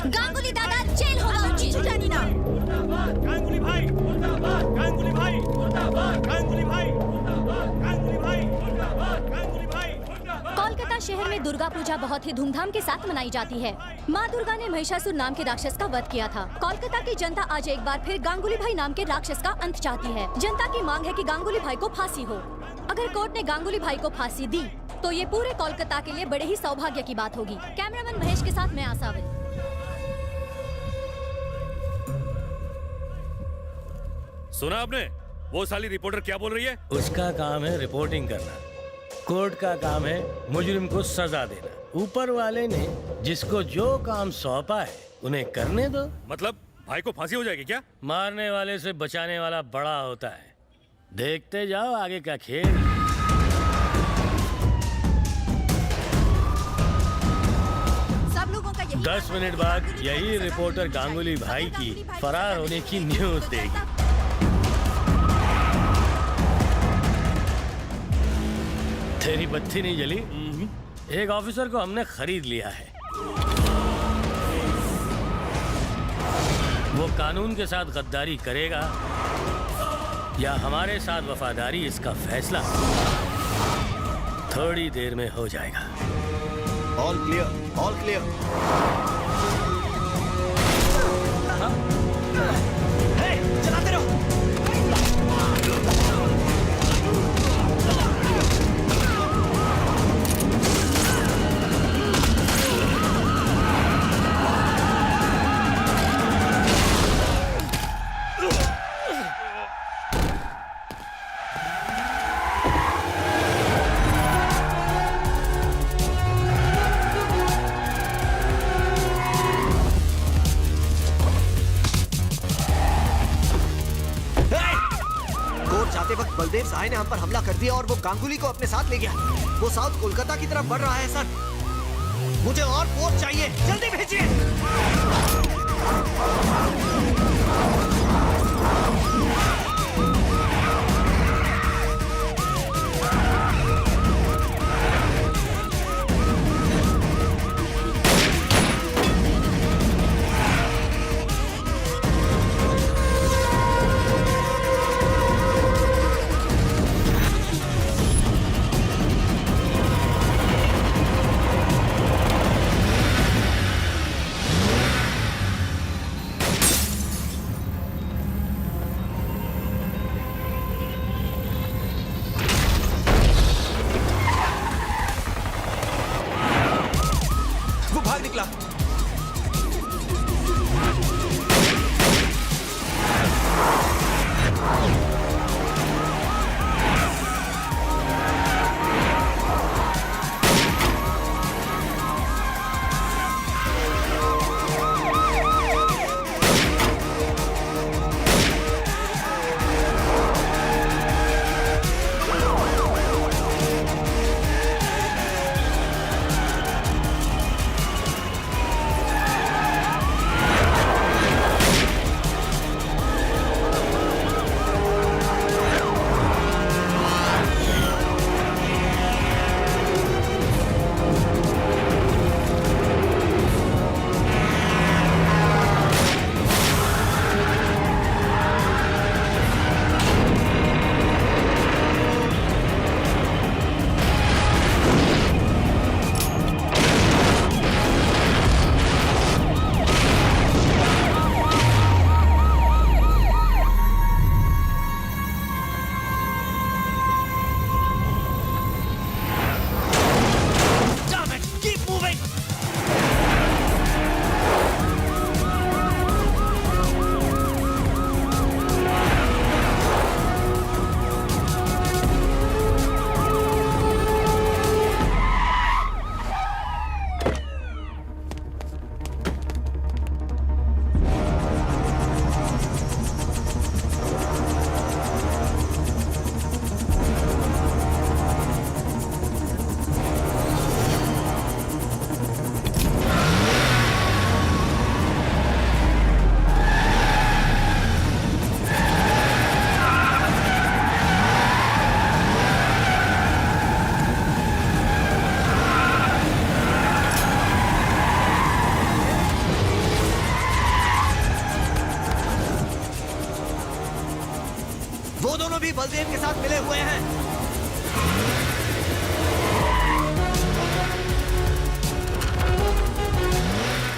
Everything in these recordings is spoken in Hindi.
गांगुली दादा जेल होगा उचित जानी ना। गांगुली भाई मुर्दाबाद, गांगुली भाई मुर्दाबाद, गांगुली भाई मुर्दाबाद, गांगुली भाई मुर्दाबाद, गांगुली भाई मुर्दाबाद। कोलकाता शहर में दुर्गा पूजा बहुत ही धूमधाम के साथ मनाई जाती है। माँ दुर्गा ने महिषासुर नाम के राक्षस का वध किया था। कोलकाता की जनता आज एक बार फिर गांगुली भाई नाम के राक्षस का अंत चाहती है। जनता की मांग है कि गांगुली भाई को फांसी हो। अगर कोर्ट ने गांगुली भाई को फांसी दी तो ये पूरे कोलकाता के लिए बड़े ही सौभाग्य की बात होगी। कैमरामैन महेश के साथ मैं आसाविन। सुना आपने? वो साली रिपोर्टर क्या बोल रही है? उसका काम है रिपोर्टिंग करना, कोर्ट का काम है मुजरिम को सजा देना। ऊपर वाले ने जिसको जो काम सौंपा है उन्हें करने दो। मतलब भाई को फांसी हो जाएगी क्या? मारने वाले से बचाने वाला बड़ा होता है। देखते जाओ आगे का खेल। सब लोगों का यही 10 मिनट बाद यही रिपोर्टर गांगुली भाई की फरार होने की न्यूज देगी। तेरी बत्ती नहीं जली? एक ऑफिसर को हमने खरीद लिया है। वो कानून के साथ गद्दारी करेगा या हमारे साथ वफादारी, इसका फैसला थोड़ी देर में हो जाएगा। All clear, all clear. चलाते रहो। बलदेव सहाय ने हम पर हमला कर दिया और वो गांगुली को अपने साथ ले गया। वो साउथ कोलकाता की तरफ बढ़ रहा है सर। मुझे और फोर्स चाहिए, जल्दी भेजिए। बलदेव के साथ मिले हुए हैं।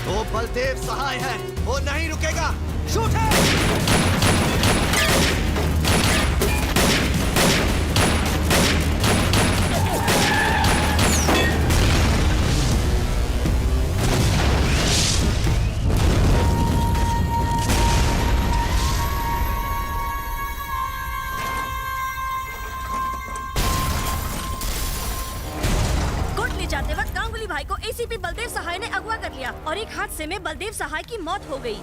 वो बलदेव सहाय है, वो नहीं रुकेगा। शूट है। जाते वक्त गांगुली भाई को एसीपी बलदेव सहाय ने अगवा कर लिया और एक हादसे में बलदेव सहाय की मौत हो गई।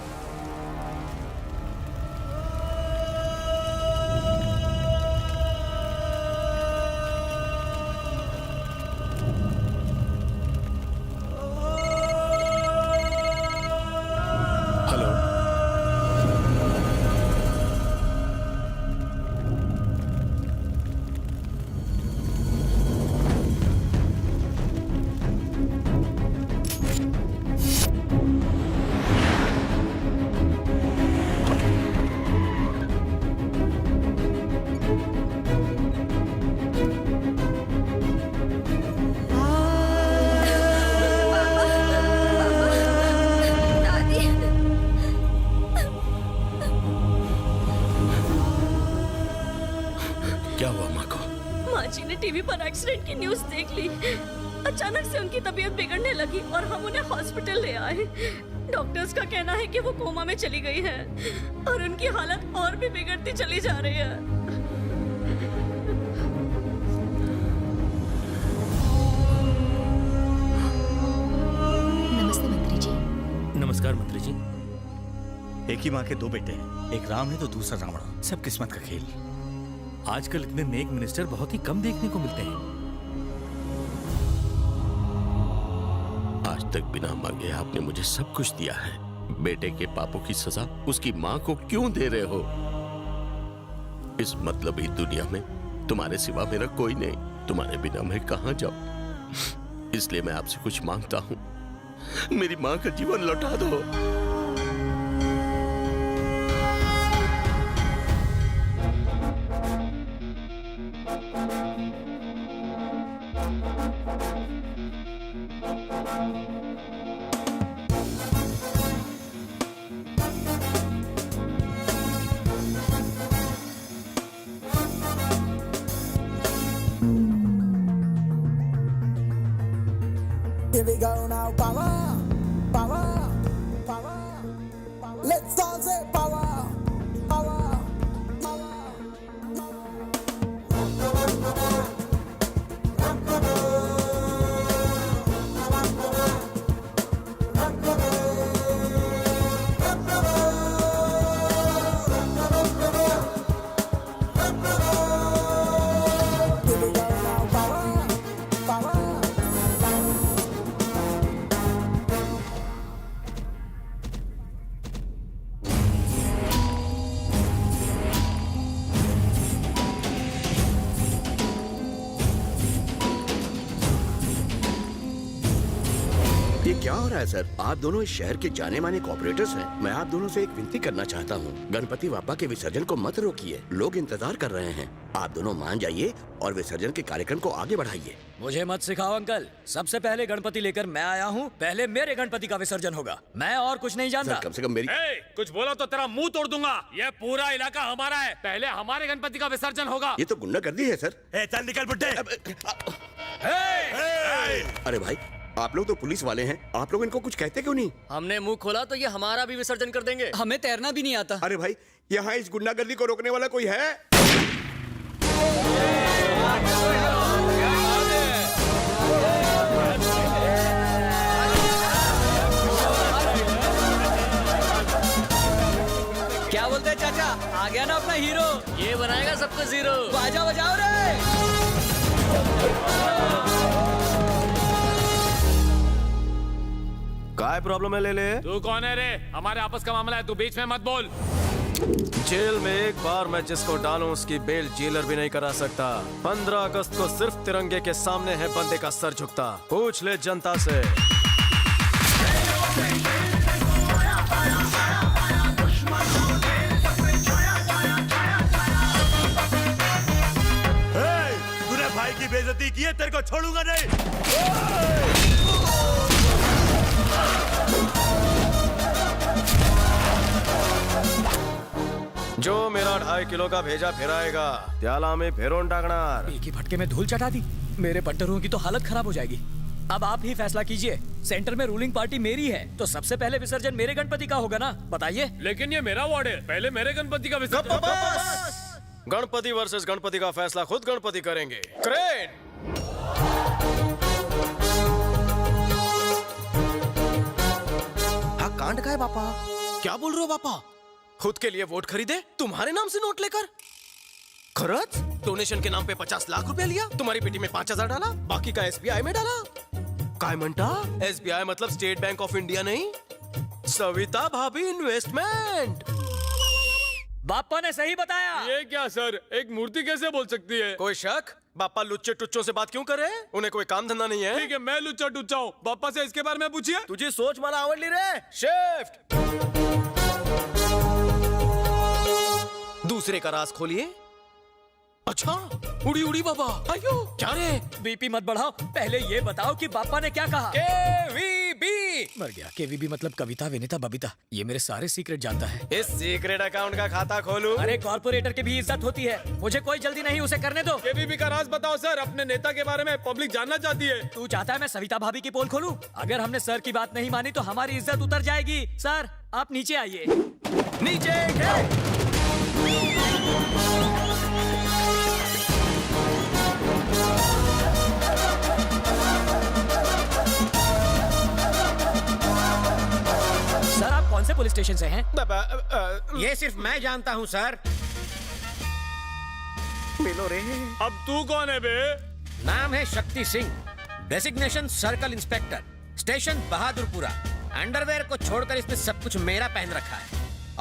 टीवी पर एक्सीडेंट की न्यूज़ देख ली। अचानक से उनकी तबीयत बिगड़ने लगी और हम उन्हें हॉस्पिटल ले आए। डॉक्टर्स का कहना है कि वो कोमा में चली गई है और उनकी हालत और भी बिगड़ती चली जा रही है। नमस्ते मंत्री जी। नमस्कार मंत्री जी। एक ही माँ के दो बेटे हैं, एक राम है तो दूसरा रावण। सब किस्मत का खेल। आजकल इतने नेक मिनिस्टर बहुत ही कम देखने को मिलते हैं। आज तक बिना मांगे आपने मुझे सब कुछ दिया है। बेटे के पापों की सजा उसकी माँ को क्यों दे रहे हो? इस मतलबी दुनिया में तुम्हारे सिवा मेरा कोई नहीं। तुम्हारे बिना मैं कहां जाऊं? इसलिए मैं आपसे कुछ मांगता हूं, मेरी माँ का जीवन लौटा दो। Here we go now, power, power, power. Let's all say power, power, power. Here we go now, power, power. ये क्या हो रहा है सर? आप दोनों इस शहर के जाने माने कॉर्पोरेटर्स हैं। मैं आप दोनों से एक विनती करना चाहता हूँ, गणपति बापा के विसर्जन को मत रोकिए। लोग इंतजार कर रहे हैं। आप दोनों मान जाइए और विसर्जन के कार्यक्रम को आगे बढ़ाइए। मुझे मत सिखाओ अंकल। सबसे पहले गणपति लेकर मैं आया हूँ। पहले मेरे गणपति का विसर्जन होगा। मैं और कुछ नहीं जानता। सर, कम से कम मेरी कुछ बोला तो तेरा मुंह तोड़ दूंगा। ये पूरा इलाका हमारा है। पहले हमारे गणपति का विसर्जन होगा। ये तो गुंडागर्दी है सर। चल निकल बुड्ढे। अरे भाई, आप लोग तो पुलिस वाले हैं, आप लोग इनको कुछ कहते क्यों नहीं? हमने मुंह खोला तो ये हमारा भी विसर्जन कर देंगे। हमें तैरना भी नहीं आता। अरे भाई, यहाँ इस गुंडागर्दी को रोकने वाला कोई है? क्या बोलते हैं चाचा? आ गया ना अपना हीरो। ये बनाएगा सबको जीरो। बाजा बजाओ रे। काय प्रॉब्लम है? ले तू कौन है रे? हमारे आपस का मामला है, तू बीच में मत बोल। जेल में एक बार मैं जिसको डालूं उसकी बेल जेलर भी नहीं करा सकता। 15 अगस्त को सिर्फ तिरंगे के सामने है बंदे का सर झुकता। पूछ ले जनता से। की बेइज्जती की है, तेरे को छोड़ूंगा नहीं। जो मेरा 2.5 किलो का भेजा फिराएगा त्याला में फेरोन टाकणार। एक ही फटके में धूल चटा दी। मेरे पट्टरों की तो हालत खराब हो जाएगी। अब आप ही फैसला कीजिए। सेंटर में रूलिंग पार्टी मेरी है, तो सबसे पहले विसर्जन मेरे गणपति का होगा ना? बताइए। लेकिन ये मेरा वार्ड है, पहले मेरे गणपति का विसर्जन। गणपति वर्सेस गणपति का फैसला खुद गणपति करेंगे। क्रेन! हाँ कांड का है पापा। क्या बोल रहे हो पापा? खुद के लिए वोट खरीदे, तुम्हारे नाम से नोट लेकर? खरच? डोनेशन के नाम पे 50 लाख रुपए लिया, तुम्हारी पेटी में 5,000 डाला, बाकी का SBI में डाला। काय म्हणता? SBI मतलब स्टेट बैंक ऑफ इंडिया नहीं, सविता भाभी इन्वेस्टमेंट। बापा ने सही बताया। ये क्या सर, एक मूर्ति कैसे बोल सकती है? कोई शक? बापा लुच्चे टुच्चों से बात क्यों करे? उन्हें कोई काम धंधा नहीं है? ठीक है, मैं लुच्चा टुच्चा हूँ, बापा से इसके बारे में पूछिए। तुझी सोच मला आवडली रे। शिफ्ट। दूसरे का राज खोलिए। अच्छा, उड़ी उड़ी बाबा। अयो क्या रे? बीपी मत बढ़ाओ, पहले ये बताओ कि बापा ने क्या कहा। KVB मर गया। KVB मतलब कविता विनीता बबीता। ये मेरे सारे सीक्रेट जानता है। इस सीक्रेट अकाउंट का खाता खोलूं? अरे कॉर्पोरेटर की भी इज्जत होती है, मुझे कोई जल्दी नहीं, उसे करने दो। केवीबी का राज बताओ सर, अपने नेता के बारे में पब्लिक जानना चाहती है। तू चाहता है मैं सविता भाभी की पोल खोलूं? अगर हमने सर की बात नहीं मानी तो हमारी इज्जत उतर जाएगी। सर आप नीचे आइए। नीचे सर आप कौन से पुलिस स्टेशन से हैं? ये सिर्फ मैं जानता हूँ सर। मिलो रे। अब तू कौन है बे? नाम है Shakti Singh, designation circle inspector, station Bahadurpura. Underwear को छोड़कर इसमें सब कुछ मेरा पहन रखा है,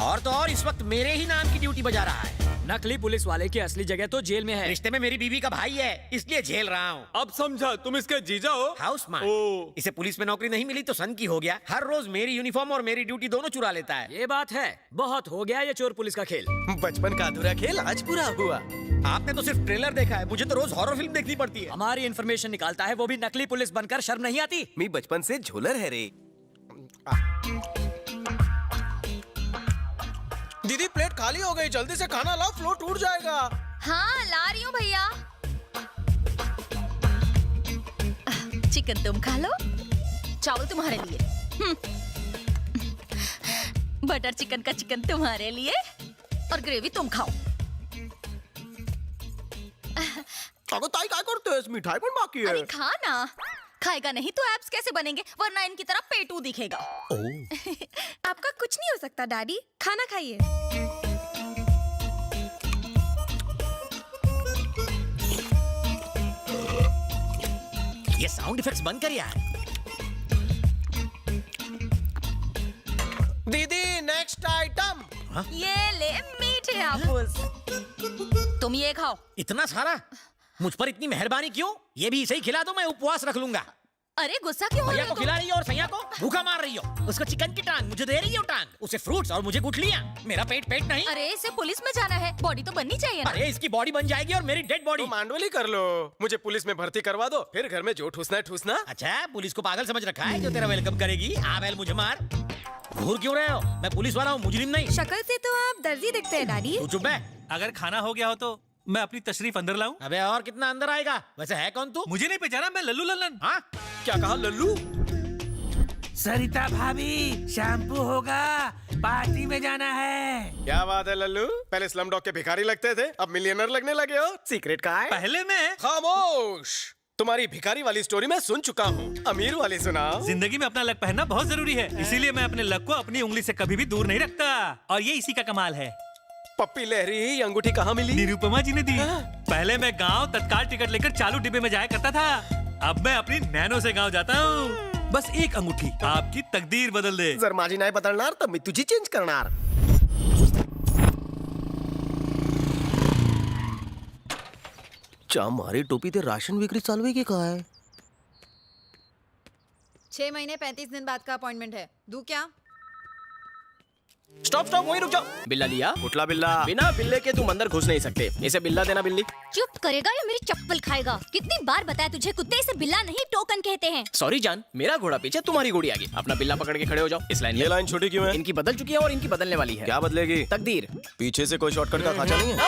और तो और इस वक्त मेरे ही नाम की ड्यूटी बजा रहा है। नकली पुलिस वाले की असली जगह तो जेल में है। रिश्ते में मेरी बीवी का भाई है, इसलिए झेल रहा हूँ। अब समझा, तुम इसके जीजा हो? हाउस ओ। मैन। इसे पुलिस में नौकरी नहीं मिली तो सन की हो गया। हर रोज मेरी यूनिफॉर्म और मेरी ड्यूटी दोनों चुरा लेता है। ये बात है, बहुत हो गया ये चोर पुलिस का खेल। बचपन का अधूरा खेल आज पूरा हुआ। आपने तो सिर्फ ट्रेलर देखा है, मुझे तो रोज हॉरर फिल्म देखनी पड़ती है। हमारी इन्फॉर्मेशन निकालता है, वो भी नकली पुलिस बनकर। शर्म नहीं आती? मैं बचपन से झोलर है रे। दीदी प्लेट खाली हो गई, जल्दी से खाना लाओ, फ्लो टूट जाएगा। हाँ ला रही हूँ भैया। चिकन तुम खा लो, चावल तुम्हारे लिए। बटर चिकन का चिकन तुम्हारे लिए, और ग्रेवी तुम खाओ। ताई क्या करते हो? मिठाई पण बाकी है। अरे खा ना। खाएगा नहीं तो एब्स कैसे बनेंगे, वरना इनकी तरह पेटू दिखेगा। आपका कुछ नहीं हो सकता डैडी, खाना खाइए। ये साउंड इफेक्ट्स बंद कर यार। दीदी नेक्स्ट आइटम। ये ले मीठे हापुस। तुम ये खाओ। इतना सारा? मुझ पर इतनी मेहरबानी क्यों? ये भी इसे ही खिला दो, मैं उपवास रख लूंगा। अरे गुस्सा क्यों हो रहे भैया हो को खिला रही हो और सैया को भूखा मार रही हो। उसको चिकन की टांग, मुझे दे रही हो टांग। उसे फ्रूट्स और मुझे गुठलियां। मेरा पेट नहीं। अरे इसे पुलिस में जाना है, बॉडी तो बननी चाहिए ना। अरे इसकी बॉडी बन जाएगी और मेरी डेड बॉडी। तो मांडवली कर लो, मुझे पुलिस में भर्ती करवा दो, फिर घर में जो ठूसना है ठूसना। अच्छा, पुलिस को पागल समझ रखा है जो तेरा वेलकम करेगी। आ बैल मुझे मार। घूर क्यों रहे हो? मैं पुलिस वाला हूँ, मुजरिम नहीं। शक्ल से तो आप दर्जी दिखते हैं डैडी। तू चुप है। अगर खाना हो गया हो तो मैं अपनी तशरीफ अंदर लाऊं? अबे और कितना अंदर आएगा? वैसे है कौन तू? मुझे नहीं पहचाना, मैं लल्लू लल्लन। हाँ क्या कहा लल्लू? सरिता भाभी, शैम्पू होगा, पार्टी में जाना है। क्या बात है लल्लू, पहले स्लम डॉग के भिखारी लगते थे, अब मिलियनर लगने लगे हो। सीक्रेट का है? पहले मैं। खामोश, तुम्हारी भिखारी वाली स्टोरी मैं सुन चुका हूँ, अमीर वाली सुनाओ। जिंदगी में अपना लक पहनना बहुत जरूरी है, इसीलिए मैं अपने लक को अपनी उंगली से कभी भी दूर नहीं रखता, और ये इसी का कमाल है। पप्पी लहरी, ये अंगूठी कहाँ मिली? निरुपमा जी ने दी। पहले मैं गांव तत्काल टिकट लेकर चालू डिब्बे में जाया करता था, अब मैं अपनी नैनो से गांव जाता हूँ। बस एक अंगूठी आपकी तकदीर बदल दे। जर माझी नाही बदलणार तर मी तुझी चेंज करणार। चा मारी टोपी ते राशन विक्री चालू की काय? 6 महीने 35 दिन बाद का अपॉइंटमेंट है, दूं क्या? स्टॉप स्टॉप, वहीं रुक जाओ। बिल्ला लिया? कुठला बिल्ला? बिना बिल्ले के तुम अंदर घुस नहीं सकते। इसे बिल्ला देना बिल्ली। चुप करेगा या मेरी चप्पल खाएगा? कितनी बार बताया तुझे, कुत्ते से बिल्ला नहीं टोकन कहते हैं। सॉरी जान, मेरा घोड़ा पीछे तुम्हारी घोड़ी आगे। अपना बिल्ला पकड़ के खड़े हो जाओ। इस लाइन ये लाइन छोटी क्यों है? इनकी बदल चुकी है और इनकी बदलने वाली है। क्या बदलेगी? तकदीर। पीछे से कोई शॉर्टकट का खाचा नहीं है।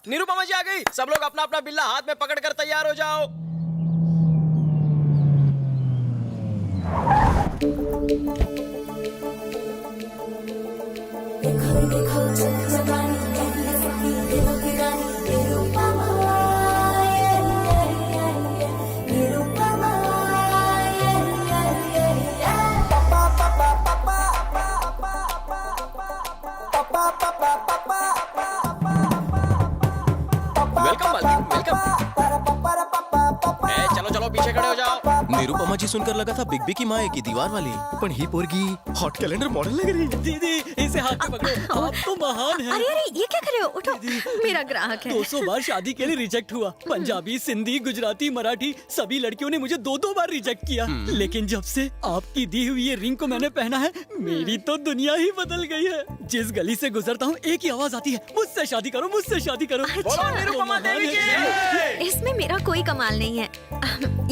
निरुपमा जी आ गई। सब लोग अपना अपना बिल्ला हाथ में पकड़ कर तैयार हो जाओ। वेलकम मालकिन, वेलकम। चलो चलो पीछे खड़े हो जाओ। निरुपमा जी सुनकर लगा था बिग बी की माँ है की दीवार वाली, पण ही पोरगी हॉट कैलेंडर मॉडल लग रही है। दीदी इसे हाथ में पकड़ो, आप तो महान हैं। अरे अरे ये क्या कर रहे हो? उठो, मेरा ग्राहक है। 200 बार शादी के लिए रिजेक्ट हुआ। पंजाबी, सिंधी, गुजराती, मराठी सभी लड़कियों ने मुझे 2-2 बार रिजेक्ट किया। लेकिन जब से आपकी दी हुई ये रिंग को मैंने पहना है, मेरी तो दुनिया ही बदल गई है। जिस गली से गुजरता हूँ एक ही आवाज आती है, मुझसे शादी करो, मुझसे शादी करो। अच्छा, निरुपमा देवी की। इसमें मेरा कोई कमाल नहीं है,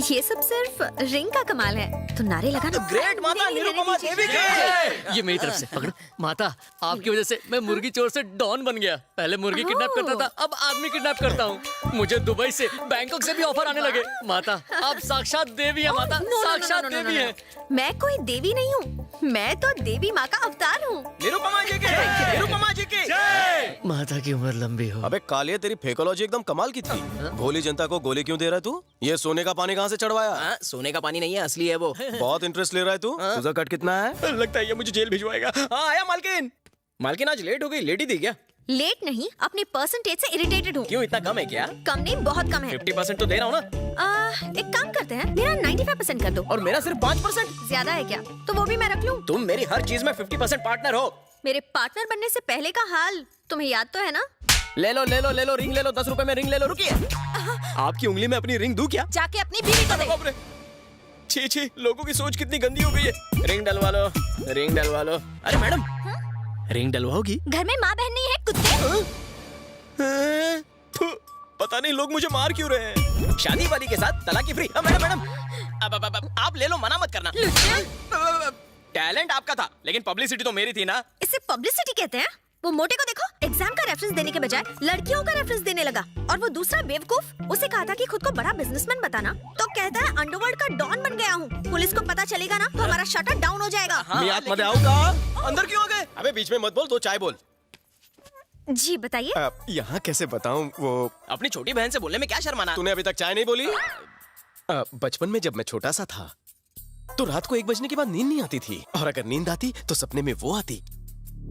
ये सब सिर्फ रिंग का कमाल है। तो नारे लगाना। ग्रेट माता निरुपमा देवी की। ये मेरी तरफ से पकड़ो। माता, आपकी वजह से मैं मुर्गी चोर से डॉन बन गया। पहले मुर्गी किडनैप करता था, अब आदमी किडनैप करता हूँ। मुझे दुबई से, बैंकॉक से भी ऑफर आने लगे। माता, आप साक्षात देवी है। माता, साक्षात देवी है। मैं कोई देवी नहीं हूँ, मैं तो देवी माँ का अवतार हूँ। निरुपमा जी के, निरुपमा जी की। माता की उम्र लंबी हो। अबे कालिया, तेरी फेकोलॉजी एकदम कमाल की थी। भोली जनता को गोली क्यों दे रहा है तू? ये सोने का पानी कहाँ से चढ़वाया? सोने का पानी नहीं है, असली है वो। बहुत इंटरेस्ट ले रहा है तू। तुझा कट कितना है? लगता है ये मुझे जेल भिजवाएगा। हाँ आया मालकिन। मालकिन आज लेट हो गई, लेट ही थी क्या? लेट नहीं, अपने परसेंटेज से इरिटेटेड हूँ। क्यों, इतना कम है क्या? कम नहीं, बहुत कम है। 50% तो दे रहा हूँ ना। एक काम करते हैं, मेरा 95% कर दो। और मेरा सिर्फ 5%। ज्यादा है क्या? तो वो भी मैं रख लूँ। तुम मेरी हर चीज में 50% पार्टनर हो। मेरे पार्टनर बनने से पहले का हाल तुम्हें याद तो है ना? ले लो ले लो ले लो, रिंग ले लो, 10 रुपए में रिंग ले लो। रुकिए, आपकी उंगली में अपनी रिंग दूं क्या? जाके अपनी बीवी को दे। बाप रे, छी छी, लोगों की सोच कितनी गंदी हो गई है। रिंग डलवा लो, रिंग डलवा लो। अरे मैडम, रिंग डलवाओगी? घर में माँ बहन नहीं है कुत्ते। पता नहीं लोग मुझे मार क्यों रहे हैं। शादी वाली के साथ तलाक की फ्री। मैडम मैडम, अब आप ले लो, मना मत करना। टैलेंट आपका था, लेकिन पब्लिसिटी तो मेरी थी ना। इसे पब्लिसिटी कहते हैं? वो मोटे को देखो, एग्जाम का रेफरेंस देने के बजाय लड़कियों का रेफरेंस देने लगा। और वो दूसरा बेवकूफ, उसे कहा था कि खुद को बड़ा बिजनेसमैन बताना, तो कहता है अंडरवर्ल्ड का डॉन बन गया हूँ। पुलिस को पता चलेगा ना तो हमारा शटर डाउन हो जाएगा। हाँ, मैं मध्ये आऊंगा। अंदर क्यों आ गए? अबे बीच में मत बोल, दो चाय बोल। जी बताइए। यहाँ कैसे बताऊँ? वो अपनी छोटी बहन से बोलने में क्या शर्माना? तूने अभी तक चाय नहीं बोली? बचपन में जब मैं छोटा सा था तो रात को 1 बजने के बाद नींद नहीं आती थी, और अगर नींद आती तो सपने में वो आती।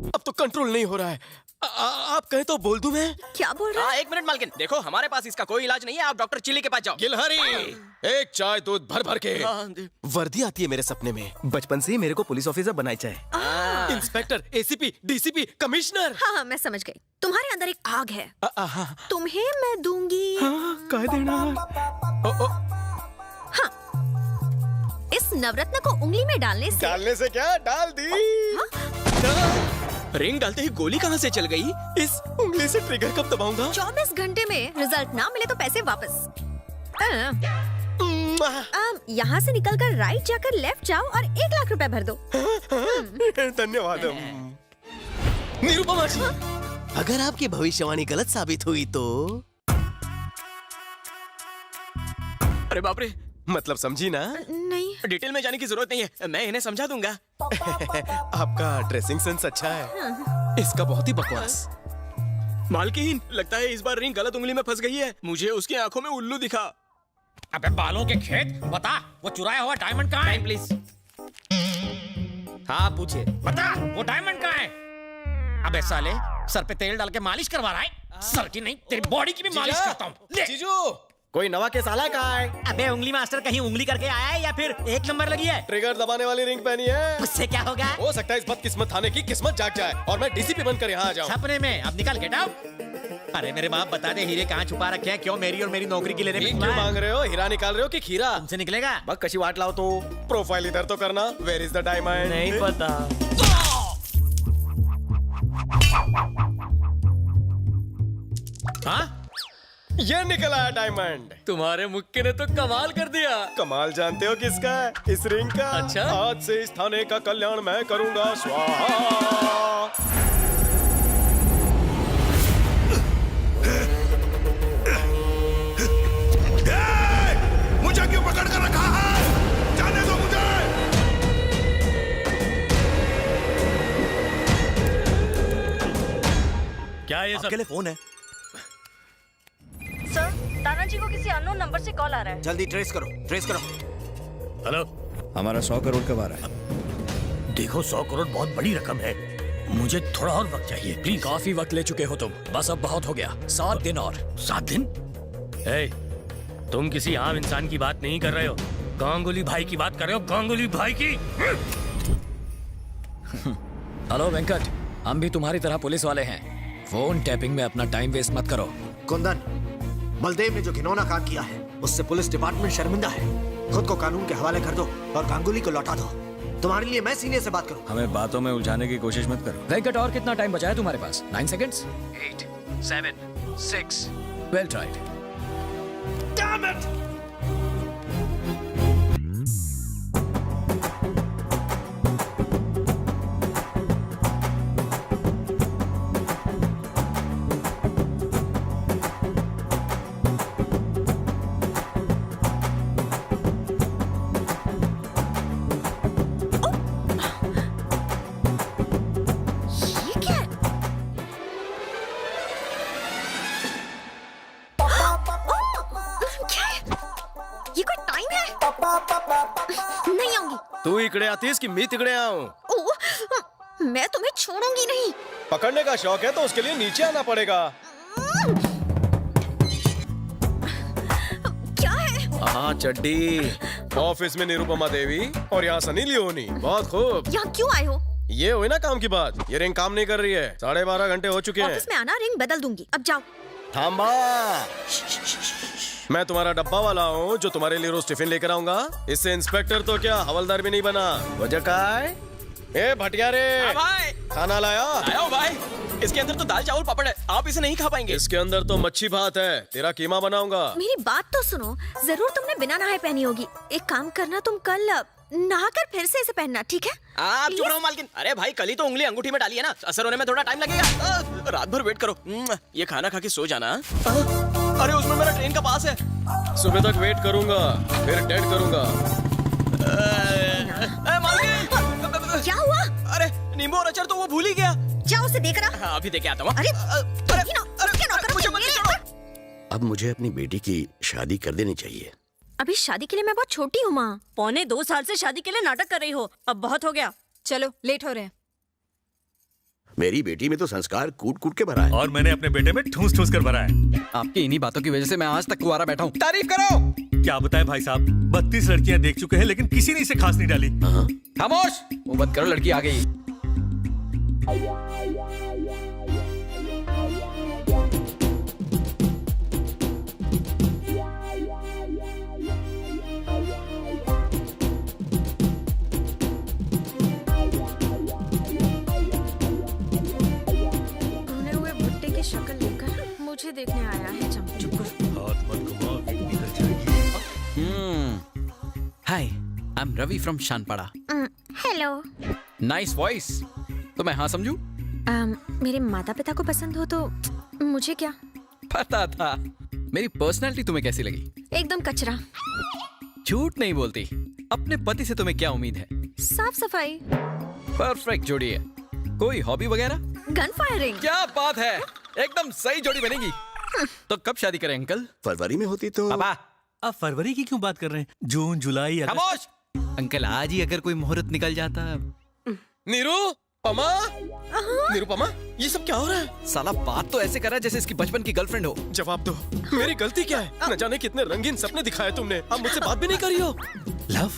अब तो कंट्रोल नहीं हो रहा है। आप कहें तो बोल दूं मैं? क्या बोल रहा है? 1 मिनट मालकिन, देखो हमारे पास इसका कोई इलाज नहीं है, आप डॉक्टर चिल्ली के पास जाओ। गिलहरी, एक चाय दूध भर भर के। वर्दी आती है मेरे सपने में। बचपन से ही मेरे को पुलिस ऑफिसर बनाई चाहे। Inspector, ACP, DCP, commissioner. हाँ, मैं समझ गई। तुम्हारे अंदर एक आग है, तुम्हें मैं दूंगी। कह देना। हाँ, इस नवरत्न को उंगली में डालने से क्या? डाल दी। रिंग डालते ही गोली कहाँ से चल गई? इस उंगली से ट्रिगर कब दबाऊंगा? 24 घंटे में रिजल्ट ना मिले तो पैसे वापस। यहाँ से निकलकर राइट जाकर लेफ्ट जाओ और 1 लाख रुपए भर दो। धन्यवाद। निरुपमा जी, अगर आपकी भविष्यवाणी गलत साबित हुई तो? अरे बाप रे, मतलब समझी ना? नहीं, डिटेल में जाने की जरूरत नहीं है, मैं इन्हें समझा दूंगा। आपका ड्रेसिंग सेंस अच्छा है, इसका बहुत ही बकवास। मालकिन, लगता है इस बार रिंग गलत उंगली में फंस गई है। मुझे उसकी आंखों में उल्लू दिखा। अबे बालों के खेत, बता वो चुराया हुआ डायमंड कहाँ है? प्लीज। हाँ पूछिए। बता वो डायमंड कहाँ है? अबे साले, सर पे तेल डाल के मालिश करवा रहा है? सर की नहीं, तेरी बॉडी की भी मालिश करता हूँ। जीजू, कोई नवा केस आला का है? अबे उंगली मास्टर कहीं उंगली करके आया है या फिर 1 नंबर लगी है? ट्रिगर दबाने वाली रिंग पहनी है। उससे क्या होगा? हो सकता है इस बदकिस्मत थाने की किस्मत जाग जाए और मैं डीसीपी बनकर यहाँ आ जाऊँ। सपने में। अब निकल, गेट आउट। अरे मेरे बाप, बता दे हीरे कहाँ छुपा रखे हैं? क्यों मेरी और मेरी नौकरी की लेने में क्यों मांग रहे हो? हीरा निकाल रहे हो कि खीरा? तुमसे निकलेगा? बस कशी वाट लाओ तो। प्रोफाइल इधर तो करना। Where is the diamond? नहीं पता। हाँ? ये निकला है डायमंड। तुम्हारे मुक्के ने तो कमाल कर दिया। कमाल जानते हो किसका है? इस रिंग का। अच्छा? आज से इस थाने का कल्याण मैं करूंगा स्वाहा। मुझे क्यों पकड़ कर रखा है? जाने दो मुझे। क्या ये सब? आपके लिए फोन है। सर, तानाजी को किसी अननोन नंबर से कॉल आ रहा है। जल्दी ट्रेस करो, ट्रेस करो। हेलो, हमारा 100 करोड़ कब आ रहा है? देखो 100 करोड़ बहुत बड़ी रकम है, मुझे थोड़ा और वक्त चाहिए प्लीज। काफी वक्त ले चुके हो तुम, बस अब बहुत हो गया। 7 दिन और। 7 दिन? तुम किसी आम इंसान की बात नहीं कर रहे हो, गांगुली भाई की बात कर रहे हो, गांगुली भाई की। हेलो वेंकट, हम भी तुम्हारी तरह पुलिस वाले हैं। फोन टैपिंग में अपना टाइम वेस्ट मत करो। कुंदन, बलदेव ने जो घिनौना काम किया है उससे पुलिस डिपार्टमेंट शर्मिंदा है। खुद को कानून के हवाले कर दो और गांगुली को लौटा दो। तुम्हारे लिए मैं सीनियर से बात करूं। हमें बातों में उलझाने की कोशिश मत करो। वेंकट, और कितना टाइम बचा है तुम्हारे पास? 9 seconds. 8, 7, 6। Well tried. Damn it! ये क्या है? क्या है? ये कोई टाइम है? नहीं आऊंगी। तू इकड़े आतीस कि मैं तिकड़े आऊं? ओह, मैं तुम्हें छोड़ूंगी नहीं। पकड़ने का शौक है तो उसके लिए नीचे आना पड़ेगा। क्या है? हाँ चड्डी। ऑफिस में निरुपमा देवी और यहाँ सनी लियोनी। बहुत खूब। यहाँ क्यों आए हो? ये हुई ना काम की बात। ये रिंग काम नहीं कर रही है। 12:30 घंटे हो चुके हैं। ऑफिस में आना, रिंग बदल दूंगी। अब जाओ। थांबा। मैं तुम्हारा डब्बा वाला हूँ जो तुम्हारे लिए रोज टिफिन लेकर आऊंगा। इससे इंस्पेक्टर तो क्या हवलदार भी नहीं बना। वजह का है? ए भटिया रे, भाई खाना लाया? आया हूँ भाई। इसके अंदर तो दाल चावल पापड़ है, आप इसे नहीं खा पाएंगे। इसके अंदर तो मच्छी भात है। तेरा कीमा बनाऊंगा। मेरी बात तो सुनो। जरूर तुमने बिना नहाए पहनी होगी। एक काम करना, तुम कल नहाकर फिर से इसे पहनना, ठीक है? आप चुप रहो मालकिन। अरे भाई, कल ही तो उंगली अंगूठी में डाली है ना, असर होने में थोड़ा टाइम लगेगा। रात भर वेट करो। ये खाना खा के सो जाना। अरे उसमें मेरा ट्रेन का पास है। सुबह तक वेट करूंगा, फिर डेट करूंगा। मालकिन, क्या हुआ? अरे नींबू और अचार तो वो भूल ही गया। जाओ उसे देख रहा। हाँ, अभी देके आता हूँ। अरे, मुझे मत छोड़ो। अब मुझे अपनी बेटी की शादी कर देनी चाहिए। अभी शादी के लिए मैं बहुत छोटी हूँ माँ। 1.25 साल से शादी के लिए नाटक कर रही हो। अब बहुत हो गया। चलो, लेट हो रहे हैं। मेरी बेटी में तो संस्कार कूट कूट के भरा है। और मैंने अपने बेटे में ठूस ठूस कर भरा है। आपकी इन्हीं बातों की वजह से मैं आज तक कुंवारा बैठा हूँ। तारीफ करो। क्या बताएं भाई साहब, 32 लड़कियां देख चुके हैं लेकिन किसी ने इसे खास नहीं डाली। खामोश, वो बंद करो, लड़की आ गई। भुने हुए भुट्टे की शक्ल लेकर मुझे देखने आया है चंपू। हाथ मत घुमाओ, निकल जाएगी। Hi, I am Ravi from Sanpada. Hello. Nice voice. तो मैं हाँ समझू? मेरे माता पिता को पसंद हो तो मुझे क्या? पता था। मेरी पर्सनालिटी तुम्हें कैसी लगी? एकदम कचरा। झूठ नहीं बोलती। अपने पति से तुम्हें क्या उम्मीद है? साफ सफाई। परफेक्ट जोड़ी है। कोई हॉबी वगैरह? Gun firing. क्या बात है, एकदम सही जोड़ी बनेगी। तो कब शादी करें अंकल? फरवरी में होती तो। पापा, आप फरवरी की क्यों बात कर रहे हैं? जून, जुलाई, अगस्त। खामोश। अंकल, आज ही अगर कोई मुहूर्त निकल जाता। निरुपमा, निरुपमा, ये सब क्या हो रहा है? साला बात तो ऐसे कर रहा है जैसे इसकी बचपन की गर्लफ्रेंड हो। जवाब दो। मेरी गलती क्या है? न जाने कितने रंगीन सपने दिखाए तुमने। अब मुझसे बात भी नहीं करी हो। लव,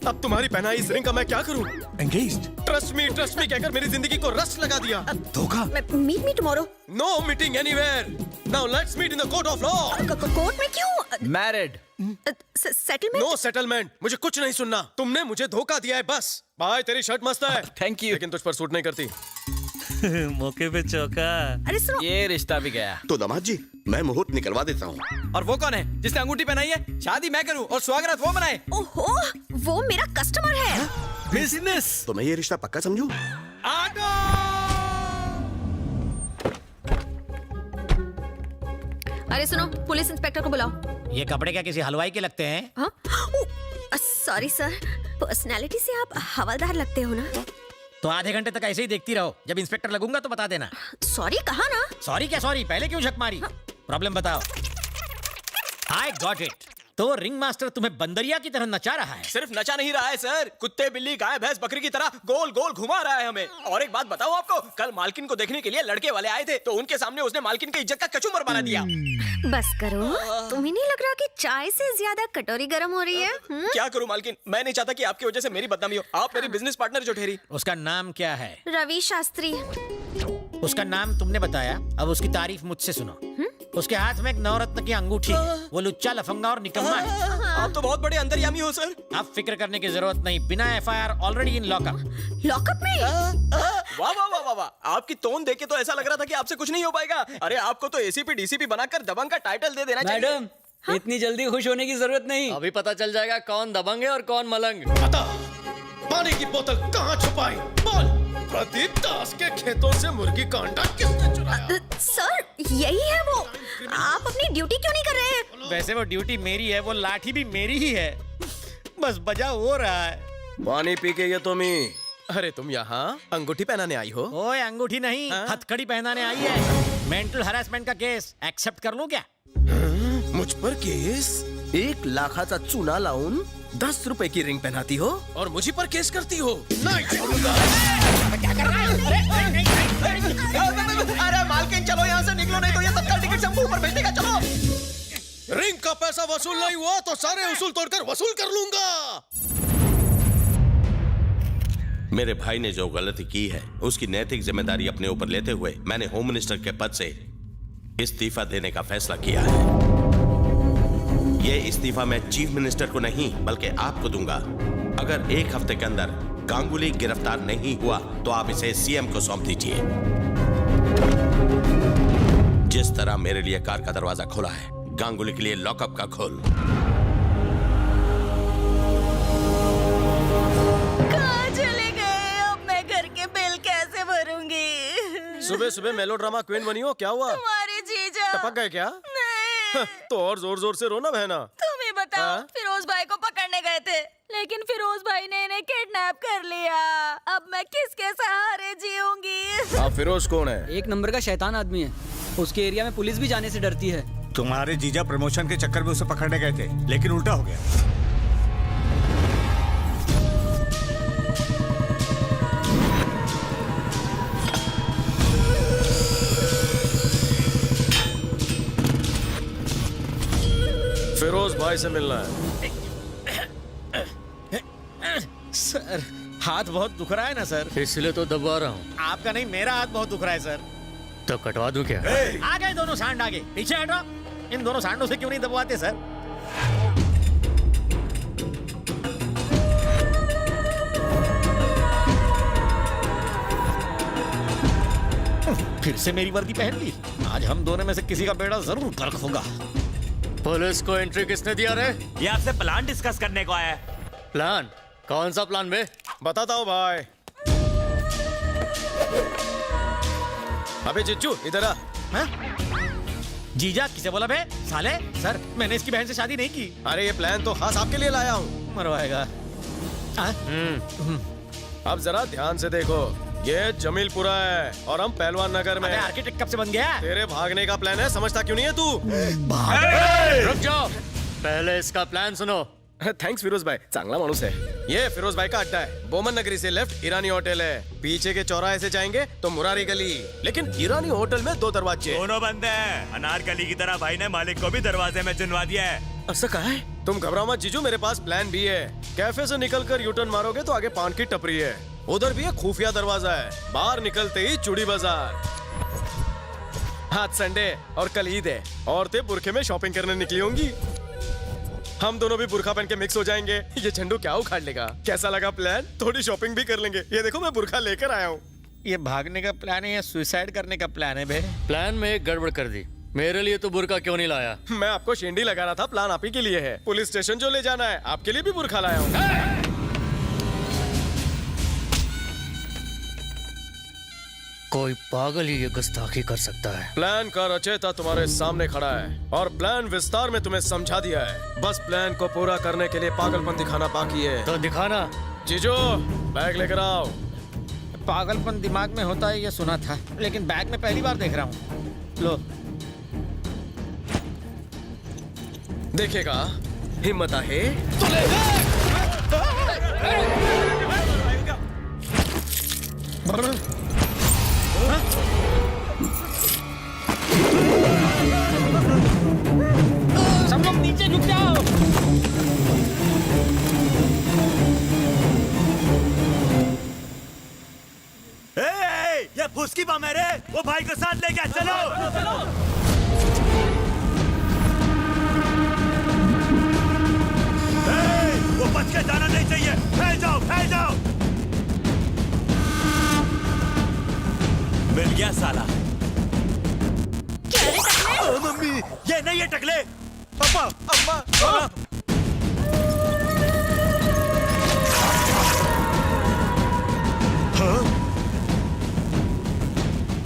अब तुम्हारी पहनाई इस रिंग का मैं क्या करूं? एंगेज्ड। ट्रस्ट मी कहकर मेरी जिंदगी को रस लगा दिया। धोखा। Meet me tomorrow. No meeting anywhere. Now let's meet in the court of law. Court में क्यों? मैरिड। सेटलमेंट? No settlement. मुझे कुछ नहीं सुनना। तुमने मुझे धोखा दिया है बस। भाई तेरी शर्ट मस्त है। Thank you. लेकिन तुझ पर सूट नहीं करती। मौके पे चौका। अरे सुनो, ये रिश्ता भी गया। तो दामाद जी, मैं मुहूर्त निकलवा देता हूँ। और वो कौन है जिसने अंगूठी पहनाई है? शादी मैं करूँ और स्वागत वो बनाए। ओहो, वो मेरा कस्टमर है। बिजनेस। तो मैं ये रिश्ता पक्का समझूं? आटो। अरे सुनो, पुलिस इंस्पेक्टर को बुलाओ। ये कपड़े क्या किसी हलवाई के लगते हैं? हाँ? सॉरी सर, पर्सनालिटी से आप हवलदार लगते हो ना? तो आधे घंटे तक ऐसे ही देखती रहो, जब इंस्पेक्टर लगूंगा तो बता देना। सॉरी कहा ना? सॉरी क्या सॉरी, पहले क्यों झक मारी? प्रॉब्लम बताओ। I got it. तो रिंग मास्टर तुम्हें बंदरिया की तरह नचा रहा है। सिर्फ नचा नहीं रहा है सर, कुत्ते बिल्ली गाय भैंस बकरी की तरह गोल गोल घुमा रहा है हमें। और एक बात बताऊं आपको, कल मालकिन को देखने के लिए लड़के वाले आए थे, तो उनके सामने उसने मालकिन की इज्जत का कचूमर बना दिया। बस करो, तुम्हें नहीं लग रहा कि चाय से ज्यादा कटोरी गर्म हो रही है? क्या करूं मालकिन, मैं नहीं चाहता कि आपकी वजह से मेरी बदनामी हो। आप मेरी बिजनेस पार्टनर जो ठहरी। उसका नाम क्या है? रवि शास्त्री। उसका नाम तुमने बताया, अब उसकी तारीफ मुझसे सुनो। उसके हाथ में एक नवरत्न की अंगूठी है। वो लुच्चा लफंगा और निकम्मा है। आप तो बहुत बड़े अंतर्यामी हो सर। अब फिक्र करने की जरूरत नहीं, बिना FIR already in lockup. Lockup में? वाह वाह वाह वाह वाह, आपकी टोन देख के तो ऐसा लग रहा था कि आपसे कुछ नहीं हो पाएगा। अरे आपको तो एसीपी डीसीपी बनाकर दबंग का टाइटल दे देना चाहिए। मैडम, इतनी जल्दी खुश होने की जरूरत नहीं। अभी पता चल जाएगा कौन दबंग है और कौन मलंग। बता, पानी की बोतल कहाँ छुपाई? बोल। प्रदीप दास के खेतों से मुर्गी का अंडा किसने चुराया? सर, यही है वो। आप अपनी ड्यूटी क्यों नहीं कर रहे हैं? वैसे वो ड्यूटी मेरी है, वो लाठी भी मेरी ही है, बस बजा हो रहा है। पानी पी के ये तुम ही। अरे तुम यहाँ अंगूठी पहनाने आई हो? ओए अंगूठी नहीं, हथकड़ी पहनाने आई है। मेंटल हरासमेंट का केस एक्सेप्ट कर लूं क्या? मुझ पर केस? 1 लाखाचा चुना लाऊन 10 रुपए की रिंग पहनाती हो और मुझी पर केस करती हो? नहीं छोड़ूंगा। क्या कर रहा है? अरे मालकिन चलो यहाँ से निकलो, नहीं तो ये तत्काल टिकट से हमको ऊपर भेज देगा। चलो। रिंग का पैसा वसूल नहीं हुआ तो सारे उसूल तोड़कर वसूल कर लूंगा। मेरे भाई ने जो गलती की है उसकी नैतिक जिम्मेदारी अपने ऊपर लेते हुए मैंने होम मिनिस्टर के पद से इस्तीफा देने का फैसला किया है। ये इस्तीफा मैं चीफ मिनिस्टर को नहीं बल्कि आपको दूंगा। अगर 1 हफ्ते के अंदर गांगुली गिरफ्तार नहीं हुआ तो आप इसे सीएम को सौंप दीजिए। जिस तरह मेरे लिए कार का दरवाजा खोला है, गांगुली के लिए लॉकअप का खोल। कहाँ चले गए? अब मैं घर के बिल कैसे भरूंगी? सुबह सुबह मेलोड्रामा क्वीन बनी हो, क्या हुआ? तुम्हारे जीजा टपक गए क्या? नहीं। तो और जोर जोर से रोना बहना। तुम ही बताओ। हाँ? फिरोज भाई को पकड़ने गए थे, लेकिन फिरोज भाई ने इन्हें किडनैप कर लिया। अब मैं किसके सहारे जीऊंगी? आप फिरोज कौन है? 1 नंबर का शैतान आदमी है। उसके एरिया में पुलिस भी जाने से डरती है। तुम्हारे जीजा प्रमोशन के चक्कर में उसे पकड़ने गए थे, लेकिन उल्टा हो गया। फिरोज भाई से मिलना है। सर, हाथ बहुत दुख रहा है ना सर? इसलिए तो दबा रहा हूँ। आपका नहीं, मेरा हाथ बहुत दुख रहा है सर। तो कटवा दूं क्या? आ गए दोनों सांड, आगे पीछे हटो। इन दोनों सांडों से क्यों नहीं दबवाते सर? फिर से मेरी वर्दी पहन ली। आज हम दोनों में से किसी का बेड़ा जरूर गर्क होगा। पुलिस को एंट्री किसने दिया रे? ये आपसे प्लान डिस्कस करने को आया है। प्लान? कौन सा प्लान बे? बताता हूँ भाई। अबे चिच्चू इधर आ। हाँ? जीजा किसे बोला बे? साले सर, मैंने इसकी बहन से शादी नहीं की। अरे ये प्लान तो खास आपके लिए लाया हूँ। मरवाएगा। अब जरा ध्यान से देखो, ये जमीलपुरा है और हम पहलवान नगर में। आर्किटेक्ट कब से बन गया? तेरे भागने का प्लान है, समझता क्यों नहीं है तू? रुक जाओ, पहले इसका प्लान सुनो। थैंक्स फिरोज भाई, चांगला मानुस है। ये फिरोज भाई का अड्डा है। बोमन नगरी से लेफ्ट ईरानी होटल है। पीछे के चौराहे से जाएंगे तो मुरारी गली। लेकिन ईरानी होटल में 2 दरवाजे। दोनों बंद हैं। अनारकली की तरह भाई ने मालिक को भी दरवाजे में चुनवा दिया है। ऐसा कहा है? तुम घबराओ मत जीजू, मेरे पास प्लान भी है। कैफे से निकलकर यूटर्न मारोगे तो आगे पान की टपरी है, उधर भी एक खुफिया दरवाजा है। बाहर निकलते ही चूड़ी बाजार। आज संडे और कल ईद है। औरतें बुरखे में शॉपिंग करने निकली होंगी। हम दोनों भी बुरखा पहन के मिक्स हो जाएंगे। ये झंडू क्या उखाड़ लेगा? कैसा लगा प्लान? थोड़ी शॉपिंग भी कर लेंगे। ये देखो मैं बुरखा लेकर आया हूँ। ये भागने का प्लान है या सुसाइड करने का प्लान है बे? प्लान में एक गड़बड़ कर दी। मेरे लिए तो बुर्का क्यों नहीं लाया? मैं आपको शेंडी लगा रहा था, प्लान आप ही के लिए है। पुलिस स्टेशन जो ले जाना है आपके लिए भी बुरखा लाया हूँ। कोई पागल ही ये गुस्ताखी कर सकता है। प्लान का रचयिता तुम्हारे सामने खड़ा है और प्लान विस्तार में तुम्हें समझा दिया है। बस प्लान को पूरा करने के लिए पागलपन दिखाना बाकी है। तो दिखाना। जीजो बैग लेकर आओ। पागलपन दिमाग में होता है ये सुना था, लेकिन बैग में पहली बार देख रहा हूँ। लो देखेगा हिम्मत है तो ले सब लोग नीचे झुक जाओ। ये फुसकी बम है रे, वो भाई को साथ ले गया। चलो वो बच के जाना नहीं चाहिए। फैल जाओ फैल जाओ। मिल गया साला। मम्मी ये नहीं है टकले। अम्मा अम्मा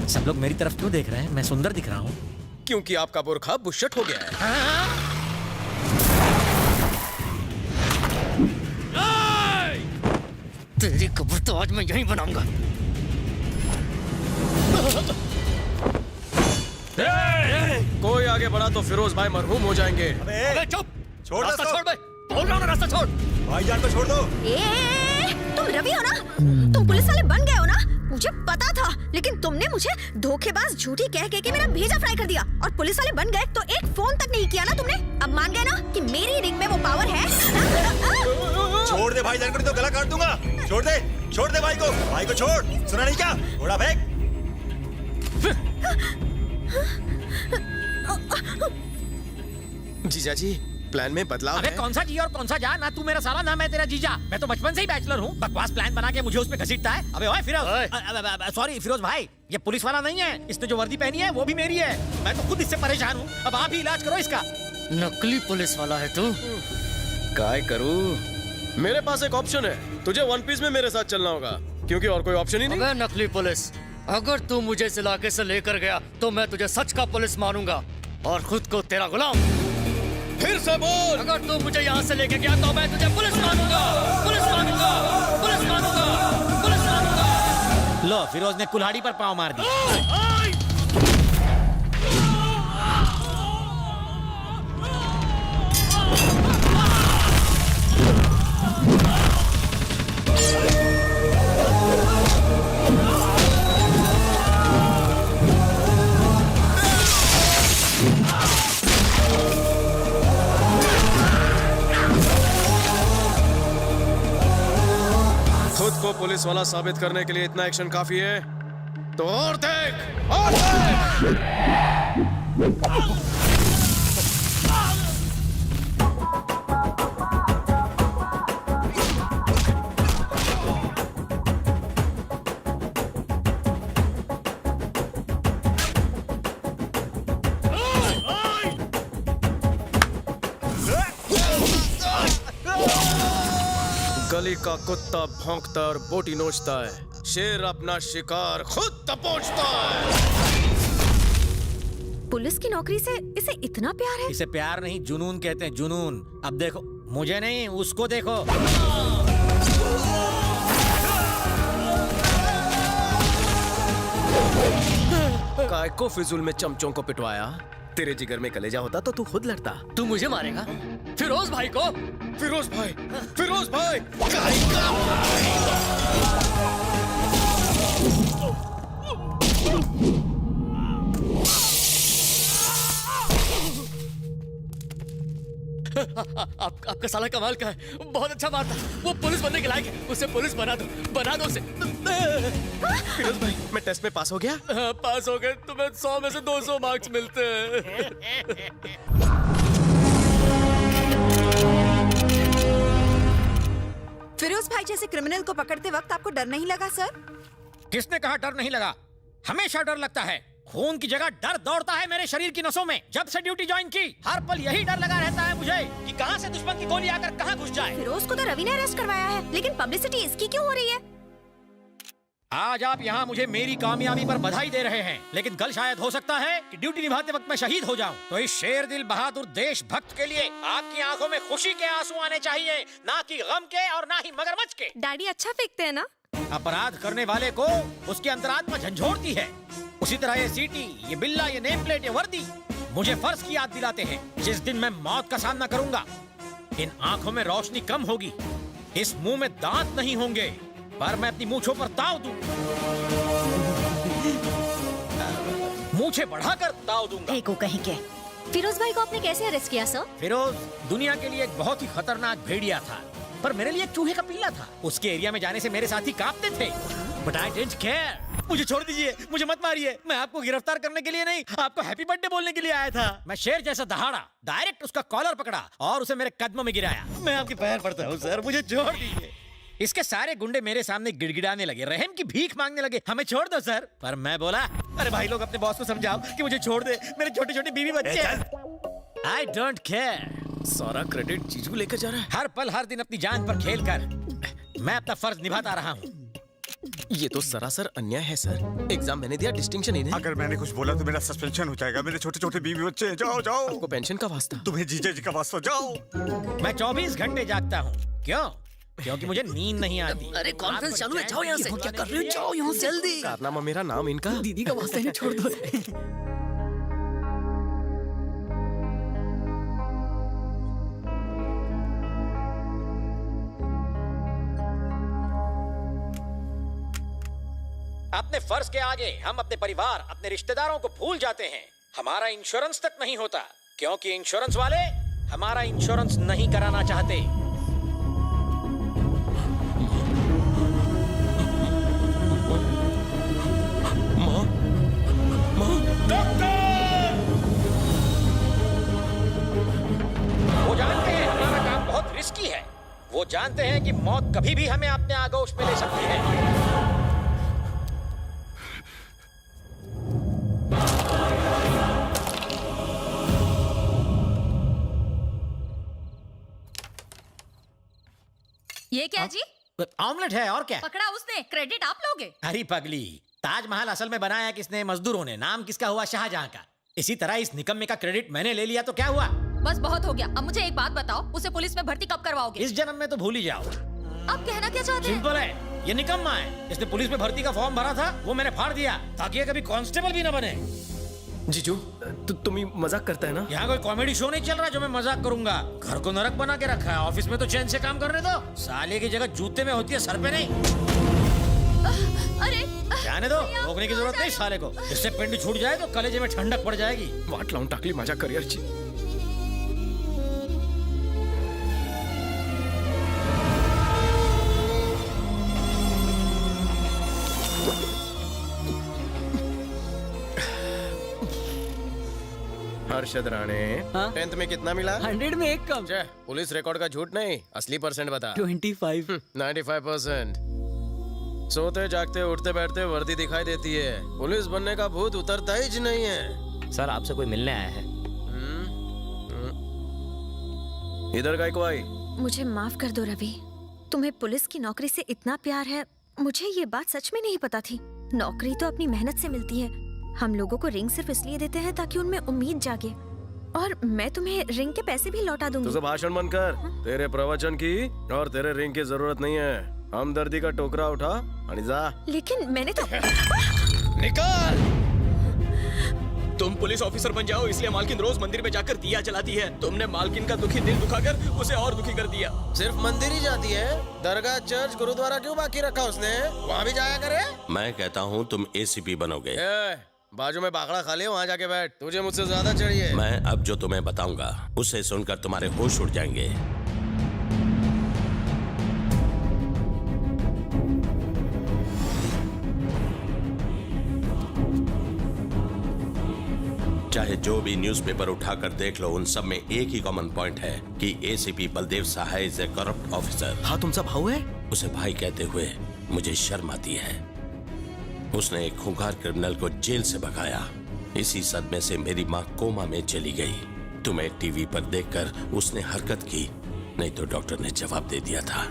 सब लोग मेरी तरफ क्यों देख रहे हैं? मैं सुंदर दिख रहा हूँ? क्योंकि आपका बुरखा बुशट हो गया है। तेरी कब्र तो आज मैं यहीं बनाऊंगा। कोई आगे बढ़ा तो फिरोज भाई मरहूम हो जाएंगे। अबे चुप, छोड़ रास्ता छोड़ बे। बोल रहा हूँ ना, रास्ता छोड़। भाईजान को छोड़ दो। तुम रवि हो ना? तुम पुलिस वाले बन गए हो ना? मुझे पता था, लेकिन तुमने मुझे धोखेबाज झूठी कह के मेरा भेजा फ्राई कर दिया। और पुलिस वाले बन गए तो एक फोन तक नहीं किया ना तुमने। अब मान गए ना कि मेरी रिंग में वो पावर है। छोड़ दे भाईजान को, नहीं तो गला काट दूंगा। छोड़ दे भाई को छोड़। सुना नहीं क्या? घोड़ा फेंक। जीजा जी प्लान में बदलाव अबे है। कौन सा जी और कौन सा जा? ना तू मेरा साला ना मैं तेरा जीजा। मैं तो बचपन से ही बैचलर हूँ। बकवास प्लान बना के मुझे उसमें घसीटता है। अबे ओए फिरोज, सॉरी फिरोज भाई, ये पुलिस वाला नहीं है। इसने जो वर्दी पहनी है वो भी मेरी है। मैं तो खुद इससे परेशान हूँ। अब आप ही इलाज करो इसका। नकली पुलिस वाला है तू। काय करूँ? मेरे पास एक ऑप्शन है। तुझे वन पीस में मेरे साथ चलना होगा, क्योंकि और कोई ऑप्शन ही नहीं। अबे नकली पुलिस, अगर तू मुझे इस इलाके से लेकर गया तो मैं तुझे सच का पुलिस मानूंगा और खुद को तेरा गुलाम। फिर से बोल। अगर तू मुझे यहाँ से लेके गया तो मैं तुझे पुलिस मानूंगा, पुलिस मानूंगा, पुलिस मानूंगा, पुलिस मानूंगा। लो फिरोज ने कुल्हाड़ी पर पाँव मार दिया। खुद को पुलिस वाला साबित करने के लिए इतना एक्शन काफी है, तो और देख, और देख। गली का कुत्ता भौंकता और बोटी नोचता है, शेर अपना शिकार खुद दबोचता है। पुलिस की नौकरी से इसे इतना प्यार है? इसे प्यार नहीं जुनून कहते हैं, जुनून। अब देखो, मुझे नहीं उसको देखो। काय को फिजूल में चमचों को पिटवाया? तेरे जिगर में कलेजा होता तो तू खुद लड़ता। तू मुझे मारेगा? फिरोज भाई को? फिरोज भाई, फिरोज भाई। आपका साला कमाल का है, बहुत अच्छा मारता। वो पुलिस बनने के लायक है, उसे पुलिस बना दो उसे। फिरोज भाई, मैं टेस्ट में पास हो गया? हाँ, पास हो गए। तुम्हें 100 में से 200 मार्क्स मिलते हैं। फिरोज भाई जैसे क्रिमिनल को पकड़ते वक्त आपको डर नहीं लगा सर? किसने कहा डर नहीं लगा? हमेशा डर लगता है। खून की जगह डर दौड़ता है मेरे शरीर की नसों में। जब से ड्यूटी ज्वाइन की हर पल यही डर लगा रहता है मुझे कि कहां से दुश्मन की गोली आकर कहां घुस जाए। फिरोज को तो रवि ने अरेस्ट करवाया है, लेकिन पब्लिसिटी इसकी क्यों हो रही है? आज आप यहाँ मुझे मेरी कामयाबी पर बधाई दे रहे हैं, लेकिन कल शायद हो सकता है कि ड्यूटी निभाते वक्त मैं शहीद हो जाऊं। तो इस शेर दिल बहादुर देशभक्त के लिए आपकी आंखों में खुशी के आंसू आने चाहिए, ना कि गम के और ना ही मगरमच्छ के। डैडी अच्छा फेंकते हैं ना? अपराध करने वाले को उसकी अंतरात्मा झंझोड़ती है। उसी तरह ये सीटी, ये बिल्ला, ये नेम प्लेट, ये वर्दी मुझे फर्ज की याद दिलाते हैं। जिस दिन मैं मौत का सामना करूंगा, इन आंखों में रोशनी कम होगी, इस मुंह में दांत नहीं होंगे, पर मैं अपनी मूंछों पर ताव दूं। मूंछे बढ़ाकर ताव दूंगा। देखो कहीं के। फिरोज भाई को आपने कैसे अरेस्ट किया सर? फिरोज दुनिया के लिए एक बहुत ही खतरनाक भेड़िया था, पर मेरे लिए एक चूहे का पिल्ला था। उसके एरिया में जाने से मेरे साथी कांपते थे, बट आई डिडंट केयर। मुझे छोड़ दीजिए, मुझे मत मारिए। मैं आपको गिरफ्तार करने के लिए नहीं, आपको हैप्पी बर्थडे बोलने के लिए आया था। मैं शेर जैसा दहाड़ा, डायरेक्ट उसका कॉलर पकड़ा और उसे मेरे कदमों में गिराया। मैं आपके पैर पड़ता हूँ सर, मुझे छोड़ दीजिए। इसके सारे गुंडे मेरे सामने गिड़गिड़ाने लगे, रहम की भीख मांगने लगे, हमें छोड़ दो सर। पर मैं बोला, अरे भाई लोग अपने बॉस को समझाओ कि मुझे छोड़ दे, मेरे छोटे छोटे बीवी बच्चे हैं। I don't care. सारा क्रेडिट जीजू लेकर जा रहा है। हर पल हर दिन अपनी जान पर खेल कर मैं अपना फर्ज निभाता रहा हूँ। ये तो सरासर अन्याय है सर। एग्जाम मैंने दिया, डिस्टिंक्शन इन्हें। अगर मैंने कुछ बोला तो मेरा सस्पेंशन हो जाएगा। मेरे छोटे छोटे बीवी बच्चे हैं। जाओ जाओ। आपको पेंशन का वास्ता? तुम्हें जीजा जी का वास्ता। जाओ। मैं 24 घंटे जागता हूँ। क्यों? क्योंकि मुझे नींद नहीं आती। अरे कॉन्फ्रेंस चालू है, जाओ यहाँ से। क्या कर रहे हो? जाओ यहाँ से जल्दी। कारनामा मेरा नाम इनका। दीदी का वास्ता नहीं, छोड़ दो। अपने फर्ज के आगे हम अपने परिवार, अपने रिश्तेदारों को भूल जाते हैं। हमारा इंश्योरेंस तक नहीं होता, क्योंकि इंश्योरेंस वाले हमारा इंश्योरेंस नहीं कराना चाहते। वो जानते हैं हमारा काम बहुत रिस्की है। वो जानते हैं कि मौत कभी भी हमें अपने आगोश में ले सकती है। ये क्या जी? ऑमलेट है और क्या? पकड़ा उसने, क्रेडिट आप लोगे? अरे पगली, ताजमहल असल में बनाया किसने? मजदूरों ने। नाम किसका हुआ? शाहजहां का। इसी तरह इस निकम्मे का क्रेडिट मैंने ले लिया तो क्या हुआ? बस बहुत हो गया। अब मुझे एक बात बताओ, उसे पुलिस में भर्ती कब करवाओगे? इस जन्म में तो भूल ही जाओ। अब कहना क्या चाहते हैं? सिंपल है, ये निकम्मा है। इसने पुलिस में भर्ती का फॉर्म भरा था, वो मैंने फाड़ दिया ताकि ये कभी कांस्टेबल भी न बने। जीजू तुम ही मजाक करता है ना? यहाँ कोई कॉमेडी शो नहीं चल रहा जो मैं मजाक करूंगा। घर को नरक बना के रखा है, ऑफिस में तो चैन से काम करने दो। साले की जगह जूते में होती है, सर पे नहीं। अरे जाने दो, रोकने की जरूरत नहीं साले को। इससे पिंड छूट जाए तो कलेजे में ठंडक पड़ जाएगी। वाट लाऊं टाकली माझ्या करिअरची। हर्षद राणे, 10th में कितना मिला? 100 में 1 कम। पुलिस रिकॉर्ड का झूठ नहीं, असली परसेंट बता। 25। 95%। सोते जागते उठते बैठते वर्दी दिखाई देती है, पुलिस बनने का भूत उतरता ही नहीं है। सर आपसे कोई मिलने आया है। इधर काय को आई? मुझे माफ कर दो रवि, तुम्हें पुलिस की नौकरी से इतना प्यार है, मुझे ये बात सच में नहीं पता थी। नौकरी तो अपनी मेहनत से मिलती है। हम लोगों को रिंग सिर्फ इसलिए देते हैं ताकि उनमें उम्मीद जागे, और मैं तुम्हें रिंग के पैसे भी लौटा दूंगी। तुझे भाषण बंद कर। तेरे प्रवचन की और तेरे रिंग की जरूरत नहीं है। हमदर्दी का टोकरा उठा और जा। लेकिन मैंने तो निकाल। तुम पुलिस ऑफिसर बन जाओ इसलिए मालकिन रोज मंदिर में जाकर दिया जलाती है। तुमने मालकिन का दुखी दिल दुखाकर उसे और दुखी कर दिया। सिर्फ मंदिर ही जाती है, दरगाह चर्च गुरुद्वारा क्यों बाकी रखा उसने? वहाँ भी जाया करे। मैं कहता हूँ तुम एसीपी बनोगे। बाजू में बाखड़ा खा ले, वहाँ जाके बैठ। तुझे मुझसे ज्यादा चाहिए। मैं अब जो तुम्हें बताऊंगा उसे सुनकर तुम्हारे होश उड़ जाएंगे। चाहे जो भी न्यूज़पेपर उठाकर देख लो, उन सब में एक ही कॉमन पॉइंट है कि ACP Baldev Sahay is a corrupt officer. हाँ तुमसा भाऊ है? उसे भाई कहते हुए मुझे शर्म आती है। उसने एक खूंखार क्रिमिनल को जेल से भगाया। इसी सदमे से मेरी माँ कोमा में चली गई। तुम्हें टीवी पर देखकर उसने हरकत की, नहीं तो डॉक्टर ने जवाब दे दिया था।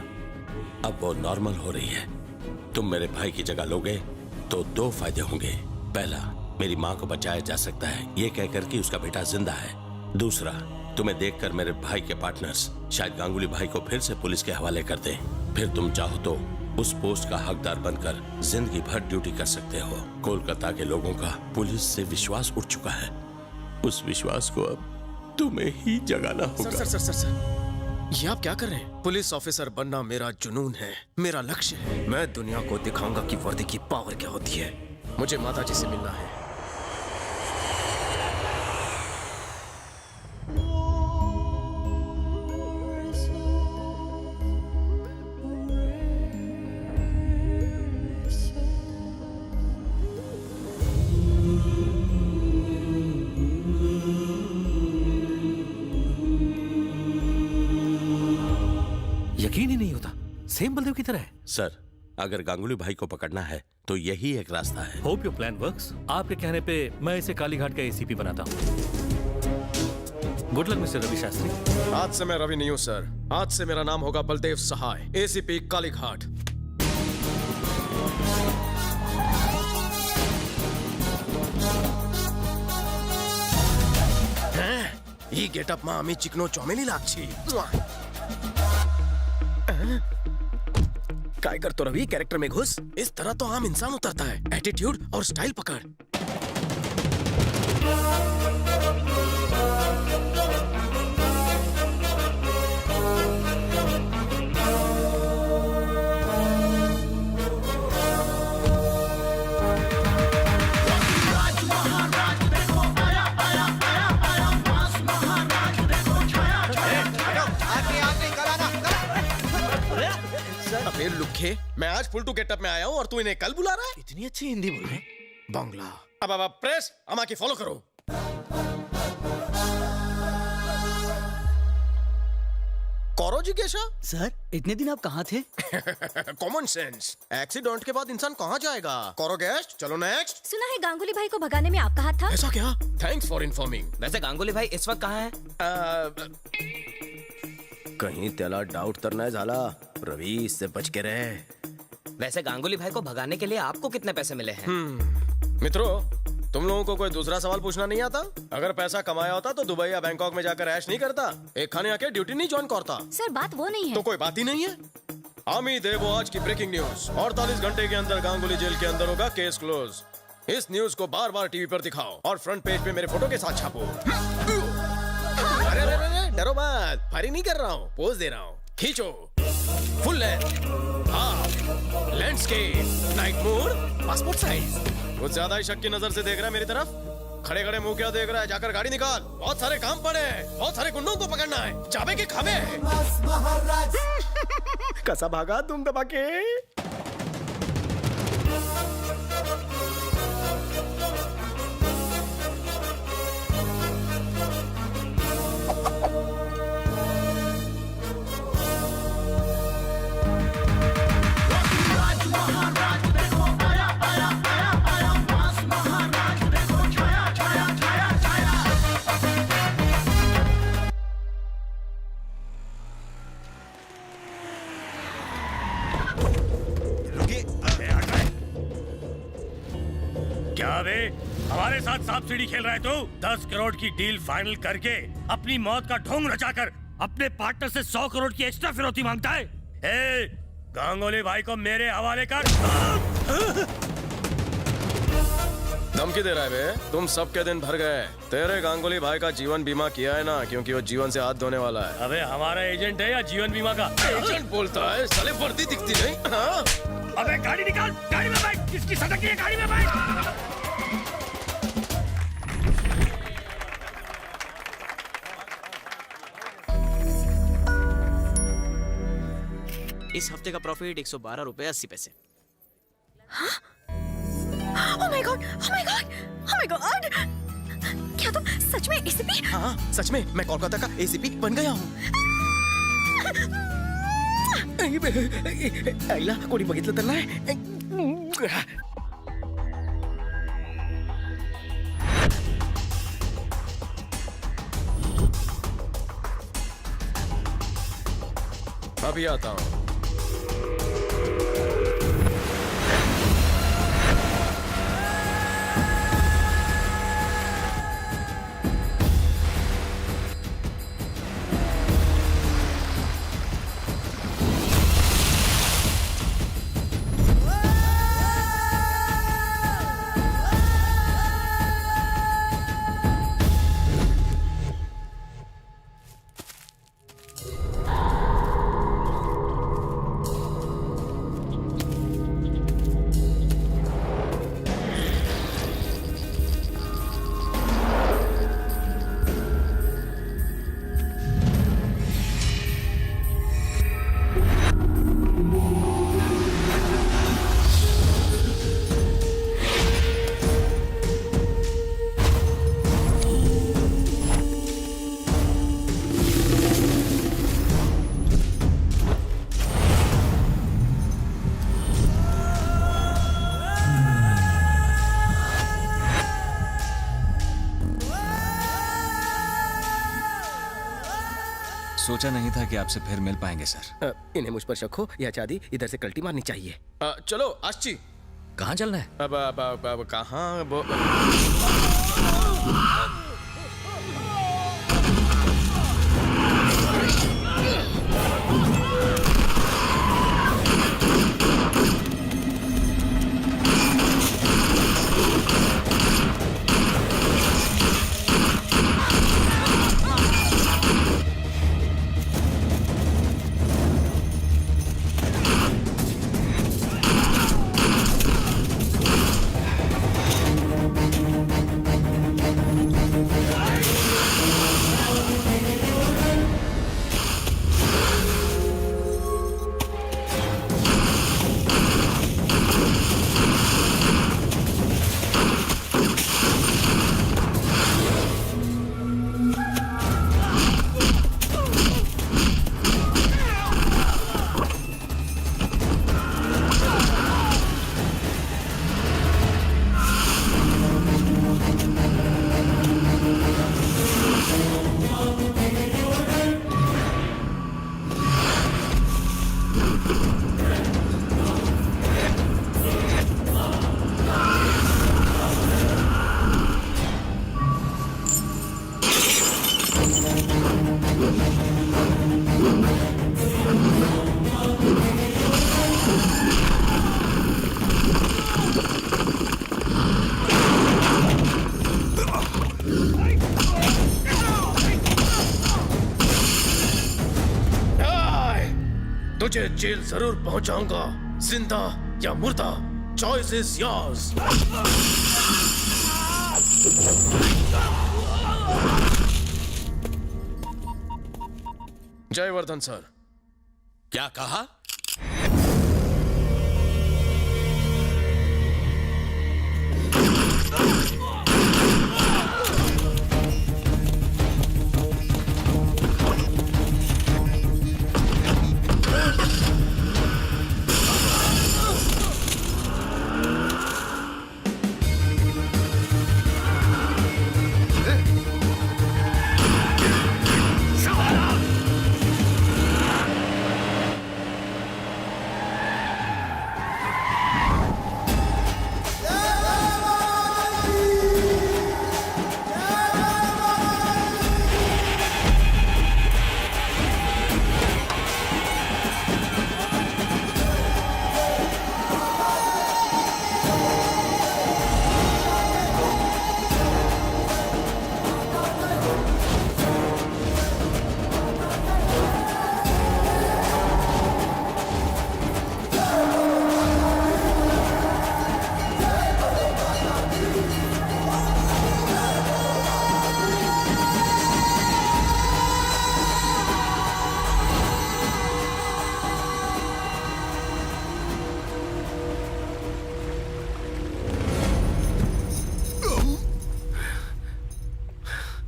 अब वो नॉर्मल हो रही है। तुम मेरे भाई की जगह लोगे तो 2 फायदे होंगे। पहला, मेरी माँ को बचाया जा सकता है ये कहकर कि उसका बेटा जिंदा है। दूसरा, तुम्हें देखकर मेरे भाई के पार्टनर्स शायद गांगुली भाई को फिर से पुलिस के हवाले कर दें। फिर तुम चाहो तो उस पोस्ट का हकदार बनकर जिंदगी भर ड्यूटी कर सकते हो। कोलकाता के लोगों का पुलिस से विश्वास उठ चुका है। उस विश्वास को अब तुम्हें ही जगाना होगा। सर, ये आप क्या कर रहे हैं? पुलिस ऑफिसर बनना मेरा जुनून है, मेरा लक्ष्य है। मैं दुनिया को दिखाऊंगा कि वर्दी की पावर क्या होती है। मुझे माताजी से मिलना है। यकीन ही नहीं होता, सेम बलदेव की तरह है। सर, अगर गांगुली भाई को पकड़ना है तो यही एक रास्ता है। Hope your plan works. आपके कहने पे मैं इसे कालीघाट का एसीपी बनाता हूँ। Good luck mister Ravi Shastri. आज से मैं रवि नहीं हूँ सर, आज से मेरा नाम होगा बलदेव सहाय, एसीपी कालीघाट। ये गेटअप माँ आमी चिकनो चौमेली लागछी। काय कर तो रवि, कैरेक्टर में घुस। इस तरह तो आम इंसान उतरता है। एटीट्यूड और स्टाइल पकड़। अबे लुखे, मैं आज फुल टू गेटअप में आया हूँ और तू इन्हें कल बुला रहा है? इतनी अच्छी हिंदी बोल रहे। बांग्ला। अब प्रेस अमा की फॉलो करो। कौरो जिज्ञासा। सर, इतने दिन आप कहाँ थे? Common sense. एक्सीडेंट के बाद इंसान कहाँ जाएगा? कौरो गेस्ट, चलो नेक्स्ट। सुना है गांगुली भाई को भगाने में आपका हाथ था? ऐसा क्या? Thanks for informing. वैसे गांगुली भाई इस वक्त कहाँ है? कहीं त्याला डाउट तरना झाला। रवि, इससे बच के रहे। वैसे गांगुली भाई को भगाने के लिए आपको कितने पैसे मिले हैं? मित्रों, तुम लोगों को कोई दूसरा सवाल पूछना नहीं आता? अगर पैसा कमाया होता तो दुबई या बैंकॉक में जाकर ऐश नहीं करता, एक खाने आके ड्यूटी नहीं ज्वाइन करता। सर, बात वो नहीं है। तो कोई बात ही नहीं है। आमी देवो आज की ब्रेकिंग न्यूज। 48 घंटे के अंदर गांगुली जेल के अंदर होगा, केस क्लोज। इस न्यूज को बार बार टीवी पर दिखाओ और फ्रंट पेज पे मेरे फोटो के साथ छापो। अरे डरो मत, फायरिंग नहीं कर रहा हूँ, पोज दे रहा हूँ। खींचो, full length, half, landscape, night mode, passport size. कुछ ज्यादा ही शक की नजर से देख रहा है मेरी तरफ। खड़े खड़े मुंह क्या देख रहा है? जाकर गाड़ी निकाल। बहुत सारे काम पड़े हैं, बहुत सारे गुंडों को पकड़ना है। चाबे के खावे। कैसा भागा तुम दबा के? क्या बे, हमारे साथ सांप सीढ़ी खेल रहा है तू? 10 करोड़ की डील फाइनल करके अपनी मौत का ढोंग रचाकर अपने पार्टनर से 100 करोड़ की एक्स्ट्रा फिरौती मांगता है। ए, गांगुली भाई को मेरे हवाले कर। धमकी दे रहा है बे? तुम सबके दिन भर गए। तेरे गांगुली भाई का जीवन बीमा किया है ना, क्योंकि वो जीवन से हाथ धोने वाला है। अबे हमारा एजेंट है या जीवन बीमा का? एजेंट बोलता है, साले वर्दी दिखती नहीं। हाँ? अबे गाड़ी निकाल, गाड़ी में बैठ। किसकी सटक है, गाड़ी में बैठ। इस हफ्ते का प्रॉफिट 112 रुपए 80 पैसे। Oh my God! Oh my God! Oh my God! क्या तुम सच में एसीपी? हाँ, सच में मैं कोलकाता का एसीपी बन गया हूँ। आईला कोणी बघितलं तर नाही। अभी आता हूँ। सोचा नहीं था कि आपसे फिर मिल पाएंगे सर। इन्हें मुझ पर शक हो या चादी इधर से कल्टी मारनी चाहिए। चलो आशी, कहाँ चलना है? अब कहाँ तुझे जेल जरूर पहुंचाऊंगा, जिंदा या मुर्दा, choice is yours. Jaivardhan sir. क्या कहा?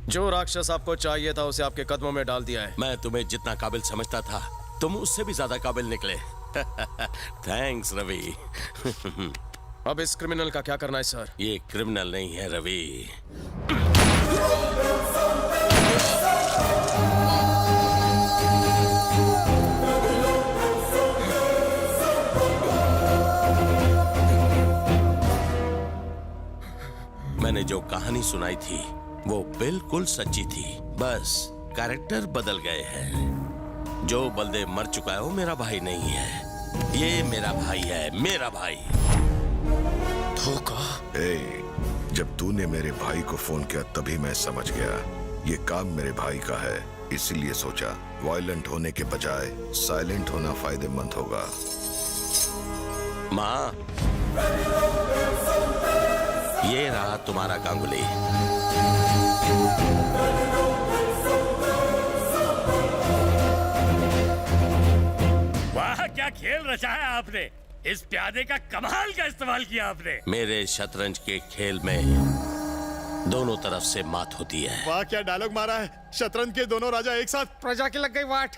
जो राक्षस आपको चाहिए था उसे आपके कदमों में डाल दिया है। मैं तुम्हें जितना काबिल समझता था तुम उससे भी ज्यादा काबिल निकले। थैंक्स रवि। अब इस क्रिमिनल का क्या करना है सर? ये क्रिमिनल नहीं है रवि, कहानी सुनाई थी वो बिल्कुल सच्ची थी, बस कैरेक्टर बदल गए हैं। जो बलदेव मर चुका है वो मेरा भाई नहीं है, ये मेरा भाई है, मेरा भाई। धोखा। जब तूने मेरे भाई को फोन किया तभी मैं समझ गया ये काम मेरे भाई का है, इसीलिए सोचा वायलेंट होने के बजाय साइलेंट होना फायदेमंद होगा। माँ, ये रहा तुम्हारा गांगुली। वाह, क्या खेल रचा है आपने। इस प्यादे का कमाल का इस्तेमाल किया आपने। मेरे शतरंज के खेल में दोनों तरफ से मात होती है। वाह, क्या डायलॉग मारा है। शतरंज के दोनों राजा एक साथ। प्रजा की लग गई वाट।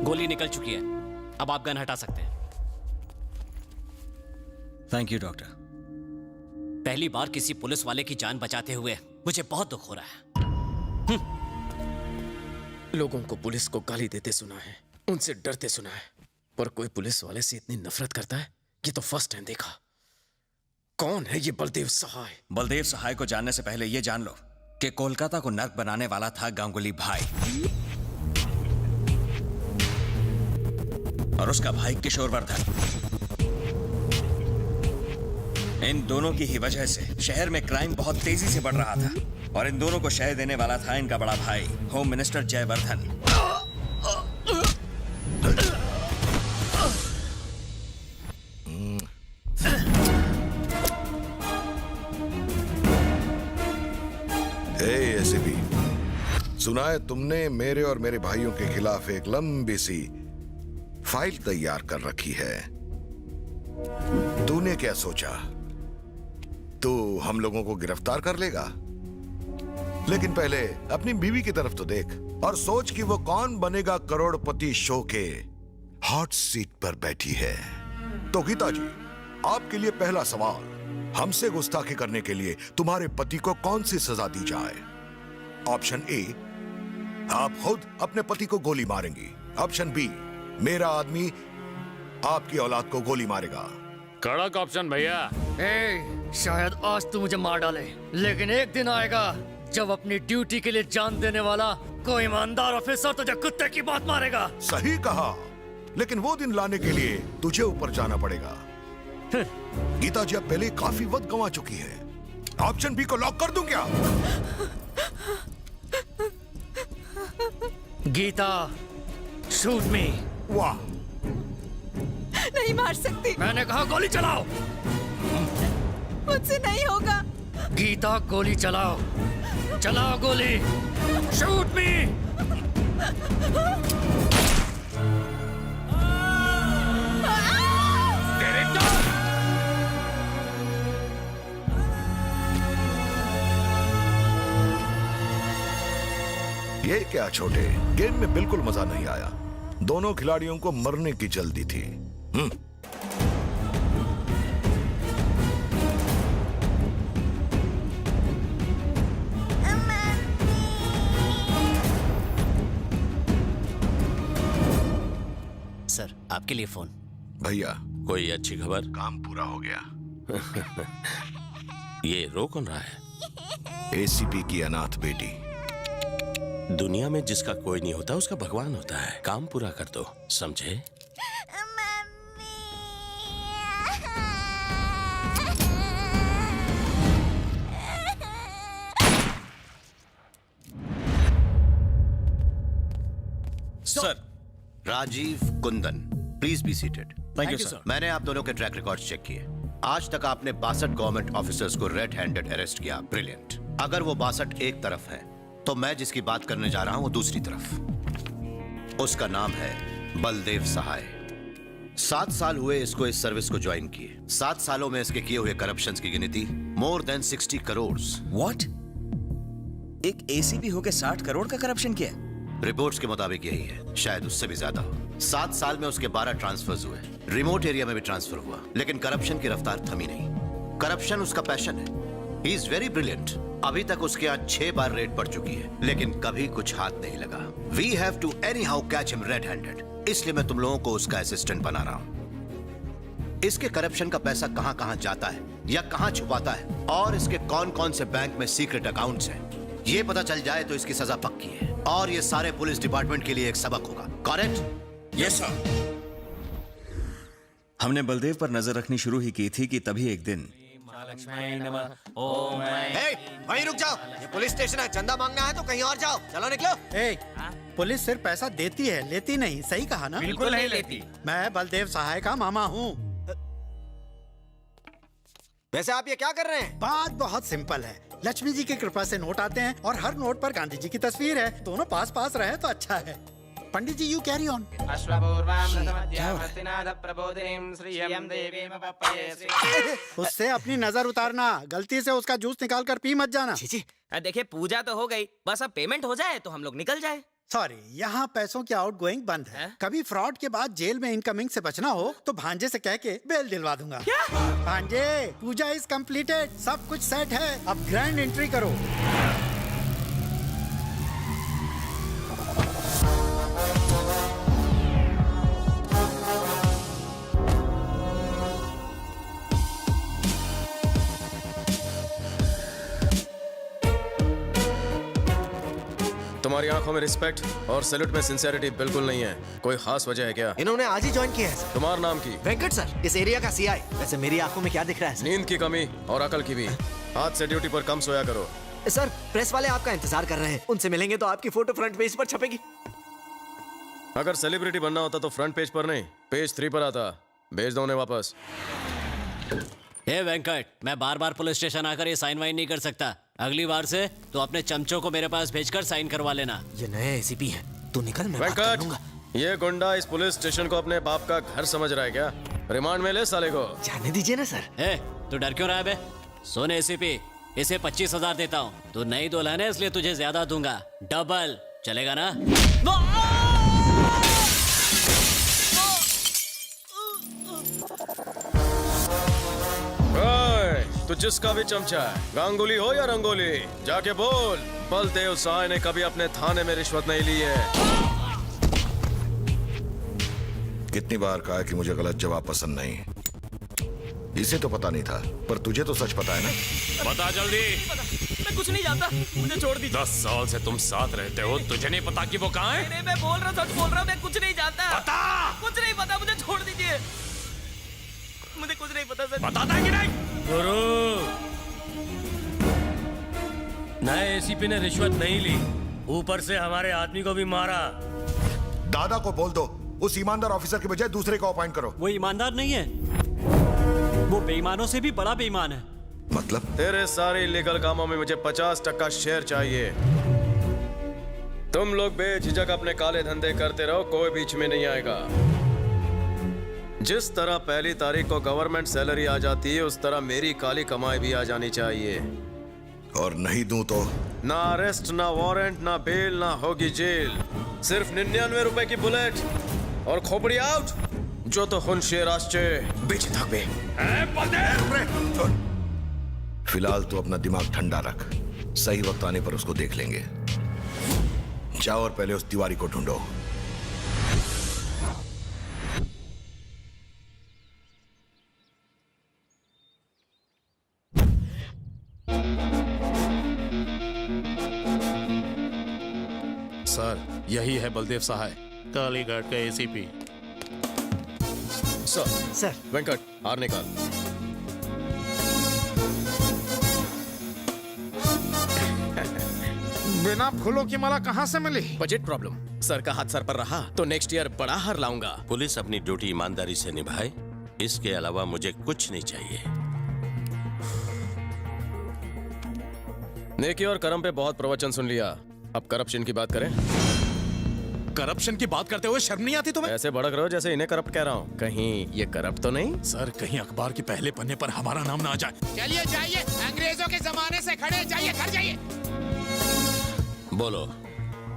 गोली निकल चुकी है, अब आप गन हटा सकते हैं। Thank you doctor. पहली बार किसी पुलिस वाले की जान बचाते हुए मुझे बहुत दुख हो रहा है। लोगों को पुलिस को गाली देते सुना है, उनसे डरते सुना है, पर कोई पुलिस वाले से इतनी नफरत करता है ये तो फर्स्ट टाइम देखा। कौन है ये बलदेव सहाय? बलदेव सहाय को जानने से पहले ये जान लो कि कोलकाता को नर्क बनाने वाला था गांगुली भाई और उसका भाई किशोरवर्धन। इन दोनों की ही वजह से शहर में क्राइम बहुत तेजी से बढ़ रहा था और इन दोनों को शय देने वाला था इनका बड़ा भाई होम मिनिस्टर जयवर्धन। एसीपी, सुना है तुमने मेरे और मेरे भाइयों के खिलाफ एक लंबी सी फाइल तैयार कर रखी है। तूने क्या सोचा, तू हम लोगों को गिरफ्तार कर लेगा? लेकिन पहले अपनी बीवी की तरफ तो देख और सोच कि वो कौन बनेगा करोड़पति शो के हॉट सीट पर बैठी है। तो गीता जी, आपके लिए पहला सवाल, हमसे गुस्ताखी करने के लिए तुम्हारे पति को कौन सी सजा दी जाए? ऑप्शन ए, आप खुद अपने पति को गोली मारेंगी। ऑप्शन बी, मेरा आदमी आपकी औलाद को गोली मारेगा। कड़क ऑप्शन भैया। शायद आज तू मुझे मार डाले, लेकिन एक दिन आएगा जब अपनी ड्यूटी के लिए जान देने वाला कोई ईमानदार ऑफिसर तुझे कुत्ते की बात मारेगा। सही कहा, लेकिन वो दिन लाने के लिए तुझे ऊपर जाना पड़ेगा। गीता जी अब पहले काफी वक्त गंवा चुकी है। ऑप्शन बी को लॉक कर दूं क्या? Geeta, shoot me. वाह, नहीं मार सकती। मैंने कहा गोली चलाओ। मुझसे नहीं होगा। गीता, गोली चलाओ, चलाओ गोली। शूट मी। ये क्या छोटे, गेम में बिल्कुल मजा नहीं आया। दोनों खिलाड़ियों को मरने की जल्दी थी। सर, आपके लिए फोन। भैया, कोई अच्छी खबर? काम पूरा हो गया। ये रो कौन रहा है? एसीपी की अनाथ बेटी। दुनिया में जिसका कोई नहीं होता उसका भगवान होता है। काम पूरा कर दो, समझे? Sir. Rajiv Kundan, please be seated. Thank you sir. मैंने आप दोनों के ट्रैक रिकॉर्ड्स चेक किए। आज तक आपने 62 गवर्नमेंट ऑफिसर्स को रेड हैंडेड अरेस्ट किया। ब्रिलियंट। अगर वो 62 एक तरफ है तो मैं जिसकी बात करने जा रहा हूं वो दूसरी तरफ। उसका नाम है बलदेव सहाय। 7 साल हुए इसको इस सर्विस को ज्वाइन किए। 7 सालों में इसके किए हुए करप्शंस की गिनती मोर देन 60 करोड़। व्हाट? एक एसीपी होके 60 करोड़ का करप्शन किया? रिपोर्ट्स के मुताबिक यही है, शायद उससे भी ज्यादा हो। 7 साल में उसके 12 ट्रांसफर्स हुए, रिमोट एरिया में भी ट्रांसफर हुआ, लेकिन करप्शन की रफ्तार थमी नहीं। करप्शन उसका पैशन है। He is very brilliant. अभी तक उसके आज 6 बार रेड पड़ चुकी है, लेकिन कभी कुछ हाथ नहीं लगा। We have to anyhow catch him red handed. इसलिए मैं तुम लोगों को उसका असिस्टेंट बना रहा हूं। इसके करप्शन का पैसा कहां कहां जाता है या कहां छुपाता है, और इसके कौन कौन से बैंक में सीक्रेट अकाउंट्स हैं, ये पता चल जाए तो इसकी सजा पक्की है, और ये सारे पुलिस डिपार्टमेंट के लिए एक सबक होगा। करेक्ट? Yes sir. हमने बलदेव पर नजर रखनी शुरू ही की थी कि तभी एक दिन वहीं रुक जाओ, ये पुलिस स्टेशन है। चंदा मांगना है तो कहीं और जाओ। चलो निकलो। पुलिस सिर्फ पैसा देती है, लेती नहीं। सही कहा ना? बिल्कुल नहीं लेती। मैं बलदेव सहाय का मामा हूँ। वैसे आप ये क्या कर रहे हैं? बात बहुत सिंपल है। लक्ष्मी जी की कृपा से नोट आते हैं और हर नोट पर गांधी जी की तस्वीर है। दोनों पास पास रहे तो अच्छा है। पंडित जी, यू कैरी ऑन। उससे अपनी नजर उतारना, गलती से उसका जूस निकाल कर पी मत जाना। देखिए, पूजा तो हो गई, बस अब पेमेंट हो जाए तो हम लोग निकल जाए। सॉरी, यहाँ पैसों की आउट गोइंग बंद है। कभी फ्रॉड के बाद जेल में इनकमिंग से बचना हो तो भांजे से कह के बेल दिलवा दूंगा। भांजे, पूजा इज कंप्लीटेड, सब कुछ सेट है, अब ग्रैंड एंट्री करो। तुम्हारी आंखों में रिस्पेक्ट और सैल्यूट में सिंसियरिटी बिल्कुल नहीं है। कोई खास वजह है क्या? इन्होंने आज ही ज्वाइन किया है सर। तुम्हारा नाम की? वेंकट सर, इस एरिया का सीआई। वैसे मेरी आंखों में क्या दिख रहा है सर? नींद की कमी और अकल की भी। आज से ड्यूटी पर कम सोया करो। सर, प्रेस वाले आपका इंतजार कर रहे हैं, उनसे मिलेंगे तो आपकी फोटो फ्रंट पेज पर छपेगी। अगर सेलिब्रिटी बनना होता तो फ्रंट पेज पर नहीं, पेज 3 पर आता। भेज दो उन्हें वापस। हे वेंकट, मैं बार बार पुलिस स्टेशन आकर ये साइन वाइन नहीं कर सकता। अगली बार से तो अपने चमचों को मेरे पास भेजकर साइन करवा लेना। ये नया एसीपी है, तू निकल, मैं बात कर लूंगा। ये गुंडा इस पुलिस स्टेशन को अपने बाप का घर समझ रहा है क्या? रिमांड में ले साले को। जाने दीजिए ना सर। ए, तू डर क्यों रहा है बे? सुन एसीपी, इसे 25,000 देता हूँ। तू नई दुल्हन है इसलिए तुझे ज्यादा दूंगा, डबल। चलेगा ना? तू जिसका भी चमचा है, गांगुली हो या रंगोली, जाके बोल बलदेव सहाय ने कभी अपने थाने में रिश्वत नहीं ली है। कितनी बार कहा कि मुझे गलत जवाब पसंद नहीं। इसे तो पता नहीं था, पर तुझे तो सच पता है ना? बता जल्दी। मैं कुछ नहीं जानता, मुझे छोड़ दीजिए। 10 साल से तुम साथ रहते हो, तुझे नहीं पता कि वो कहाँ है? नहीं, मैं बोल रहा, सच बोल रहा, मैं कुछ नहीं जानता। बता। कुछ नहीं पता, मुझे छोड़ दीजिए। मुझे कुछ नहीं पता सर। बताता है कि नहीं? गुरु, नए एसीपी ने रिश्वत नहीं ली, ऊपर से हमारे आदमी को भी मारा। दादा को बोल दो, उस ईमानदार ऑफिसर के बजाय दूसरे को अपॉइंट करो। वो ईमानदार नहीं है, वो बेईमानों से भी बड़ा बेईमान है। मतलब? तेरे सारे इलीगल कामों में मुझे 50% शेयर चाहिए। तुम लोग बेझिझक अपने काले धंधे करते रहो, कोई बीच में नहीं आएगा। जिस तरह पहली तारीख को गवर्नमेंट सैलरी आ जाती है, उस तरह मेरी काली कमाई भी आ जानी चाहिए। और नहीं दूं तो? ना अरेस्ट, ना वारंट, ना बेल, ना होगी जेल। सिर्फ 99 रुपए की बुलेट और खोपड़ी आउट। जो तो हुन शेर आश्चे बीच थक बे। फिलहाल तो अपना दिमाग ठंडा रख, सही वक्त आने पर उसको देख लेंगे। जाओ और पहले उस तिवारी को ढूंढो। सर, यही है बलदेव सहाय, कालीघाट का एसीपी। सर, वेंकट, हार निकाल। बिना फूलों की माला कहाँ से मिली? Budget problem. सर का हाथ सर पर रहा तो नेक्स्ट ईयर बड़ा हार लाऊंगा। पुलिस अपनी ड्यूटी ईमानदारी से निभाए, इसके अलावा मुझे कुछ नहीं चाहिए। नेकी और कर्म पे बहुत प्रवचन सुन लिया, अब करप्शन की बात करें। करप्शन की बात करते हुए शर्म नहीं आती तुम्हें? ऐसे भड़क रहे हो जैसे इन्हें करप्ट कह रहा हूँ। कहीं ये करप्ट तो नहीं? सर कहीं अखबार के पहले पन्ने पर हमारा नाम ना आ जाए। चलिए जाइए, अंग्रेजों के जमाने से खड़े, जाइए घर जाइए। बोलो,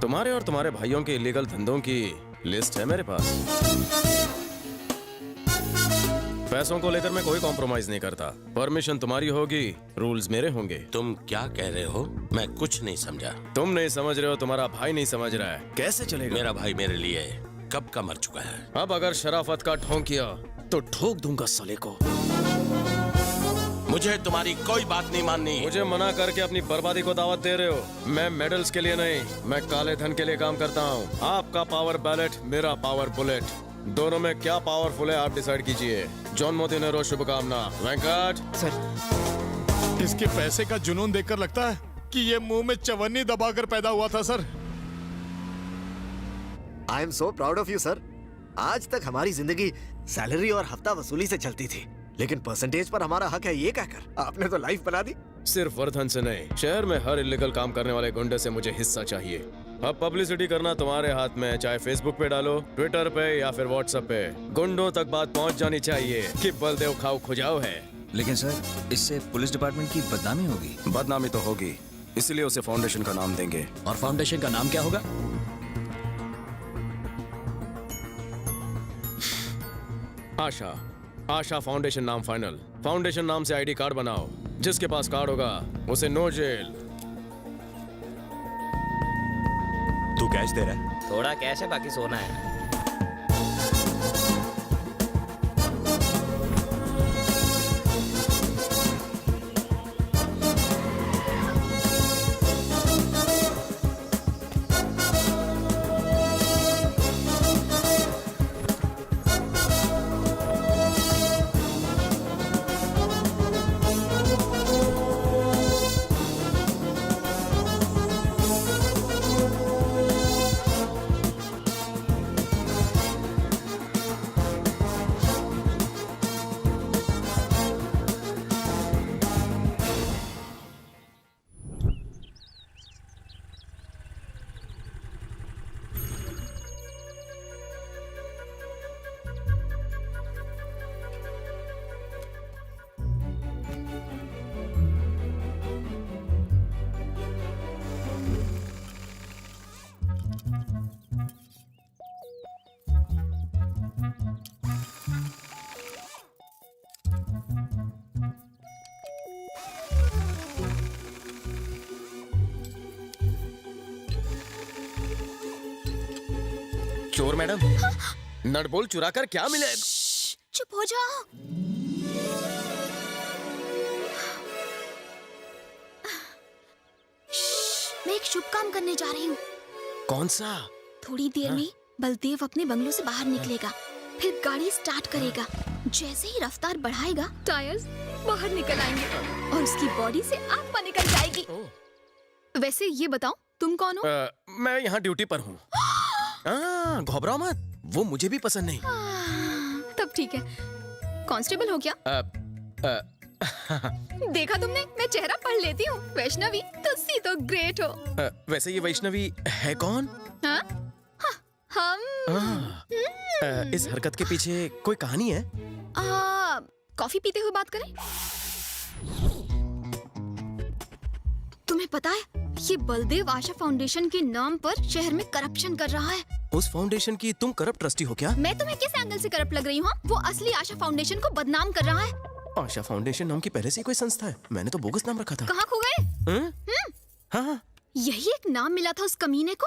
तुम्हारे और तुम्हारे भाइयों के इलीगल धंधों की लिस्ट है मेरे पास। पैसों को लेकर मैं कोई कॉम्प्रोमाइज नहीं करता। परमिशन तुम्हारी होगी, रूल्स मेरे होंगे। तुम क्या कह रहे हो? मैं कुछ नहीं समझा। तुम नहीं समझ रहे हो, तुम्हारा भाई नहीं समझ रहा है, कैसे चलेगा? मेरा भाई मेरे लिए कब का मर चुका है। अब अगर शराफत का ठोंक किया तो ठोक दूंगा साले को। मुझे तुम्हारी कोई बात नहीं माननी। मुझे मना करके अपनी बर्बादी को दावत दे रहे हो। मैं मेडल्स के लिए नहीं, मैं काले धन के लिए काम करता हूँ। आपका पावर बैलेट, मेरा पावर बुलेट, दोनों में क्या पावरफुल है आप डिसाइड कीजिए। जॉन मोदी ने शुभकामना। वेंकट सर, इसके पैसे का जुनून देखकर लगता है कि ये मुंह में चवन्नी दबाकर पैदा हुआ था sir. I am so proud of you sir. आज तक हमारी जिंदगी सैलरी और हफ्ता वसूली से चलती थी, लेकिन परसेंटेज पर हमारा हक है ये कहकर आपने तो लाइफ बना दी। सिर्फ वर्धन से नहीं, शहर में हर इलीगल काम करने वाले गुंडे से मुझे हिस्सा चाहिए। अब पब्लिसिटी करना तुम्हारे हाथ में, चाहे फेसबुक पे डालो, ट्विटर पे या फिर व्हाट्सएप पे। गुंडों तक बात पहुंच जानी चाहिए कि बलदेव खाऊ खुजाऊ है। लेकिन सर, इससे पुलिस डिपार्टमेंट की बदनामी होगी। बदनामी तो होगी, इसलिए उसे फाउंडेशन का नाम देंगे। और फाउंडेशन का नाम क्या होगा? आशा। आशा फाउंडेशन नाम फाइनल। फाउंडेशन नाम से आईडी कार्ड बनाओ, जिसके पास कार्ड होगा उसे नो जेल। तू कैश दे रहा है? थोड़ा कैश है, बाकी सोना है। चोर मैडम, नटबोल चुरा कर क्या मिले? चुप हो जाओ। मैं एक शुभ काम करने जा रही हूँ। कौन सा? थोड़ी देर में बलदेव अपने बंगलों से बाहर निकलेगा, फिर गाड़ी स्टार्ट करेगा। जैसे ही रफ्तार बढ़ाएगा, टायर्स बाहर निकल आएंगे और उसकी बॉडी से आत्मा निकल जाएगी। वैसे ये बताओ, तुम कौन हो? मैं यहाँ ड्यूटी पर हूँ। घबराओ मत, वो मुझे भी पसंद नहीं। तब ठीक है। कांस्टेबल हो क्या? देखा तुमने, मैं चेहरा पढ़ लेती हूँ। वैष्णवी, तुलसी तो ग्रेट हो। वैसे ये वैष्णवी है कौन? हाँ? हम इस हरकत के पीछे कोई कहानी है? कॉफी पीते हुए बात करें? तुम्हें पता है, ये बलदेव आशा फाउंडेशन के नाम पर शहर में करप्शन कर रहा है। उस फाउंडेशन की तुम करप्ट ट्रस्टी हो क्या? मैं तुम्हें किस एंगल से करप्ट लग रही हूँ? वो असली आशा फाउंडेशन को बदनाम कर रहा है। आशा फाउंडेशन नाम की पहले से ही कोई संस्था है, मैंने तो बोगस नाम रखा था। कहाँ खो गए? हाँ, यही एक नाम मिला था उस कमीने को।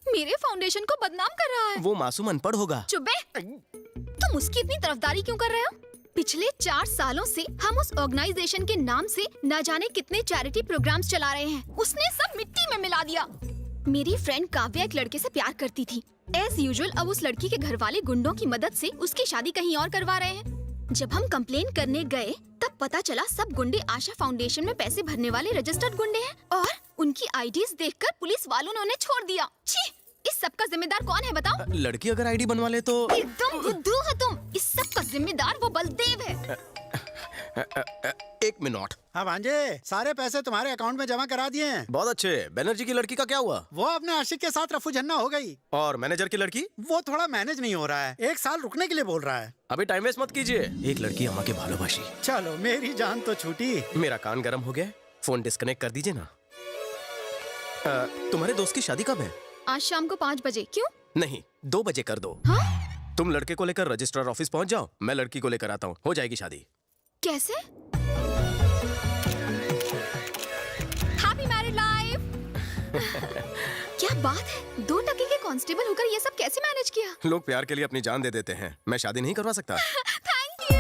मेरे फाउंडेशन को बदनाम कर रहा है। वो मासूम अनपढ़ होगा। चुप बे। तुम उसकी इतनी तरफदारी क्यों कर रहे हो? पिछले 4 सालों से हम उस ऑर्गेनाइजेशन के नाम से न जाने कितने चैरिटी प्रोग्राम्स चला रहे हैं। उसने सब मिट्टी में मिला दिया। मेरी फ्रेंड काव्या एक लड़के से प्यार करती थी। एज यूजुअल अब उस लड़की के घर वाले गुंडों की मदद से उसकी शादी कहीं और करवा रहे हैं। जब हम कंप्लेन करने गए तब पता चला सब गुंडे आशा फाउंडेशन में पैसे भरने वाले रजिस्टर्ड गुंडे हैं और उनकी आईडीज देखकर पुलिस वालों ने उन्हें छोड़ दिया। छी! इस सब का जिम्मेदार कौन है बताओ? लड़की अगर आईडी बनवा ले तो? एकदम बुद्धू हो तुम। इस सब का जिम्मेदार वो बलदेव है। 1 मिनट। हाँ भांजे, सारे पैसे तुम्हारे अकाउंट में जमा करा दिए हैं। बहुत अच्छे। बनर्जी की लड़की का क्या हुआ? वो अपने आशिक के साथ रफू झन्ना हो गई। और मैनेजर की लड़की? वो थोड़ा मैनेज नहीं हो रहा है, 1 साल रुकने के लिए बोल रहा है। अभी टाइम वेस्ट मत कीजिए। एक लड़की আমাকে ভালোবাসি। चलो मेरी जान तो छूटी। मेरा कान गर्म हो गया, फोन डिस्कनेक्ट कर दीजिए ना। तुम्हारे दोस्त की शादी कब है? आज शाम को 5 बजे। क्यों? नहीं, 2 बजे कर दो। तुम लड़के को लेकर रजिस्ट्रार ऑफिस पहुंच जाओ, मैं लड़की को लेकर आता हूँ, हो जाएगी शादी। कैसे? Happy married life. क्या बात है, 2 टके के कांस्टेबल होकर ये सब कैसे मैनेज किया? लोग प्यार के लिए अपनी जान दे देते हैं, मैं शादी नहीं करवा सकता। Thank you.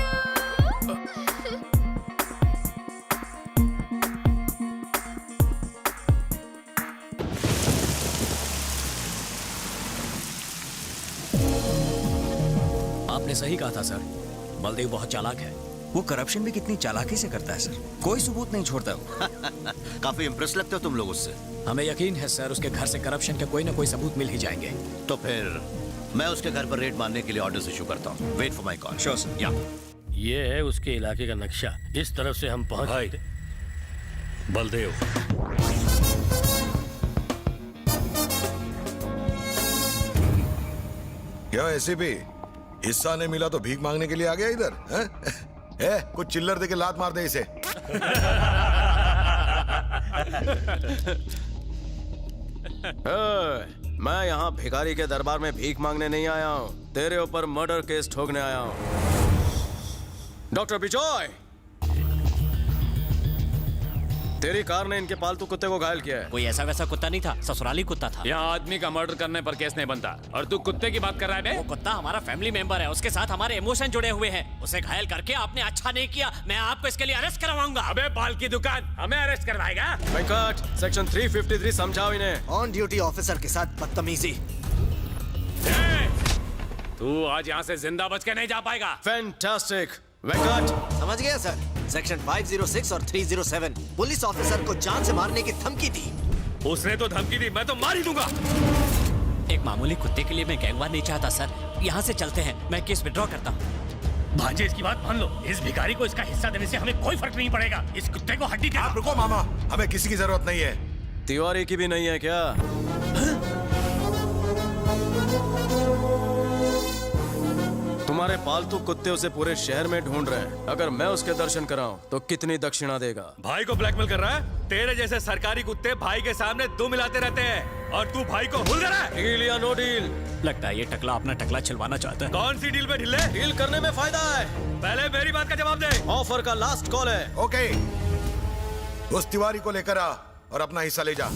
आपने सही कहा था सर, बलदेव बहुत चालाक है। वो करप्शन भी कितनी चालाकी से करता है सर, कोई सबूत नहीं छोड़ता वो। काफी इम्प्रेस लगते हो तुम लोग उससे। हमें यकीन है सर, उसके घर से करप्शन के कोई ना कोई सबूत मिल ही जाएंगे। तो फिर मैं उसके घर पर रेड मारने के लिए ऑर्डर्स इशू करता हूँ। Wait for my call. Sure sir. या ये है उसके इलाके का नक्शा, इस तरफ से हम पहुंच भाई। बलदेव, क्या ऐसे भी हिस्सा नहीं मिला तो भीख मांगने के लिए आ गया इधर? कुछ चिल्लर दे के लात मार दे इसे। मैं यहाँ भिखारी के दरबार में भीख मांगने नहीं आया हूँ, तेरे ऊपर मर्डर केस ठोकने आया हूँ। डॉक्टर बिजॉय, तेरी कार ने इनके पालतू कुत्ते को घायल किया है। कोई ऐसा वैसा कुत्ता नहीं था, ससुराली कुत्ता था। यहाँ आदमी का मर्डर करने पर केस नहीं बनता, और तू कुत्ते की बात कर रहा है बे? वो कुत्ता हमारा फैमिली मेंबर है, उसके साथ हमारे इमोशन जुड़े हुए हैं। उसे घायल करके आपने अच्छा नहीं किया, मैं आपको इसके लिए अरेस्ट करवाऊंगा। अबे बाल की दुकान, हमें अरेस्ट करवाएगा? वेंकट, सेक्शन 353 समझाओ इन्हें। ऑन ड्यूटी ऑफिसर के साथ बदतमीजी। तू आज यहाँ से जिंदा बच के नहीं जा पाएगा। फैंटास्टिक। वेंकट, समझ गया सर। सेक्शन 506 और 307 पुलिस ऑफिसर को जान से मारने की धमकी दी। उसने तो धमकी दी, मैं तो मार ही दूंगा। एक मामूली कुत्ते के लिए मैं गैंगवार नहीं चाहता सर। यहाँ से चलते हैं, मैं केस विड्रॉ करता हूँ। भांजे इसकी बात मान लो, इस भिखारी को इसका हिस्सा देने से हमें कोई फर्क नहीं पड़ेगा। इस कुत्ते को हड्डी दे। आप रुको मामा, हमें किसी की जरूरत नहीं है। तिवारी की भी नहीं है क्या? तुम्हारे पालतू कुत्ते उसे पूरे शहर में ढूंढ रहे हैं। अगर मैं उसके दर्शन कराऊं तो कितनी दक्षिणा देगा? भाई को ब्लैकमेल कर रहा है? तेरे जैसे सरकारी कुत्ते भाई के सामने दो मिलाते रहते हैं, और तू भाई को भूल गया है? डील या नो डील? लगता है ये टकला अपना टकला छिलवाना चाहता है। कौन सी डील में ढिल्ले? डील करने में फायदा है। पहले मेरी बात का जवाब दे। ऑफर का लास्ट कॉल है। ओके, उस तिवारी को लेकर आ और अपना हिस्सा ले जा।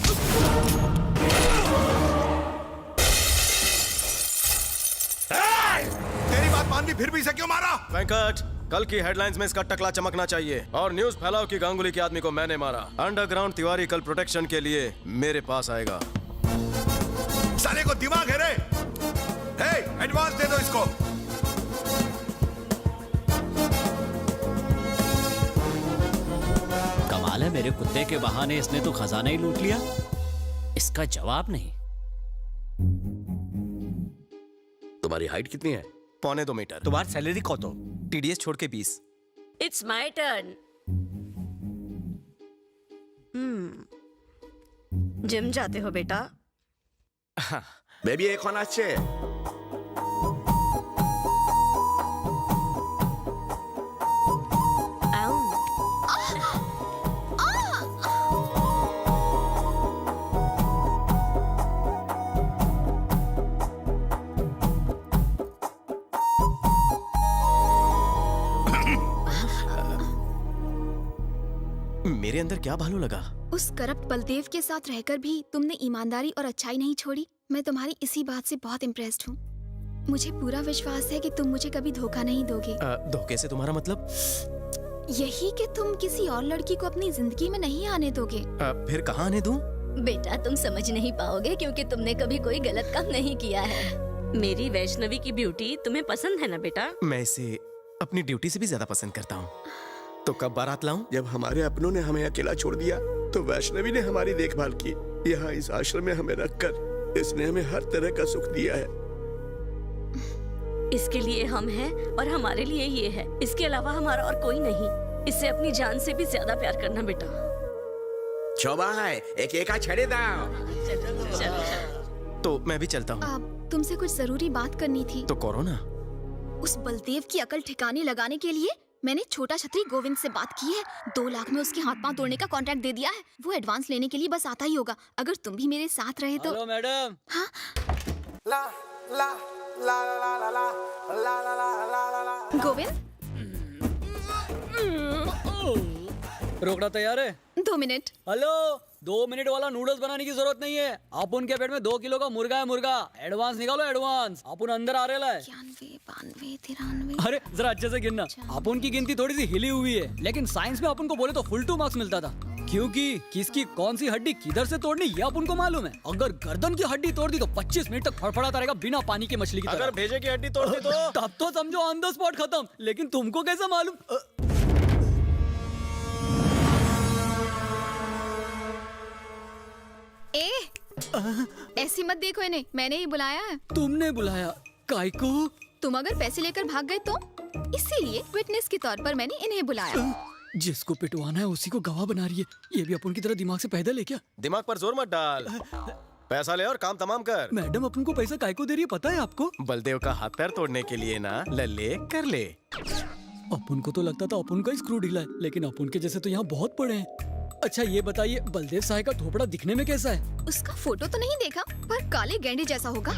तेरी बात मान ली, फिर भी इसे क्यों मारा? वेंकट, कल की हेडलाइंस में इसका टकला चमकना चाहिए और न्यूज फैलाओ कि गांगुली के आदमी को मैंने मारा। अंडरग्राउंड तिवारी कल प्रोटेक्शन के लिए मेरे पास आएगा। साले को दिमाग है रे? एडवांस दे दो इसको। कमाल है, मेरे कुत्ते के बहाने इसने तो खजाना ही लूट लिया। इसका जवाब नहीं। तुम्हारी हाइट कितनी है? 1.25 मीटर। तुम्हारी सैलरी कौन तो? टीडीएस छोड़ के 20। It's my turn. जिम जाते हो बेटा? बेबी एक होना चाहिए। मेरे अंदर क्या भालू लगा? उस करप्ट बलदेव के साथ रहकर भी तुमने ईमानदारी और अच्छाई नहीं छोड़ी। मैं तुम्हारी इसी बात से बहुत इम्प्रेस्ड हूँ। मुझे पूरा विश्वास है कि तुम मुझे कभी धोखा नहीं दोगे। धोखे से तुम्हारा मतलब? यही कि तुम किसी और लड़की को अपनी जिंदगी में नहीं आने दोगे। फिर कहाँ आने दूं? बेटा तुम समझ नहीं पाओगे क्योंकि तुमने कभी कोई गलत काम नहीं किया है। मेरी वैष्णवी की ब्यूटी तुम्हें पसंद है ना बेटा? मैं इसे अपनी ड्यूटी से भी ज्यादा पसंद करता हूँ। तो कब बारात लाऊं? जब हमारे अपनों ने हमें अकेला छोड़ दिया तो वैष्णवी ने हमारी देखभाल की। यहाँ इस आश्रम में हमें रखकर इसने हमें हर तरह का सुख दिया है। इसके लिए हम हैं और हमारे लिए ये है, इसके अलावा हमारा और कोई नहीं। इससे अपनी जान से भी ज्यादा प्यार करना बेटा। भाई एक एका छड़े दाओ। तो मैं भी चलता हूँ। तुमसे कुछ जरूरी बात करनी थी। तो करो ना। उस बलदेव की अकल ठिकाने लगाने के लिए मैंने छोटा छतरी गोविंद से बात की है। 2 लाख में उसके हाथ पांव तोड़ने का कॉन्ट्रैक्ट दे दिया है। वो एडवांस लेने के लिए बस आता ही होगा। अगर तुम भी मेरे साथ रहे तो। Hello madam. हाँ? गोविंद रोकना तैयार है? 2 मिनट। हेलो, 2 मिनट वाला नूडल्स बनाने की जरूरत नहीं है। आप उनके पेट में 2 किलो का मुर्गा है मुर्गा। एडवांस निकालो एडवांस। आप उन अंदर आ रहे है। 91, 92, 93। अरे जरा अच्छे से गिनना। आप उनकी गिनती थोड़ी सी हिली हुई है, लेकिन साइंस में अपन को बोले तो फुल 2 मार्क्स मिलता था, क्योंकि किसकी कौन सी हड्डी किधर से तोड़नी ये अपन को मालूम है। अगर गर्दन की हड्डी तोड़ दी तो 25 मिनट तक फड़फड़ाता रहेगा बिना पानी की मछली की तरह। अगर भेजे की हड्डी तोड़ दी तो तब तो समझो ऑन द स्पॉट खत्म। लेकिन तुमको कैसे मालूम? ऐसी मत देखो इन्हें, मैंने ही बुलाया है। तुमने बुलाया? काय को? तुम अगर पैसे लेकर भाग गए तो इसीलिए विटनेस के तौर पर मैंने इन्हें बुलाया। जिसको पिटवाना है उसी को गवाह बना रही है। ये भी अपन की तरह दिमाग से पैदल है क्या? दिमाग पर जोर मत डाल। पैसा ले और काम तमाम कर। मैडम अपन को पैसा काय को दे रही है पता है आपको? बलदेव का हाथ पैर तोड़ने के लिए ना। ले कर ले। अपन को तो लगता था अपन का ही स्क्रू ढीला है, लेकिन अपन के जैसे तो यहाँ बहुत पड़े हैं। अच्छा ये बताइए, बलदेव साहब का थोपड़ा दिखने में कैसा है? उसका फोटो तो नहीं देखा, पर काले गेंडे जैसा होगा।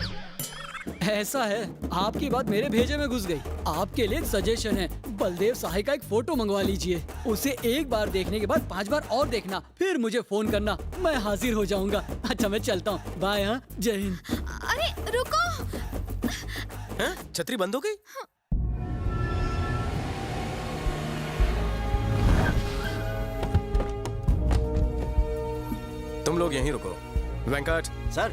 ऐसा है, आपकी बात मेरे भेजे में घुस गई। आपके लिए एक सजेशन है, बलदेव साहब का एक फोटो मंगवा लीजिए। उसे एक बार देखने के बाद 5 बार और देखना, फिर मुझे फोन करना, मैं हाजिर हो जाऊंगा। अच्छा मैं चलता हूँ, बाय। हाँ, जय हिंद। अरे रुको। छतरी बंद हो गई? तुम लोग यहीं रुको। वेंकट सर।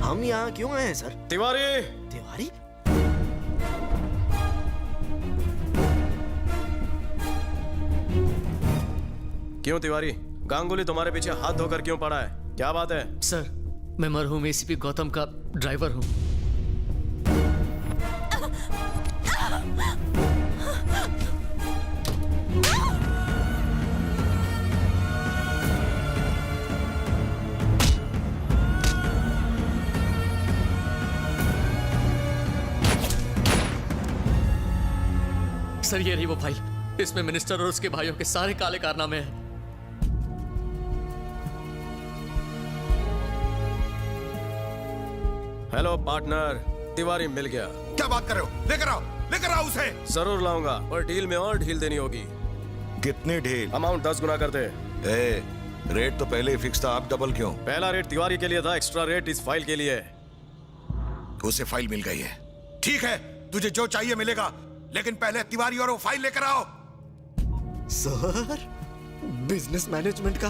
हम यहाँ क्यों आए हैं सर? तिवारी। तिवारी? क्यों तिवारी? गांगुली तुम्हारे पीछे हाथ धोकर क्यों पड़ा है? क्या बात है? सर, मैं मरहूम एसीपी गौतम का ड्राइवर हूँ। सर ये रही वो फाइल। इसमें मिनिस्टर और उसके भाइयों के सारे काले कारनामे हैं। हेलो पार्टनर, तिवारी मिल गया। क्या बात कर रहे हो? लेकर आओ उसे। जरूर लाऊंगा, और डील में और ढील देनी होगी। कितनी ढील? अमाउंट 10 गुना कर दे। रेट तो पहले ही फिक्स था, आप डबल क्यों? पहला रेट तिवारी के लिए था, एक्स्ट्रा रेट इस फाइल के लिए। उसे फाइल मिल गई है। ठीक है, तुझे जो चाहिए मिलेगा, लेकिन पहले तिवारी और वो फाइल लेकर आओ। सर, बिजनेस मैनेजमेंट का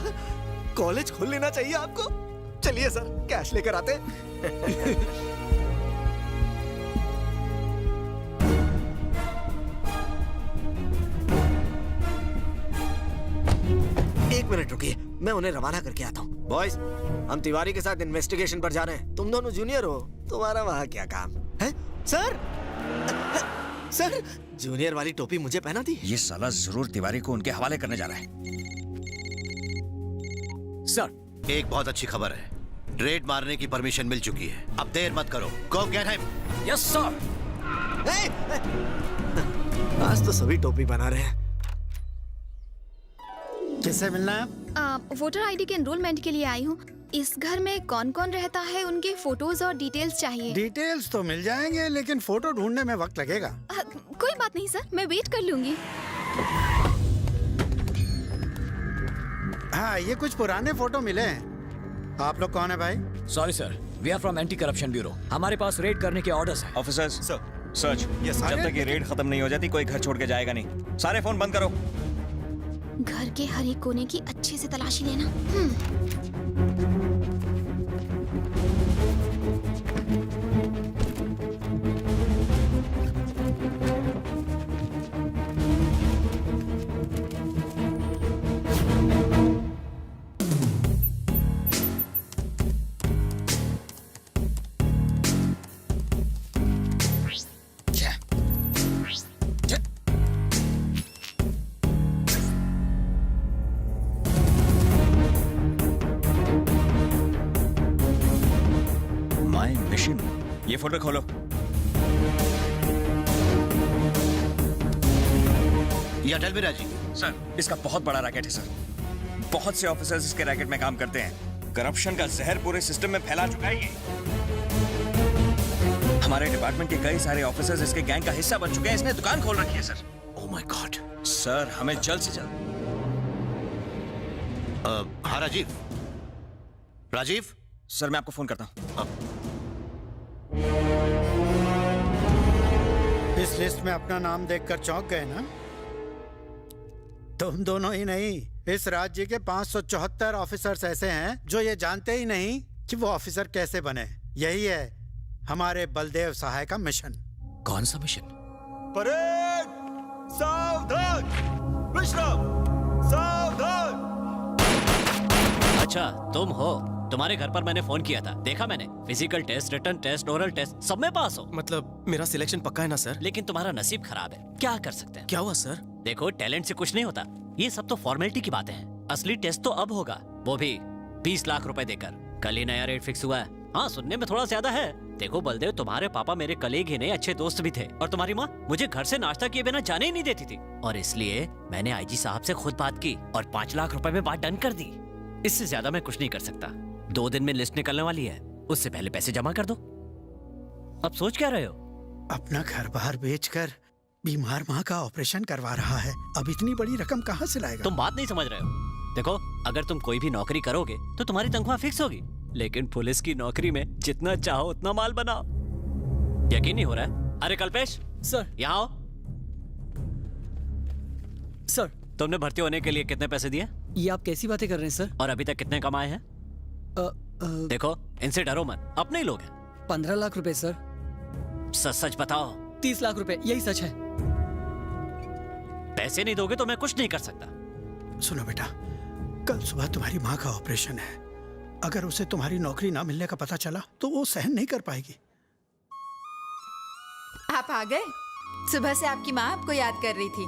कॉलेज खोल लेना चाहिए आपको। चलिए सर, कैश लेकर आते। एक मिनट रुकिए, मैं उन्हें रवाना करके आता हूँ। बॉयज, हम तिवारी के साथ इन्वेस्टिगेशन पर जा रहे हैं। तुम दोनों जूनियर हो, तुम्हारा वहाँ क्या काम है? सर, सर, जूनियर वाली टोपी मुझे पहना दी। ये साला जरूर तिवारी को उनके हवाले करने जा रहा है। सर, एक बहुत अच्छी खबर है। रेड मारने की परमिशन मिल चुकी है। अब देर मत करो। गो गेट हिम। Yes sir. आज तो सभी टोपी बना रहे हैं। किससे मिलना है? वोटर आईडी के एनरोलमेंट के लिए आई हूँ। इस घर में कौन कौन रहता है, उनके फोटोज और डिटेल्स चाहिए। डिटेल्स तो मिल जाएंगे, लेकिन फोटो ढूंढने में वक्त लगेगा। कोई बात नहीं सर, मैं वेट कर लूंगी। हाँ, ये कुछ पुराने फोटो मिले हैं। आप लोग कौन है भाई? Sorry sir, we are from anti corruption bureau. हमारे पास रेड करने के ऑर्डर्स हैं। Officers, search. जब तक ये रेड खत्म नहीं हो जाती कोई घर छोड़ के जाएगा नहीं। सारे फोन बंद करो। घर के हर एक कोने की अच्छे से तलाशी लेना। मशीन। ये फोल्डर खोलो। या टेल मी राजी। सर, इसका बहुत बड़ा रैकेट है सर। बहुत से ऑफिसर्स इसके रैकेट में काम करते हैं। करप्शन का जहर पूरे सिस्टम में फैला चुका है ये। हमारे डिपार्टमेंट के कई सारे ऑफिसर्स इसके गैंग का हिस्सा बन चुके हैं। इसने दुकान खोल रखी है sir. Oh my God. Sir, हमें जल्द से जल्द। हाँ राजीव। राजीव सर, मैं आपको फोन करता हूँ। इस लिस्ट में अपना नाम देखकर चौंक गए ना? तुम दोनों ही नहीं, इस राज्य के 574 ऑफिसर्स ऐसे हैं जो ये जानते ही नहीं कि वो ऑफिसर कैसे बने। यही है हमारे बलदेव सहाय का मिशन। कौन सा मिशन? परेड सावधान, विश्राम सावधान। अच्छा, तुम हो। तुम्हारे घर पर मैंने फोन किया था, देखा मैंने। Physical test, written test, oral test सब में पास हो। मतलब मेरा सिलेक्शन पक्का है ना सर? लेकिन तुम्हारा नसीब खराब है, क्या कर सकते हैं। क्या हुआ सर? देखो, टैलेंट से कुछ नहीं होता, ये सब तो फॉर्मेलिटी की बातें हैं। असली टेस्ट तो अब होगा, वो भी 20 लाख रुपए देकर। कल ही नया रेट फिक्स हुआ है। हाँ, सुनने में थोड़ा ज्यादा है। देखो बलदेव, तुम्हारे पापा मेरे कलीग ही नहीं, अच्छे दोस्त भी थे। और तुम्हारी माँ मुझे घर से नाश्ता किए बिना जाने ही नहीं देती थी। और इसलिए मैंने आईजी साहब से खुद बात की और 5 लाख रुपए में बात डन कर दी। इससे ज्यादा मैं कुछ नहीं कर सकता। 2 दिन में लिस्ट निकलने वाली है, उससे पहले पैसे जमा कर दो। अब सोच क्या रहे हो? अपना घर बार बेचकर बीमार माँ का ऑपरेशन करवा रहा है। अब इतनी बड़ी रकम कहाँ से लाएगा? तुम बात नहीं समझ रहे हो। देखो, अगर तुम कोई भी नौकरी करोगे तो तुम्हारी तनख्वाह फिक्स होगी, लेकिन पुलिस की नौकरी में जितना चाहो उतना माल बनाओ। यकीन नहीं हो रहा है? अरे कल्पेश सर, यहाँ आओ। सर, तुमने भर्ती होने के लिए कितने पैसे दिए? ये आप कैसी बातें कर रहे हैं सर? और अभी तक कितने कमाए हैं? देखो, इनसे डरो मत, अपने ही लोग हैं। 15 लाख रुपए सर। सच सच बताओ। 30 लाख रुपए, यही सच है। पैसे नहीं दोगे तो मैं कुछ नहीं कर सकता। सुनो बेटा, कल सुबह तुम्हारी माँ का ऑपरेशन है। अगर उसे तुम्हारी नौकरी ना मिलने का पता चला तो वो सहन नहीं कर पाएगी। आप आ गए? सुबह से आपकी माँ आपको याद कर रही थी।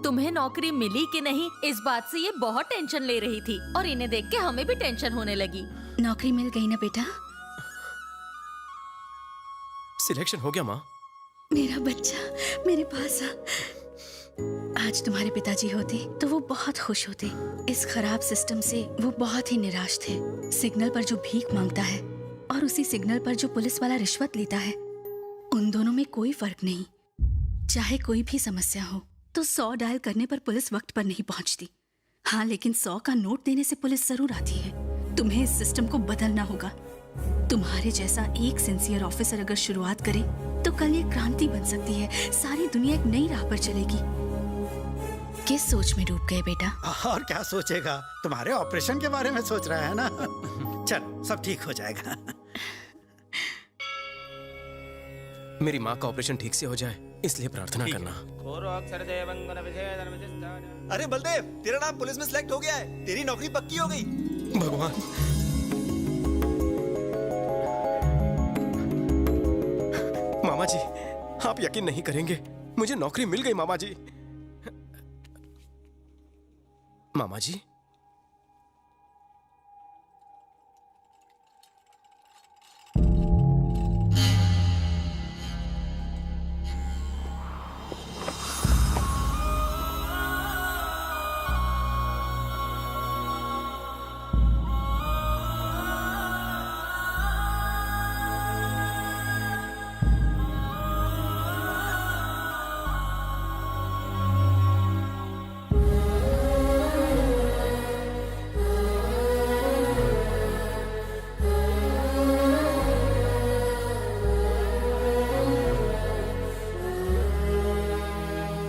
तुम्हें नौकरी मिली कि नहीं, इस बात से ये बहुत टेंशन ले रही थी और इन्हें देख के हमें भी टेंशन होने लगी। नौकरी मिल गई ना बेटा? सिलेक्शन हो गया माँ? मेरा बच्चा मेरे पास आ। आज तुम्हारे पिताजी होते तो वो बहुत खुश होते। इस खराब सिस्टम से वो बहुत ही निराश थे। सिग्नल पर जो भीख मांगता है और उसी सिग्नल पर जो पुलिस वाला रिश्वत लेता है, उन दोनों में कोई फर्क नहीं। चाहे कोई भी समस्या हो तो 100 डायल करने पर पुलिस वक्त पर नहीं पहुंचती। हाँ, लेकिन 100 का नोट देने से पुलिस जरूर आती है। तुम्हें इस सिस्टम को बदलना होगा। तुम्हारे जैसा एक सिंसियर ऑफिसर अगर शुरुआत करे तो कल ये क्रांति बन सकती है। सारी दुनिया एक नई राह पर चलेगी। किस सोच में डूब गए बेटा? और क्या सोचेगा, तुम्हारे ऑपरेशन के बारे में सोच रहा है ना। चल, सब ठीक हो जाएगा। मेरी माँ का ऑपरेशन ठीक से हो जाए, इसलिए प्रार्थना करना। अरे बलदेव, तेरा नाम पुलिस में सिलेक्ट हो गया है। तेरी नौकरी पक्की हो गई। भगवान, मामा जी, आप यकीन नहीं करेंगे, मुझे नौकरी मिल गई मामा जी। मामा जी,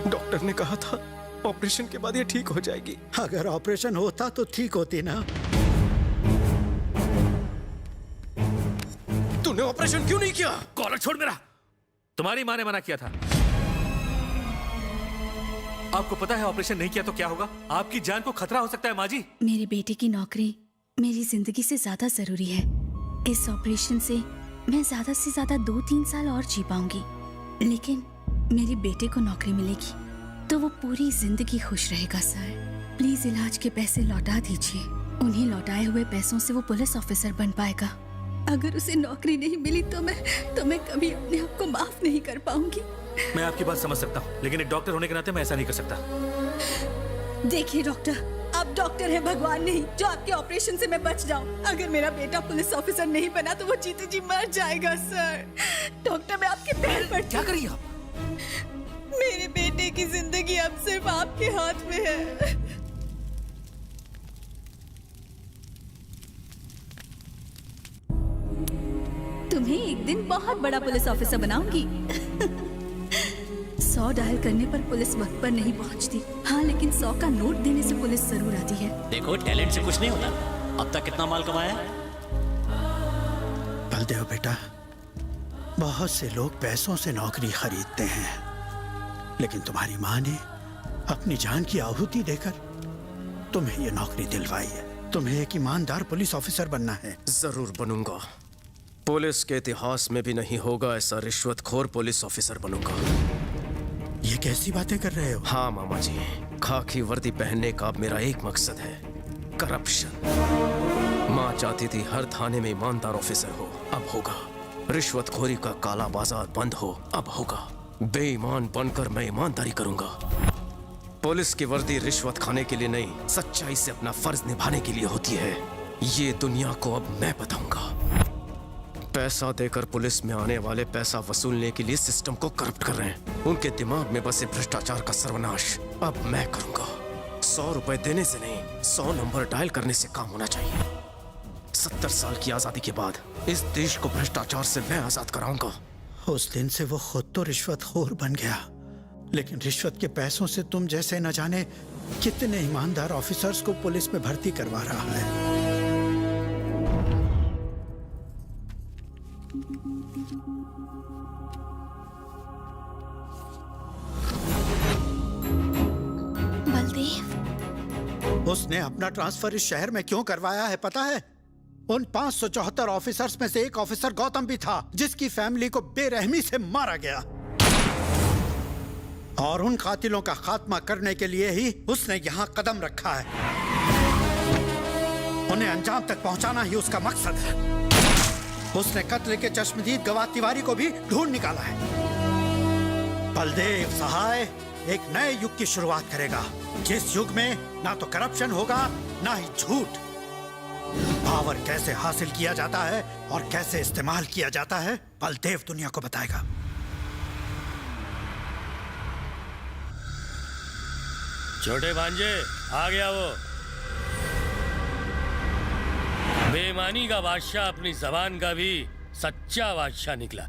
डॉक्टर ने कहा था ऑपरेशन के बाद ये ठीक हो जाएगी। अगर ऑपरेशन होता तो ठीक होती ना। तूने ऑपरेशन क्यों नहीं किया? कॉलर छोड़ मेरा। तुम्हारी माँ ने मना किया था। आपको पता है ऑपरेशन नहीं किया तो क्या होगा? आपकी जान को खतरा हो सकता है माँ जी। मेरे बेटे की नौकरी मेरी जिंदगी से ज्यादा जरूरी है। इस ऑपरेशन से मैं ज्यादा से ज्यादा 2-3 साल और जी पाऊंगी, लेकिन मेरे बेटे को नौकरी मिलेगी तो वो पूरी जिंदगी खुश रहेगा। सर, प्लीज इलाज के पैसे लौटा दीजिए। उन्हें लौटाए हुए पैसों से वो पुलिस ऑफिसर बन पाएगा। अगर उसे नौकरी नहीं मिली तो मैं कभी अपने आप को माफ नहीं कर पाऊंगी। मैं आपकी बात समझ सकता हूँ, लेकिन एक डॉक्टर होने के नाते मैं ऐसा नहीं कर सकता। देखिए डॉक्टर, आप डॉक्टर हैं, भगवान नहीं, जो आपके ऑपरेशन से मैं बच जाऊं। अगर मेरा बेटा पुलिस ऑफिसर नहीं बना तो वो जीते जी मर जाएगा सर। डॉक्टर मैं आपके पैर पर क्या करिए आप? मेरे बेटे की जिंदगी अब सिर्फ आपके हाथ में है। तुम्हें एक दिन बहुत बड़ा पुलिस ऑफिसर बनाऊंगी। 100 डायल करने पर पुलिस वक्त पर नहीं पहुंचती। हाँ, लेकिन 100 का नोट देने से पुलिस जरूर आती है। देखो, टैलेंट से कुछ नहीं होता। अब तक कितना माल कमाया? बलदेव बेटा, बहुत से लोग पैसों से नौकरी खरीदते हैं, लेकिन तुम्हारी माँ ने अपनी जान की आहुति देकर तुम्हें ये नौकरी दिलवाई है। तुम्हें एक ईमानदार पुलिस ऑफिसर बनना है। जरूर बनूंगा। पुलिस के इतिहास में भी नहीं होगा ऐसा रिश्वतखोर पुलिस ऑफिसर बनूंगा। ये कैसी बातें कर रहे हो? हाँ मामा जी, खाकी वर्दी पहनने का अब मेरा एक मकसद है, करप्शन। माँ चाहती थी हर थाने में ईमानदार ऑफिसर हो, अब होगा। रिश्वतखोरी का काला बाजार बंद हो, अब होगा। बेईमान बनकर मैं ईमानदारी करूंगा। पुलिस की वर्दी रिश्वत खाने के लिए नहीं, सच्चाई से अपना फर्ज निभाने के लिए होती है। ये दुनिया को अब मैं बताऊंगा। पैसा देकर पुलिस में आने वाले पैसा वसूलने के लिए सिस्टम को करप्ट कर रहे हैं। उनके दिमाग में बसे भ्रष्टाचार का सर्वनाश अब मैं करूंगा। 100 रुपए देने से नहीं, 100 नंबर डायल करने से काम होना चाहिए। 70 साल की आजादी के बाद इस देश को भ्रष्टाचार से मैं आजाद कराऊंगा। उस दिन से वो खुद तो रिश्वतखोर बन गया, लेकिन रिश्वत के पैसों से तुम जैसे न जाने कितने ईमानदार ऑफिसर्स को पुलिस में भर्ती करवा रहा है। बलदेव, उसने अपना ट्रांसफर इस शहर में क्यों करवाया है पता है? उन 574 ऑफिसर्स में से एक ऑफिसर गौतम भी था, जिसकी फैमिली को बेरहमी से मारा गया। और उन कातिलों का खात्मा करने के लिए ही उसने यहाँ कदम रखा है। उन्हें अंजाम तक पहुंचाना ही उसका मकसद है। उसने कत्ल के चश्मदीद गवाह तिवारी को भी ढूंढ निकाला है। बलदेव सहाय एक नए युग की शुरुआत करेगा, जिस युग में ना तो करप्शन होगा ना ही झूठ। पावर कैसे हासिल किया जाता है और कैसे इस्तेमाल किया जाता है, बलदेव दुनिया को बताएगा। छोटे भांजे, आ गया वो। बेईमानी का बादशाह अपनी जबान का भी सच्चा बादशाह निकला।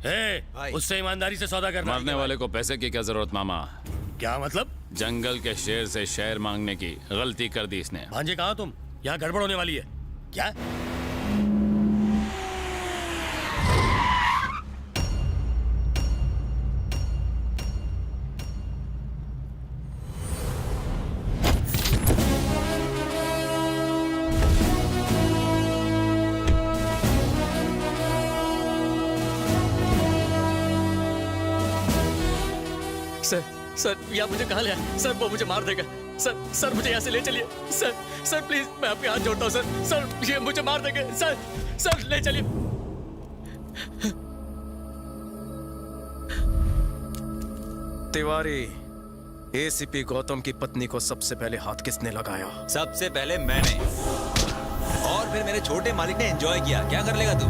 उससे ईमानदारी से सौदा करना। मरने वाले को पैसे की क्या जरूरत मामा? क्या मतलब? जंगल के शेर से शेर मांगने की गलती कर दी इसने। भांजे कहाँ तुम? यहाँ गड़बड़ होने वाली है। क्या? सर, यहाँ मुझे कहाँ ले आए? सर, वो मुझे मार देगा। सर, मुझे यहाँ से ले चलिए। सर प्लीज, मैं आपके हाथ जोड़ता हूँ सर, ये मुझे मार देंगे। सर ले चलिए। तिवारी, एसीपी गौतम की पत्नी को सबसे पहले हाथ किसने लगाया? सबसे पहले मैंने, और फिर मेरे छोटे मालिक ने एंजॉय किया। क्या कर लेगा तू?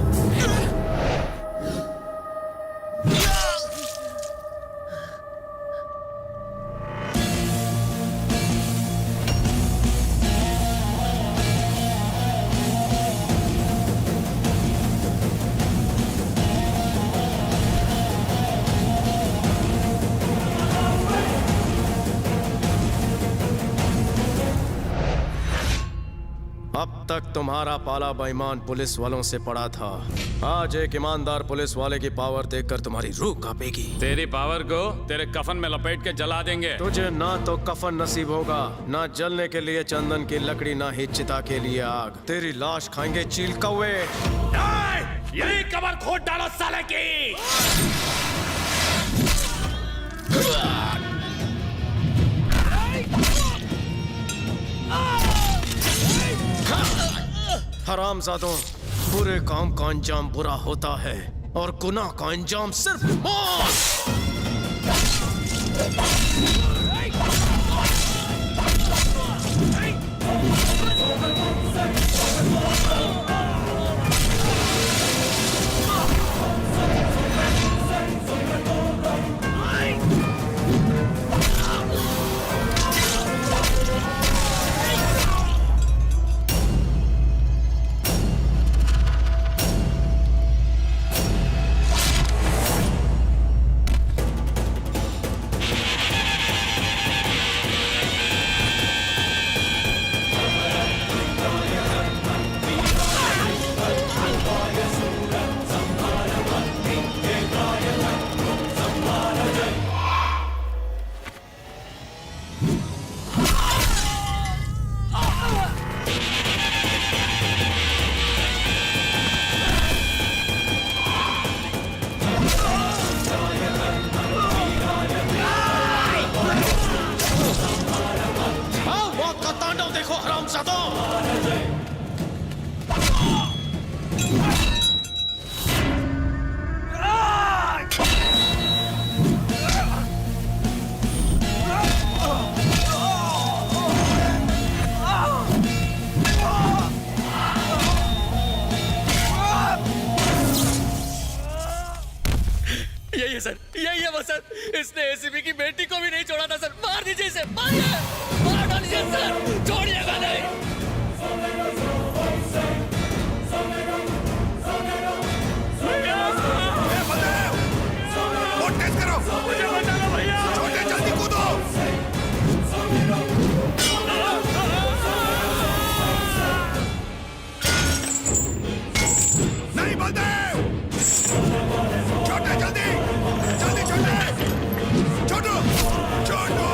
अब तक तुम्हारा पाला बेईमान पुलिस वालों से पड़ा था। आज एक ईमानदार पुलिस वाले की पावर देखकर तुम्हारी रूह कांपेगी। तेरी पावर को तेरे कफन में लपेट के जला देंगे। तुझे ना तो कफन नसीब होगा, ना जलने के लिए चंदन की लकड़ी, ना ही चिता के लिए आग। तेरी लाश खाएंगे चील कौवे। यही कबर खोद डालो साले की। हरामजादों, बुरे काम का अंजाम बुरा होता है और गुनाह का अंजाम सिर्फ मौत। यही है सर, यही है वो सर। इसने एसीपी की बेटी को भी नहीं छोड़ा था सर। मार दीजिए इसे, मारिए, मार डालिए सर, छोड़िएगा नहीं। मुझे बचा लो भैया, छोटे जल्दी कूदो। नहीं बलदेव, छोटे जल्दी जल्दी, छोटे छोटू छोटू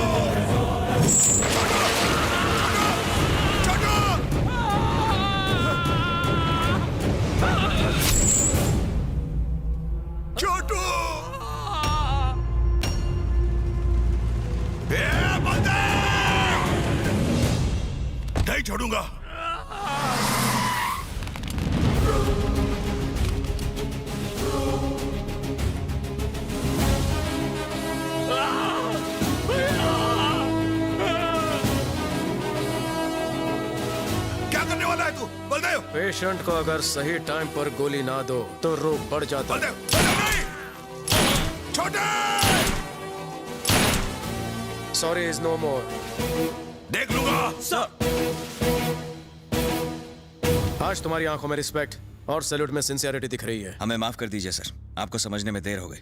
छोटू नहीं छोड़ूंगा। क्या करने वाला है तू बलदेव? पेशेंट को अगर सही टाइम पर गोली ना दो तो रोग बढ़ जाता है। छोटे सॉरी इज नो मोर। देख लूंगा सर। आज तुम्हारी आंखों में रिस्पेक्ट और सैल्यूट में सिंसियरिटी दिख रही है। हमें माफ कर दीजिए सर, आपको समझने में देर हो गई।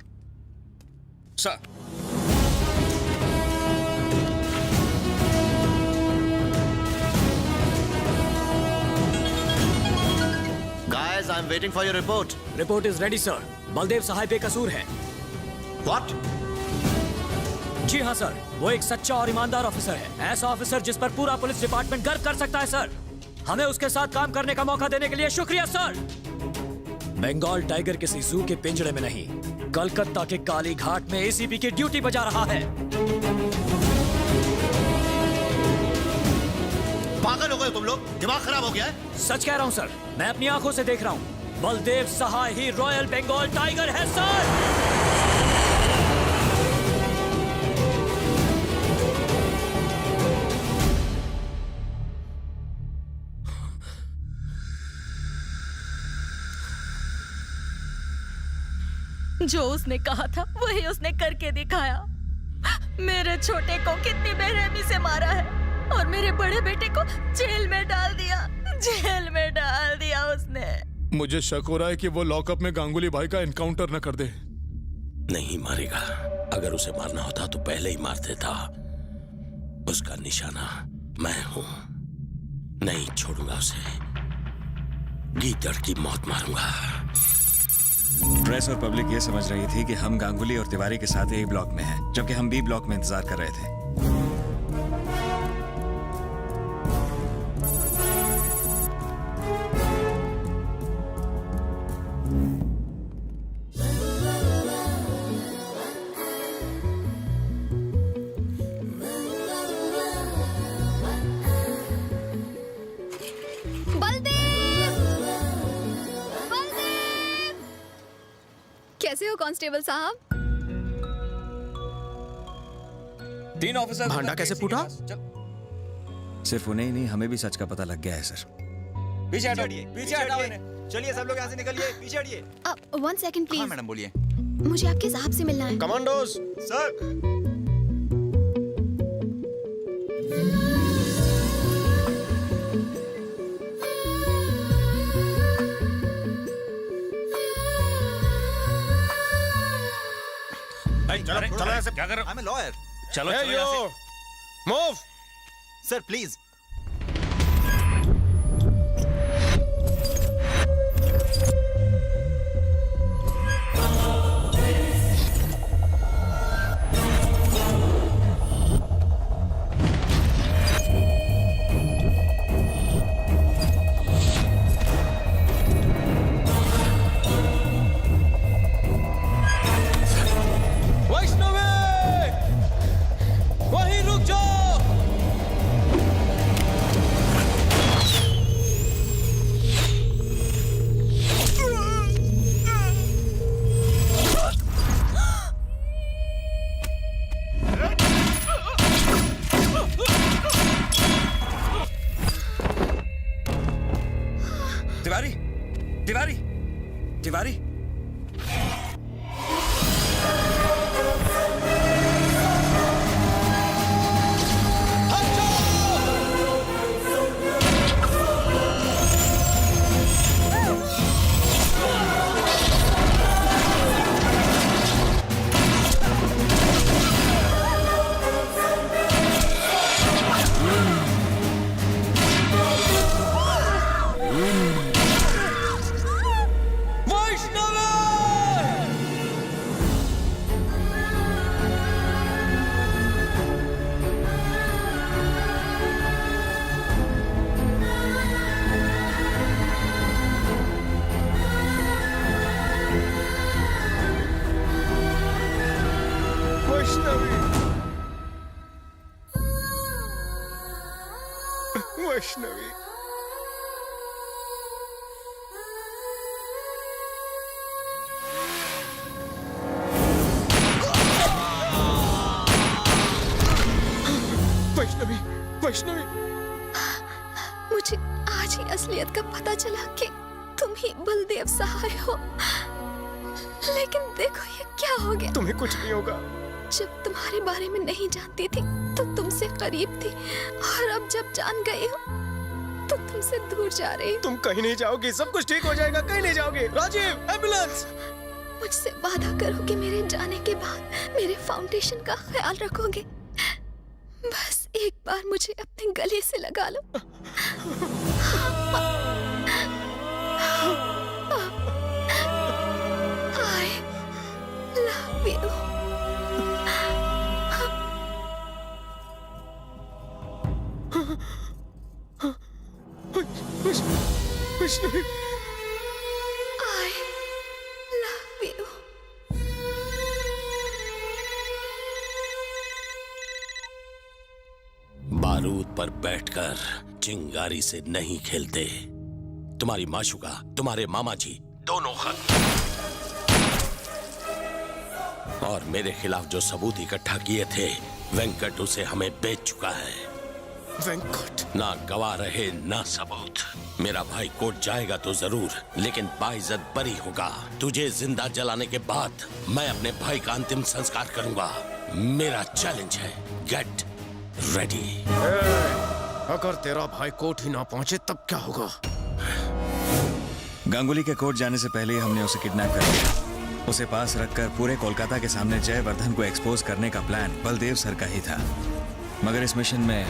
Sir Guys, I'm waiting for your report. Report is ready sir. Baldev Sahay बेकसूर है। What? जी हाँ सर, वो एक सच्चा और ईमानदार ऑफिसर है। ऐसा ऑफिसर जिस पर पूरा पुलिस डिपार्टमेंट गर्व कर सकता है सर। हमें उसके साथ काम करने का मौका देने के लिए शुक्रिया सर। बंगाल टाइगर किसी जू के पिंजरे में नहीं, कलकत्ता के काली घाट में एसीपी की ड्यूटी बजा रहा है। पागल हो गए तुम लोग? दिमाग खराब हो गया है? सच कह रहा हूँ सर, मैं अपनी आंखों से देख रहा हूँ। बलदेव सहाय ही रॉयल बंगाल टाइगर है सर। जो उसने कहा था वही उसने करके दिखाया। मेरे छोटे को कितनी बेरहमी से मारा है और मेरे बड़े बेटे को जेल में डाल दिया। जेल में डाल दिया उसने। मुझे शक हो रहा है कि वो लॉकअप में गांगुली भाई का एनकाउंटर न कर दे। नहीं मारेगा। अगर उसे मारना होता तो पहले ही मार देता। उसका निशाना मैं हूं। नहीं छोड़ूंगा उसे। गीदड़ की मौत मारूंगा। प्रेस और पब्लिक ये समझ रही थी कि हम गांगुली और तिवारी के साथ ए ब्लॉक में हैं, जबकि हम बी ब्लॉक में इंतजार कर रहे थे। कैसे हो कांस्टेबल साहब? 3 ऑफिसर भांडा कैसे फूटा? सिर्फ उन्हें ही नहीं, हमें भी सच का पता लग गया है सर। पीछे हटाओ, पीछे हटाओ इन्हें। चलिए सब लोग यहाँ से निकलिए, पीछे हटिए। 1 सेकंड प्लीज। हाँ मैडम बोलिए। मुझे आपके साहब से मिलना है। Commandos sir. चलो चलो ऐसे क्या कर रहे हो? I'm a lawyer. चलो Hey, चलो यहाँ से। yo! Move! Sir, please. Vaishnavi! वहीं रुक जाओ! तिवारी, तिवारी, तिवारी। वैष्णवी वैष्णवी वैष्णवी मुझे आज ही असलियत का पता चला कि तुम ही बलदेव सहाय हो। लेकिन देखो ये क्या हो गया। तुम्हें कुछ नहीं होगा। जब तुम्हारे बारे में नहीं जानती थी तो तुमसे करीब थी, और अब जब जान गई हो तो तुमसे दूर जा रही। तुम कहीं नहीं जाओगी, सब कुछ ठीक हो जाएगा, कहीं नहीं जाओगे। राजीव, एम्बुलेंस! मुझसे वादा करो कि मेरे जाने के बाद मेरे फाउंडेशन का ख्याल रखोगे। बस एक बार मुझे अपने गले से लगा लो। I love you. Vaishnavi, I love you. बारूद पर बैठकर चिंगारी से नहीं खेलते। तुम्हारी माशुका, तुम्हारे मामा जी दोनों खत्म। और मेरे खिलाफ जो सबूत इकट्ठा किए थे, वेंकट उसे हमें बेच चुका है। वेंकट? ना गवाह रहे ना सबूत। मेरा भाई कोर्ट जाएगा तो जरूर, लेकिन बाइज्जत बरी होगा। तुझे जिंदा जलाने के बाद मैं अपने भाई का अंतिम संस्कार करूंगा। मेरा चैलेंज है, गेट रेडी। अगर तेरा भाई कोर्ट ही ना पहुंचे तब क्या होगा? गांगुली के कोर्ट जाने से पहले हमने उसे किडनैप कर लिया। उसे पास रखकर पूरे कोलकाता के सामने जयवर्धन को एक्सपोज करने का प्लान बलदेव सर का ही था। मगर इस मिशन में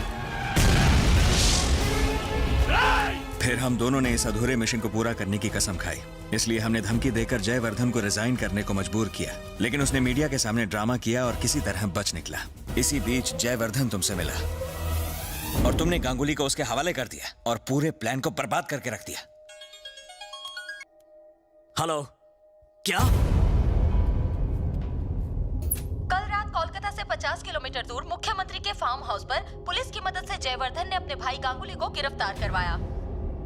फिर हम दोनों ने इस अधूरे मिशन को पूरा करने की कसम खाई। इसलिए हमने धमकी देकर जयवर्धन को रिजाइन करने को मजबूर किया, लेकिन उसने मीडिया के सामने ड्रामा किया और किसी तरह बच निकला। इसी बीच जयवर्धन तुमसे मिला और तुमने गांगुली को उसके हवाले कर दिया और पूरे प्लान को बर्बाद करके रख दिया। हेलो, क्या? कल रात कोलकाता से 50 किलोमीटर दूर मुख्यमंत्री के फार्म हाउस पर पुलिस की मदद से जयवर्धन ने अपने भाई गांगुली को गिरफ्तार करवाया।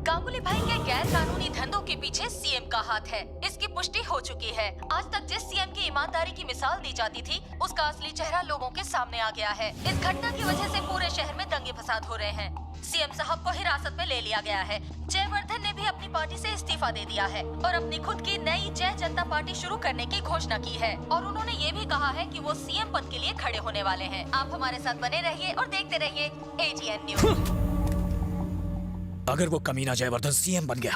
गांगुली भाई के गैर कानूनी धंधों के पीछे सीएम का हाथ है, इसकी पुष्टि हो चुकी है। आज तक जिस सीएम की ईमानदारी की मिसाल दी जाती थी, उसका असली चेहरा लोगों के सामने आ गया है। इस घटना की वजह से पूरे शहर में दंगे फसाद हो रहे हैं। सीएम साहब को हिरासत में ले लिया गया है। जयवर्धन ने भी अपनी पार्टी से इस्तीफा दे दिया है और अपनी खुद की नई जय जनता पार्टी शुरू करने की घोषणा की है। और उन्होंने ये भी कहा है कि वो सीएम पद के लिए खड़े होने वाले हैं। आप हमारे साथ बने रहिए और देखते रहिए AGN न्यूज़। अगर वो कमीना जयवर्धन सीएम बन गया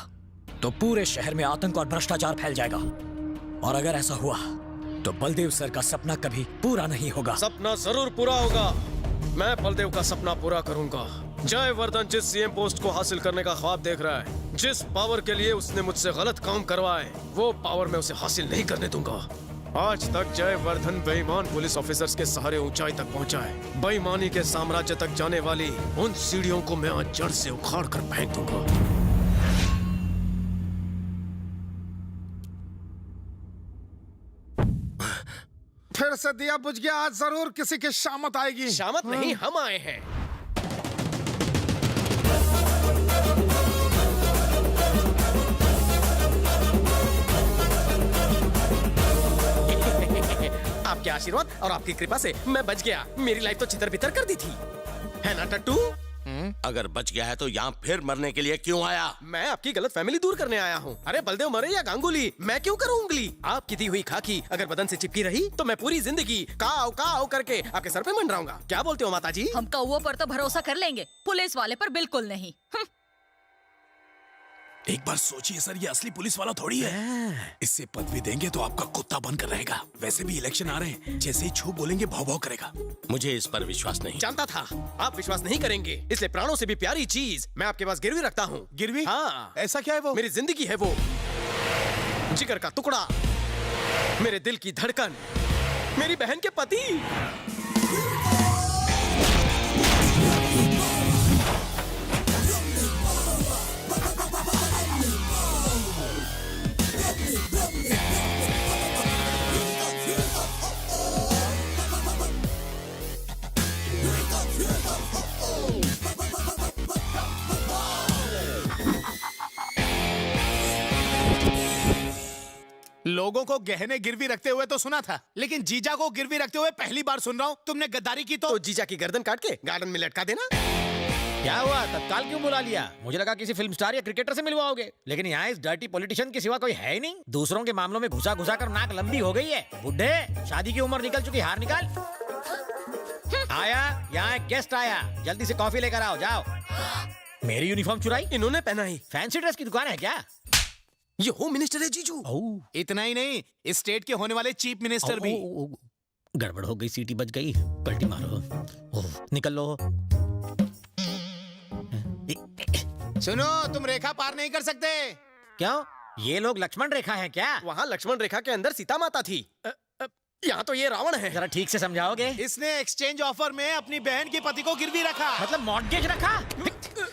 तो पूरे शहर में आतंक और भ्रष्टाचार फैल जाएगा, और अगर ऐसा हुआ तो बलदेव सर का सपना कभी पूरा नहीं होगा। सपना जरूर पूरा होगा। मैं बलदेव का सपना पूरा करूंगा। जयवर्धन जिस सीएम पोस्ट को हासिल करने का ख्वाब देख रहा है, जिस पावर के लिए उसने मुझसे गलत काम करवाए, वो पावर मैं उसे हासिल नहीं करने दूंगा। आज तक जयवर्धन बेईमान पुलिस ऑफिसर्स के सहारे ऊंचाई तक पहुंचा है। बेईमानी के साम्राज्य तक जाने वाली उन सीढ़ियों को मैं आज जड़ से उखाड़ कर फेंक दूंगा। फिर से दिया बुझ गया। आज जरूर किसी की शामत आएगी। शामत नहीं, हम आए हैं। आपके आशीर्वाद और आपकी कृपा से मैं बच गया। मेरी लाइफ तो छितर-बितर कर दी थी, है ना टट्टू? अगर बच गया है तो यहाँ फिर मरने के लिए क्यों आया? मैं आपकी गलत फैमिली दूर करने आया हूँ। अरे बलदेव मरे या गांगुली, मैं क्यों करूँ उंगली? आपकी दी हुई खाकी अगर बदन से चिपकी रही तो मैं पूरी जिंदगी काव काव करके आपके सर पे मंडराऊंगा। क्या बोलते हो माता जी? हम कौवों पर तो भरोसा कर लेंगे, पुलिस वाले पर बिल्कुल नहीं। एक बार सोचिए सर, ये असली पुलिस वाला थोड़ी है। इससे पदवी देंगे तो आपका कुत्ता बनकर रहेगा। वैसे भी इलेक्शन आ रहे हैं, जैसे ही छू बोलेंगे भाव भाव करेगा। मुझे इस पर विश्वास नहीं। जानता था आप विश्वास नहीं करेंगे, इसलिए प्राणों से भी प्यारी चीज मैं आपके पास गिरवी रखता हूँ। गिरवी? हाँ। ऐसा क्या है वो? मेरी जिंदगी है वो, जिगर का टुकड़ा, मेरे दिल की धड़कन, मेरी बहन के पति। लोगों को गहने गिरवी रखते हुए तो सुना था, लेकिन जीजा को गिरवी रखते हुए पहली बार सुन रहा हूँ। तुमने गद्दारी की तो जीजा की गर्दन काट के गार्डन में लटका देना। क्या हुआ, तत्काल क्यों बुला लिया? मुझे लगा किसी फिल्म स्टार या क्रिकेटर से मिलवाओगे, लेकिन यहाँ इस डर्टी पॉलिटिशियन के सिवा कोई है ही नहीं। दूसरों के मामलों में घुसा घुसा कर नाक लंबी हो गई है। बुड्ढे, शादी की उम्र निकल चुकी, हार निकाल। आया, यहाँ एक गेस्ट आया, जल्दी से कॉफी लेकर आओ, जाओ। मेरी यूनिफॉर्म चुराई? इन्होंने पहना ही। फैंसी ड्रेस की दुकान है क्या? ये होम मिनिस्टर है जीजू। इतना ही नहीं, इस स्टेट के होने वाले चीफ मिनिस्टर भी। गड़बड़ हो गई, सीटी बज गई, पलटी मारो। निकल लो। सुनो, तुम रेखा पार नहीं कर सकते। क्यों? ये लोग लक्ष्मण रेखा है क्या? वहाँ लक्ष्मण रेखा के अंदर सीता माता थी, यहाँ तो ये रावण है। जरा ठीक से समझाओगे? इसने एक्सचेंज ऑफर में अपनी बहन के पति को गिरवी रखा। मतलब मॉर्गेज रखा?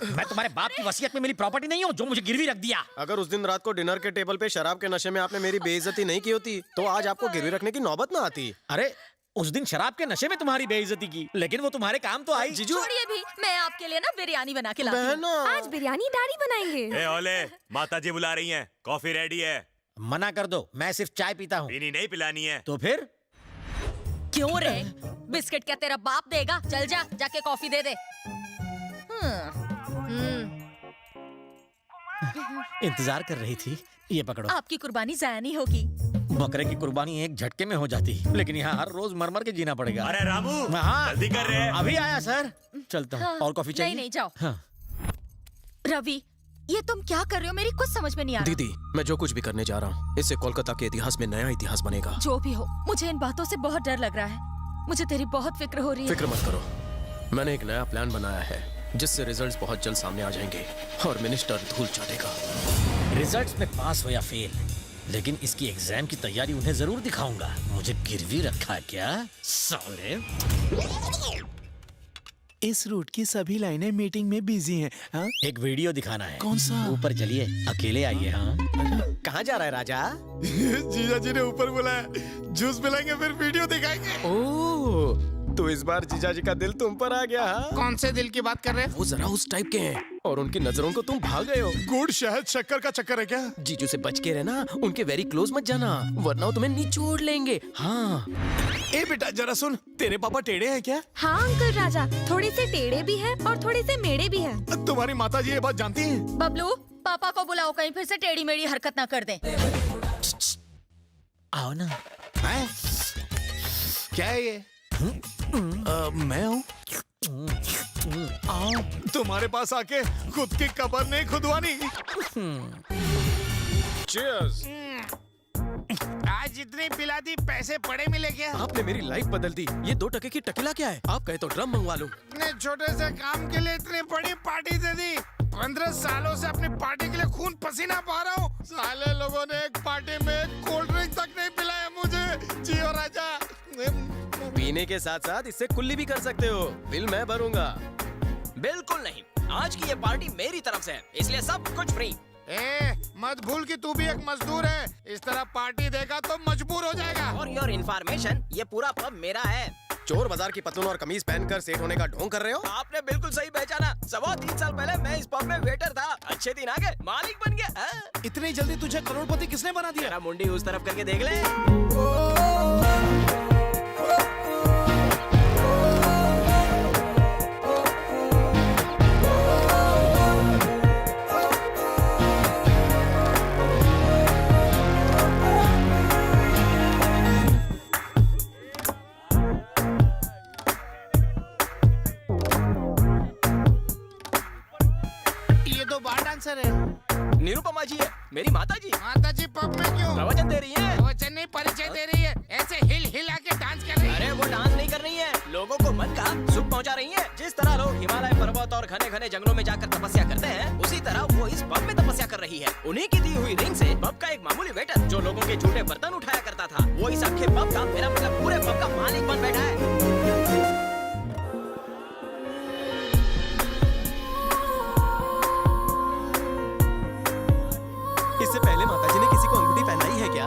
मैं तुम्हारे बाप की वसीयत में मिली प्रॉपर्टी नहीं हूँ जो मुझे गिरवी रख दिया। अगर उस दिन रात को डिनर के टेबल पे शराब के नशे में आपने मेरी बेइज्जती नहीं की होती तो आज आपको गिरवी रखने की नौबत ना आती। अरे उस दिन शराब के नशे में तुम्हारी बेइज्जती की, लेकिन वो तुम्हारे काम तो आई। जीजू छोड़िए भी, मैं आपके लिए ना बिरयानी बना के लाती हूँ। आज बिरयानी दाढ़ी बनाएंगे। ए ओले, माता जी बुला रही हैं, कॉफी रेडी है। मना कर दो, मैं सिर्फ चाय पीता हूँ। पीनी नहीं, पिलानी है। तो फिर क्यों रे? बिस्किट क्या तेरा बाप देगा? चल जा, जाके कॉफी दे दे। इंतजार कर रही थी, ये पकड़ो। आपकी कुर्बानी जाया नहीं होगी। बकरे की कुर्बानी एक झटके में हो जाती, लेकिन यहाँ हर रोज मर मर के जीना पड़ेगा। अरे रामू, हाँ, जल्दी कर रहे हैं। अभी आया सर, चलता हूँ। और कॉफी चाहिए? नहीं जाओ। हाँ। रवि, ये तुम क्या कर रहे हो? मेरी कुछ समझ में नहीं आ रहा। दीदी, मैं जो कुछ भी करने जा रहा हूँ इससे कोलकाता के इतिहास में नया इतिहास बनेगा। जो भी हो, मुझे इन बातों से बहुत डर लग रहा है। मुझे तेरी बहुत फिक्र हो रही है। फिक्र मत करो, मैंने एक नया प्लान बनाया है जिससे रिजल्ट्स बहुत जल्द सामने आ जाएंगे और मिनिस्टर धूल चाटेगा। रिजल्ट्स में पास हो या फेल, लेकिन इसकी एग्जाम की तैयारी उन्हें जरूर दिखाऊंगा। मुझे गिरवी रखा क्या साले? इस रूट की सभी लाइनें मीटिंग में बिजी हैं। हाँ? एक वीडियो दिखाना है। कौन सा? ऊपर चलिए, अकेले आइए। हाँ, कहाँ जा रहा है राजा? जीजा जी ने ऊपर बुलाया, जूस पिलाएंगे फिर वीडियो दिखाएंगे। ओह, तो इस बार जीजा जी का दिल तुम पर आ गया। हाँ? कौन से दिल की बात कर रहे हैं? वो जरा उस टाइप के हैं और उनकी नजरों को तुम भाग गए हो। गुड़ शहद शक्कर का चक्कर है क्या? जीजू से बच के रहना, उनके वेरी क्लोज मत जाना वरना वो तुम्हें निचोड़ लेंगे। हाँ। ए बेटा जरा सुन, तेरे पापा टेढ़े हैं क्या? हाँ अंकल राजा, थोड़े से टेढ़े भी हैं और थोड़े से मेढ़े भी हैं। तुम्हारी माता जी ये बात जानती है? बबलू, पापा को बुलाओ, कहीं फिर से टेढ़ी मेढ़ी हरकत ना कर दे। आओ ना। क्या है ये? मैं हूँ। आओ, तुम्हारे पास आके खुद की कब्र नहीं खुदवानी। Cheers। आज जितनी पिला दी पैसे पड़े मिले क्या? आपने मेरी लाइफ बदल दी। ये 2 टके की टकीला क्या है? आप कहे तो ड्रम मंगवा लूं। इतने छोटे से काम के लिए इतनी बड़ी पार्टी दे दी। 15 सालों से अपनी पार्टी के लिए खून पसीना बहा रहा हूँ। साले लोगों ने एक पार्टी में एक कोल्ड ड्रिंक तक नहीं पिलाया मुझे। जियो राजा। पीने के साथ साथ इससे कुल्ली भी कर सकते हो। बिल मैं भरूंगा। बिल्कुल नहीं, आज की ये पार्टी मेरी तरफ से है, इसलिए सब कुछ फ्री। मत भूल कि तू भी एक मजदूर है। इस तरह पार्टी देगा तो मजबूर हो जाएगा। और योर इन्फॉर्मेशन, ये पूरा पब मेरा है। चोर बाजार की पतलून और कमीज पहनकर सेठ होने का ढोंग कर रहे हो? आपने बिल्कुल सही पहचाना। 3 साल पहले मैं इस पब में वेटर था। अच्छे दिन आ गए, मालिक बन गया। इतनी जल्दी तुझे करोड़पति किसने बना दिया? तेरा मुंडी उस तरफ करके देख ले। ये तो बार डांसर है। निरुपमा जी है, मेरी माता जी। माता जी पब में क्यों? प्रवचन दे रही है। प्रवचन नहीं, परिचय दे रही है। ऐसे हिल हिला के डांस कर रही है। अरे वो डांस नहीं कर रही है, लोगों को मन का सुख पहुंचा रही है। जिस तरह लोग हिमालय पर्वत और घने घने जंगलों में जाकर तपस्या करते हैं, उसी तरह वो इस पब में तपस्या कर रही है। उन्हीं की दी हुई रिंग से पब का एक मामूली वेटर जो लोगों के झूठे बर्तन उठाया करता था, वो इस अखे पब का, मेरा मतलब पूरे पब का मालिक बन बैठा है। इससे पहले माताजी ने किसी को अंगूठी पहनाई है क्या?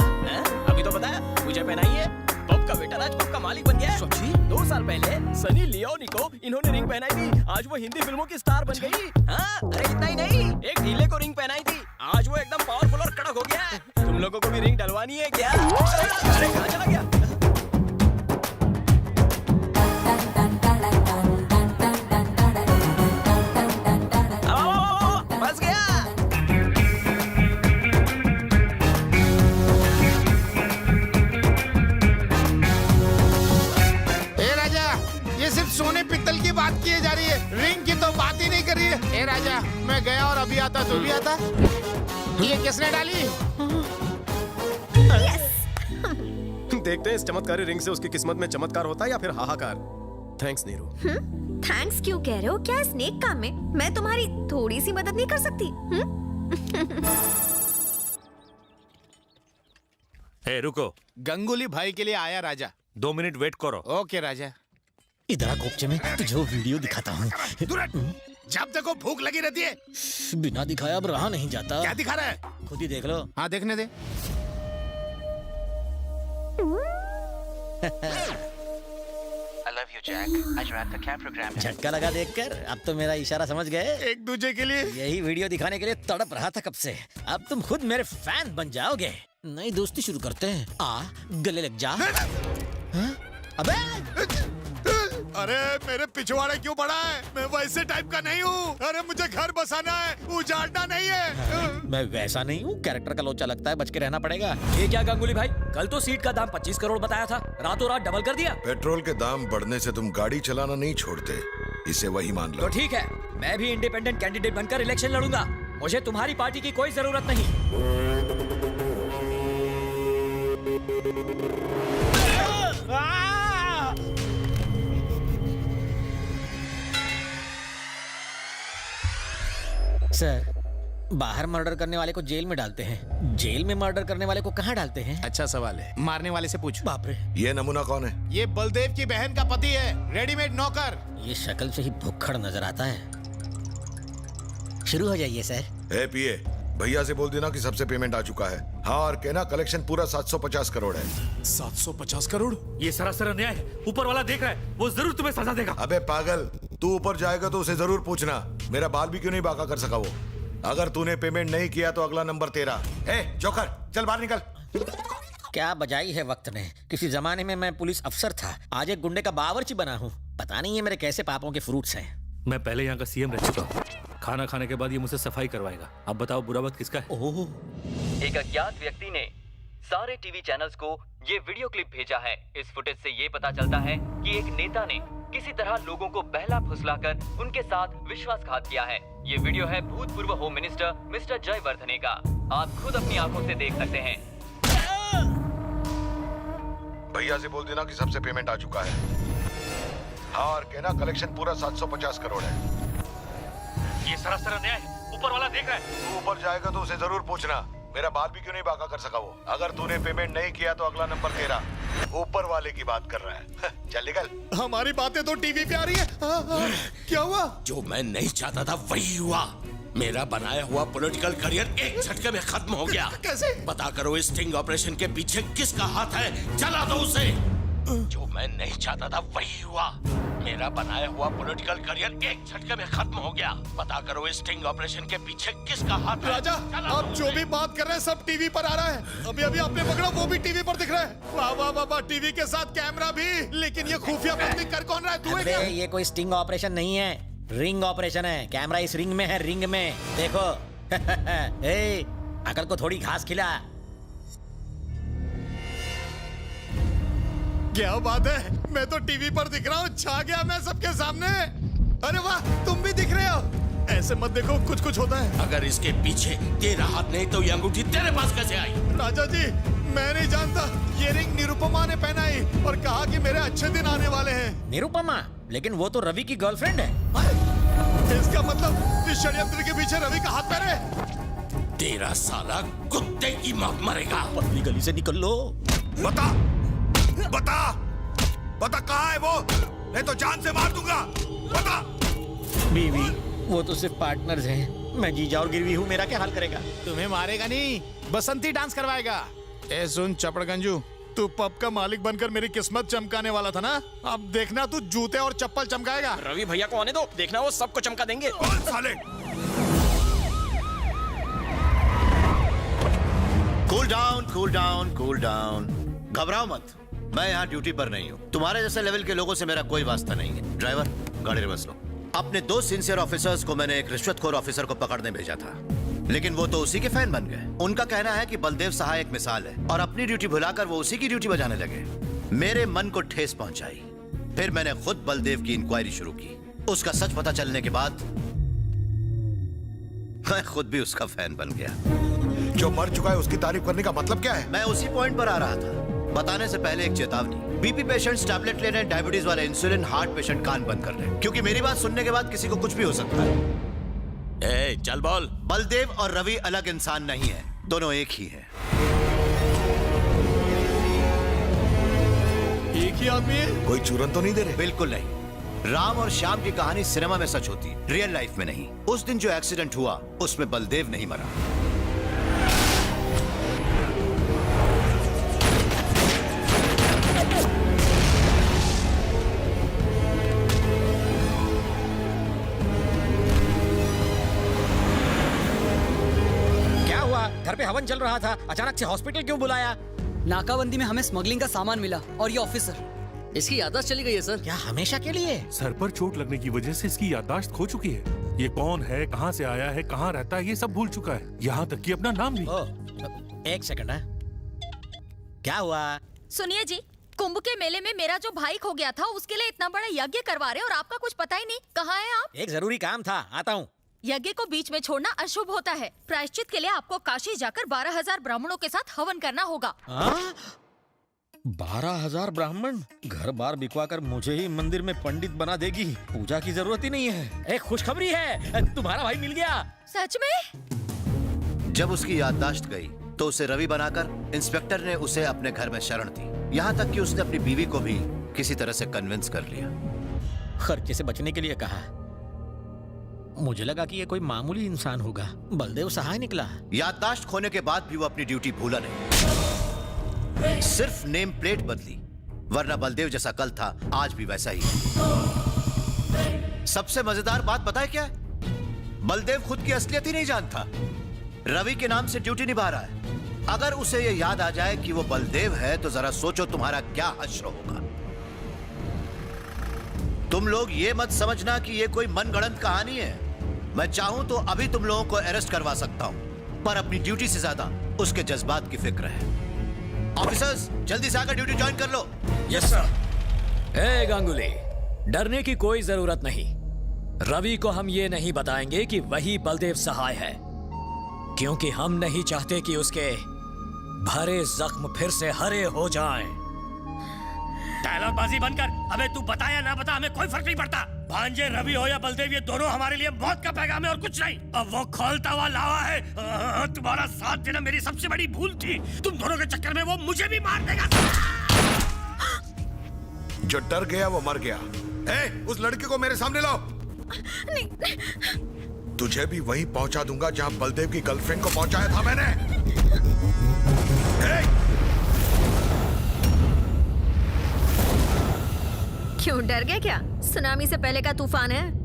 अभी तो बताया, मुझे पहनाई है। पब का वेटर आज पब का मालिक बन गया है। सच्ची? 2 साल पहले सनी लियोनी को इन्होंने रिंग पहनाई थी। आज वो हिंदी फिल्मों की स्टार बन गई। हाँ, अरे इतना ही नहीं, एक ढीले को रिंग पहनाई थी। आज वो एकदम पावरफुल और कड़क हो गया है। तुम लोगों को भी रिंग डलवानी है क्या? अरे कहाँ चला गया? बस गया। सिर्फ सोने पित्तल की बात की जा रही है, रिंग की तो बात ही नहीं कर रही है। ए राजा, मैं गया और अभी आता तो भी आता। ये किसने डाली? देखते हैं इस चमत्कारी रिंग से उसकी किस्मत में चमत्कार होता है या फिर हाहाकार। थैंक्स नीरू। थैंक्स क्यों कह रहे हो? क्या इस नेक काम में मैं तुम्हारी थोड़ी सी मदद नहीं कर सकती? ए, रुको। गंगुली भाई के लिए आया राजा। 2 मिनट वेट करो। ओके राजा। इधर कोपचे में तुझे वो वीडियो दिखाता हूँ। जब देखो भूख लगी रहती है। बिना दिखाया अब रहा नहीं जाता। क्या दिखा रहा है? खुद ही देख लो। हाँ देखने दे। झटका लगा देखकर, अब तो मेरा इशारा समझ गए। एक दूसरे के लिए यही वीडियो दिखाने के लिए तड़प रहा था कब से। अब तुम खुद मेरे फैन बन जाओगे। नई दोस्ती शुरू करते हैं। आ गले लग जा। अबे अरे मेरे पिछवाड़े क्यों पड़ा है? मैं वैसे टाइप का नहीं हूँ। अरे मुझे घर बसाना है, उजाड़ना नहीं है। मैं वैसा नहीं हूँ, कैरेक्टर का लोचा लगता है, बच के रहना पड़ेगा। ये क्या गांगुली भाई, कल तो सीट का दाम 25 करोड़ बताया था, रातों रात डबल कर दिया। पेट्रोल के दाम बढ़ने से तुम गाड़ी चलाना नहीं छोड़ते, इसे वही मान लो। तो ठीक है, मैं भी इंडिपेंडेंट कैंडिडेट बनकर इलेक्शन लड़ूंगा। मुझे तुम्हारी पार्टी की कोई जरूरत नहीं। सर, बाहर मर्डर करने वाले को जेल में डालते हैं, जेल में मर्डर करने वाले को कहाँ डालते हैं? अच्छा सवाल है, मारने वाले से पूछ। बाप रे। ये नमूना कौन है? ये बलदेव की बहन का पति है, रेडीमेड नौकर। ये शक्ल से ही भुक्खड़ नजर आता है। शुरू हो जाइए सर। ए पीए, भैया से बोल देना कि सबसे पेमेंट आ चुका है। हाँ, और कहना कलेक्शन पूरा 750 करोड़ है। 750 करोड़? ये सरासर अन्याय है। ऊपर वाला देख रहा है, वो जरूर तुम्हें सजा देगा। अबे पागल, तू ऊपर जाएगा तो उसे जरूर पूछना मेरा बाल भी क्यों नहीं बाका कर सका वो। अगर तूने पेमेंट नहीं किया तो अगला नंबर तेरा। जोकर, चल बाहर निकल। क्या बजाई है वक्त ने। किसी जमाने में मैं पुलिस अफसर था, आज एक गुंडे का बावर्ची बना हूँ। पता नहीं है मेरे कैसे पापों के फ्रूट्स हैं। मैं पहले यहाँ का सीएम रह चुका हूँ। खाना खाने के बाद ये मुझसे सफाई करवाएगा। अब बताओ बुरा वक्त किसका है? एक अज्ञात व्यक्ति ने सारे टीवी चैनल्स को ये वीडियो क्लिप भेजा है। इस फुटेज से ये पता चलता है कि एक नेता ने किसी तरह लोगों को बहला फुसलाकर उनके साथ विश्वासघात किया है। ये वीडियो है भूतपूर्व होम मिनिस्टर मिस्टर जयवर्धने का। आप खुद अपनी आंखों से देख सकते हैं। भैया से बोल देना कि सबसे पेमेंट आ चुका है। हाँ, और कहना कलेक्शन पूरा 750 करोड़ है। ये सरासर अन्याय है। ऊपर वाला देख रहा है। तू ऊपर जाएगा तो उसे जरूर पूछना मेरा बाल भी क्यों नहीं बाका कर सका वो। अगर तूने पेमेंट नहीं किया तो अगला नंबर तेरा। ऊपर वाले की बात कर रहा है। चल निकल। हमारी बातें तो टीवी पे आ रही है। क्या हुआ? जो मैं नहीं चाहता था वही हुआ। मेरा बनाया हुआ पॉलिटिकल करियर एक झटके में खत्म हो गया। कैसे? पता करो इस स्टिंग ऑपरेशन के पीछे किसका हाथ है, जला दो उसे। जो मैं नहीं चाहता था वही हुआ। मेरा बनाया हुआ पॉलिटिकल करियर एक झटके में खत्म हो गया। पता करो इस स्टिंग ऑपरेशन के पीछे किसका हाथ है। राजा, आप जो भी बात कर रहे हैं सब टीवी पर आ रहा है। अभी अभी आपने पकड़ा, वो भी टीवी पर दिख रहा है। वाह वाह वाह वाह, टीवी के साथ कैमरा भी। लेकिन ये खुफिया बंदी कर कौन रहा है? तू है क्या? ये कोई स्टिंग ऑपरेशन नहीं है, रिंग ऑपरेशन है। कैमरा इस रिंग में है, रिंग में देखो। अकल को थोड़ी घास खिला। क्या बात है, मैं तो टीवी पर दिख रहा हूँ। छा गया मैं सबके सामने। अरे वाह, तुम भी दिख रहे हो। ऐसे मत देखो, कुछ कुछ होता है। अगर इसके पीछे तेरा हाथ नहीं तो ये अंगूठी तेरे पास कैसे आई? राजा जी, मैं नहीं जानता। ये रिंग निरुपमा ने पहनाई और कहा कि मेरे अच्छे दिन आने वाले हैं। निरुपमा? लेकिन वो तो रवि की गर्लफ्रेंड है। इसका मतलब इस षड्यंत्र के पीछे रवि का हाथ पैर है। तेरा साला कुत्ते की मौत मरेगा। पतली गली से निकल लो। बता बता बता, कहाँ है वो? नहीं तो जान से मार दूंगा। बता। बीवी, वो तो सिर्फ पार्टनर्स हैं। मैं जीजा और गिरवी हूँ, मेरा क्या हाल करेगा? तुम्हें मारेगा नहीं, बसंती डांस करवाएगा। ए सुन चपड़गंजू, तू पब का मालिक बनकर मेरी किस्मत चमकाने वाला था ना। अब देखना तू जूते और चप्पल चमकाएगा। रवि भैया को आने दो, देखना वो सबको चमका देंगे। साले। Cool down, cool down, cool down. घबराओ मत, मैं यहाँ ड्यूटी पर नहीं हूँ। तुम्हारे जैसे लेवल के लोगों से मेरा कोई वास्ता नहीं है। ड्राइवर, गाड़ी रिवर्स लो। अपने 2 सिंसियर ऑफिसर्स को मैंने एक रिश्वतखोर ऑफिसर को पकड़ने भेजा था, लेकिन वो तो उसी के फैन बन गए। उनका कहना है कि बलदेव सहाय एक मिसाल है और अपनी ड्यूटी भुलाकर वो उसी की ड्यूटी बजाने लगे। मेरे मन को ठेस पहुंचाई। फिर मैंने खुद बलदेव की इंक्वायरी शुरू की। उसका सच पता चलने के बाद मैं खुद भी उसका फैन बन गया। जो मर चुका है उसकी तारीफ करने का मतलब क्या है? मैं उसी पॉइंट पर आ रहा था। बताने से पहले एक चेतावनी। बीपी पेशेंट्स टैबलेट ले रहे हैं, डायबिटीज वाले इंसुलिन, हार्ट पेशेंट कान बंद कर रहे हैं, क्योंकि मेरी बात सुनने के बाद किसी को कुछ भी हो सकता है। चल बोल। बलदेव और रवि अलग इंसान नहीं है, दोनों एक ही हैं। एक ही आदमी है? कोई चूरन तो नहीं दे रहे? बिल्कुल नहीं। राम और श्याम की कहानी सिनेमा में सच होती, रियल लाइफ में नहीं। उस दिन जो एक्सीडेंट हुआ उसमें बलदेव नहीं मरा। घर पे हवन चल रहा था, अचानक से हॉस्पिटल क्यों बुलाया? नाकाबंदी में हमें स्मगलिंग का सामान मिला और ये ऑफिसर, इसकी याददाश्त चली गई है सर। क्या हमेशा के लिए? सर पर चोट लगने की वजह से इसकी याददाश्त खो चुकी है। ये कौन है, कहाँ से आया है, कहाँ रहता है, ये सब भूल चुका है, यहाँ तक कि अपना नाम भी। एक सेकंड है, क्या हुआ? सुनिए जी, कुंभ के मेले में मेरा जो भाई खो गया था उसके लिए इतना बड़ा यज्ञ करवा रहे और आपका कुछ पता ही नहीं। कहाँ है आप? एक जरूरी काम था, आता हूँ। यज्ञ को बीच में छोड़ना अशुभ होता है। प्रायश्चित के लिए आपको काशी जाकर 12,000 ब्राह्मणों के साथ हवन करना होगा। 12,000 ब्राह्मण? घर बार बिकवा कर मुझे ही मंदिर में पंडित बना देगी, पूजा की जरूरत ही नहीं है। एक खुशखबरी है, तुम्हारा भाई मिल गया। सच में? जब उसकी याददाश्त गई तो उसे रवि बनाकर इंस्पेक्टर ने उसे अपने घर में शरण दी। यहाँ तक कि उसने अपनी बीवी को भी किसी तरह से कन्विंस कर लिया। खर्चे से बचने के लिए कहा। मुझे लगा कि ये कोई मामूली इंसान होगा। बलदेव सहाय निकला। याददाश्त खोने के बाद भी वो अपनी ड्यूटी भूला नहीं, सिर्फ नेम प्लेट बदली, वरना बलदेव जैसा कल था आज भी वैसा ही है। सबसे मजेदार बात बताए क्या है? बलदेव खुद की असलियत ही नहीं जानता, रवि के नाम से ड्यूटी निभा रहा है। अगर उसे ये याद आ जाए कि वो बलदेव है तो जरा सोचो तुम्हारा क्या हश्र होगा। तुम लोग ये मत समझना कि ये कोई मनगढ़ंत कहानी है। मैं चाहूं तो अभी तुम लोगों को अरेस्ट करवा सकता हूं, पर अपनी ड्यूटी से ज्यादा उसके जज्बात की फिक्र है। ऑफिसर्स जल्दी से आकर ड्यूटी ज्वाइन कर लो। Yes sir. ए गांगुली, डरने की कोई जरूरत नहीं। रवि को हम ये नहीं बताएंगे कि वही बलदेव सहाय है, क्योंकि हम नहीं चाहते कि उसके भरे जख्म फिर से हरे हो जाएं। डायलॉग बाजी बंद कर। अबे तू बता या ना बता, हमें कोई फर्क नहीं पड़ता। भांजे रवि हो या बलदेव, ये दोनों हमारे लिए मौत का पैगाम है और कुछ नहीं। अब वो खोलता हुआ लावा है। तुम्हारा साथ देना मेरी सबसे बड़ी भूल थी। तुम दोनों के चक्कर में वो मुझे भी मार देगा। जो डर गया वो मर गया। उस लड़के को मेरे सामने लाओ। नहीं। तुझे भी वहीं पहुंचा दूंगा जहां बलदेव की गर्लफ्रेंड को पहुंचाया था मैंने। क्यों डर गए क्या? सुनामी से पहले का तूफान है।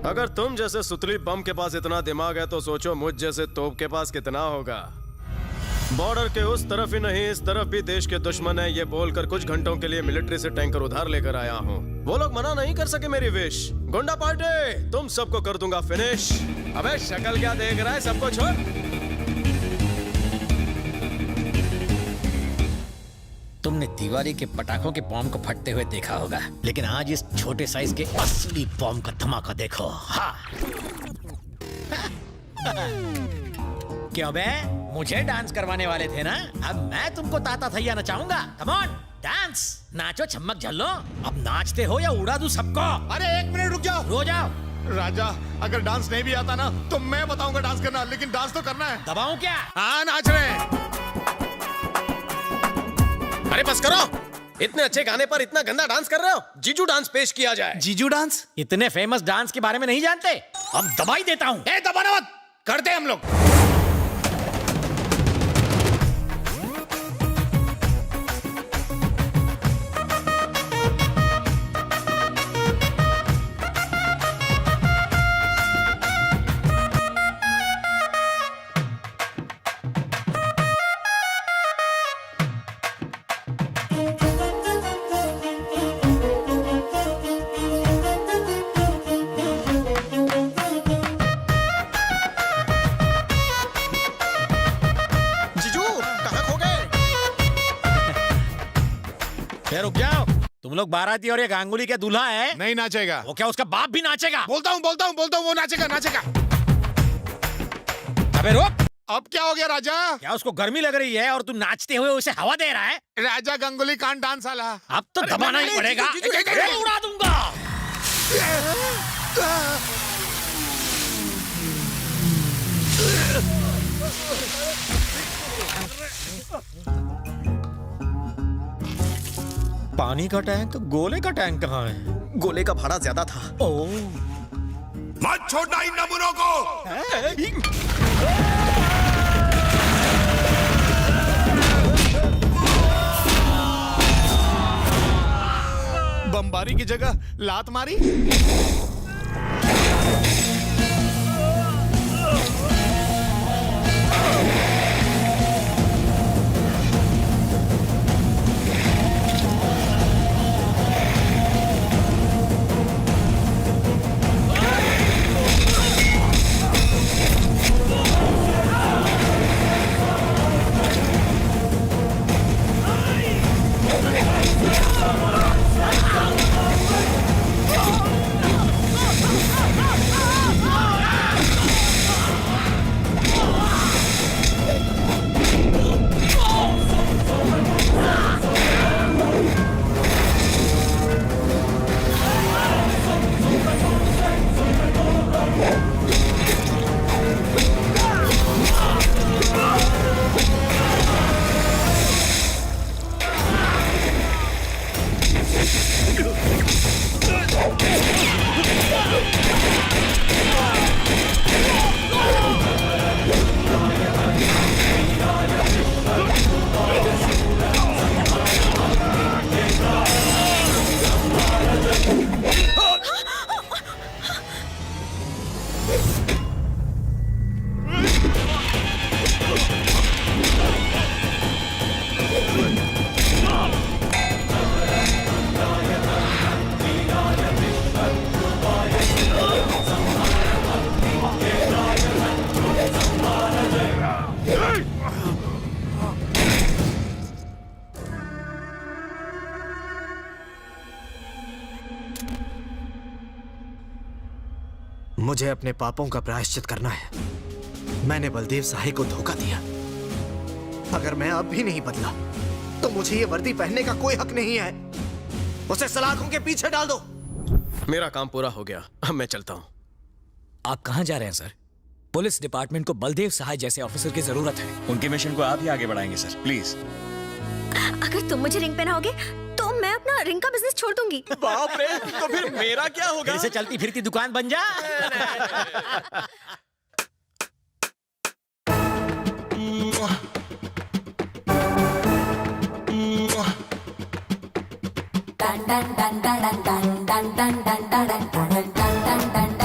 अगर तुम जैसे सुतली बम के पास इतना दिमाग है तो सोचो मुझ जैसे तोप के पास कितना होगा। बॉर्डर के उस तरफ ही नहीं इस तरफ भी देश के दुश्मन है, ये बोलकर कुछ घंटों के लिए मिलिट्री से टैंकर उधार लेकर आया हूँ। वो लोग मना नहीं कर सके मेरी विश। गुंडा पार्टी, तुम सबको कर दूंगा फिनिश। अबे शक्ल क्या देख रहा है, सबको छोड़। तुमने दिवाली के पटाखों के बॉम्ब को फटते हुए देखा होगा, लेकिन आज इस छोटे साइज के असली बॉम्ब का धमाका देखो। हाँ। क्यों बे, मुझे डांस करवाने वाले थे ना? अब मैं तुमको ताता थैया नचाऊंगा। कम ऑन डांस, नाचो, छमक झल्लो। अब नाचते हो या उड़ा दूं सबको? अरे एक मिनट रुक जाओ। रो जाओ। राजा, अगर डांस नहीं भी आता ना तो मैं बताऊंगा डांस करना, लेकिन डांस तो करना है। दबाऊं क्या? हाँ, नाच रहे हैं। अरे बस करो, इतने अच्छे गाने पर इतना गंदा डांस कर रहे हो। जीजू डांस पेश किया जाए। जीजू डांस? इतने फेमस डांस के बारे में नहीं जानते? अब दबाई देता हूँ। दबाना मत, करते हम लोग। रुक जाओ। तुम लोग बाराती और ये गांगुली के दूल्हा है। नहीं नाचेगा। वो क्या उसका बाप भी नाचेगा? बोलता हूँ वो नाचेगा। अबे रुक। अब क्या हो गया राजा? क्या उसको गर्मी लग रही है और तू नाचते हुए उसे हवा दे रहा है? राजा गांगुली कांट डांस साला। अब तो दबाना ही पड़ेगा। उड़ा दूंगा। पानी का टैंक, गोले का टैंक कहाँ है? गोले का भाड़ा ज्यादा था। ओह, मत छोड़ना इन नमूनों को। बमबारी की जगह लात मारी। मुझे अपने पापों का प्रायश्चित करना है। मैंने बलदेव सहाय को धोखा दिया। अगर मैं अब भी नहीं बदला तो मुझे ये वर्दी पहनने का कोई हक नहीं है। उसे सलाखों के पीछे डाल दो। मेरा काम पूरा हो गया, अब मैं चलता हूँ। आप कहाँ जा रहे हैं सर? पुलिस डिपार्टमेंट को बलदेव सहाय जैसे ऑफिसर की जरूरत है। उनके मिशन को आप ही आगे बढ़ाएंगे सर, प्लीज। अगर तुम मुझे रिंग पहनाओगे तो मैं अपना रिंग का बिजनेस छोड़ दूंगी। बाप रे, तो फिर मेरा क्या होगा? फिर से चलती फिरती दुकान बन जा। dun dun dun dun dun dun dun dun dun dun dun dun dun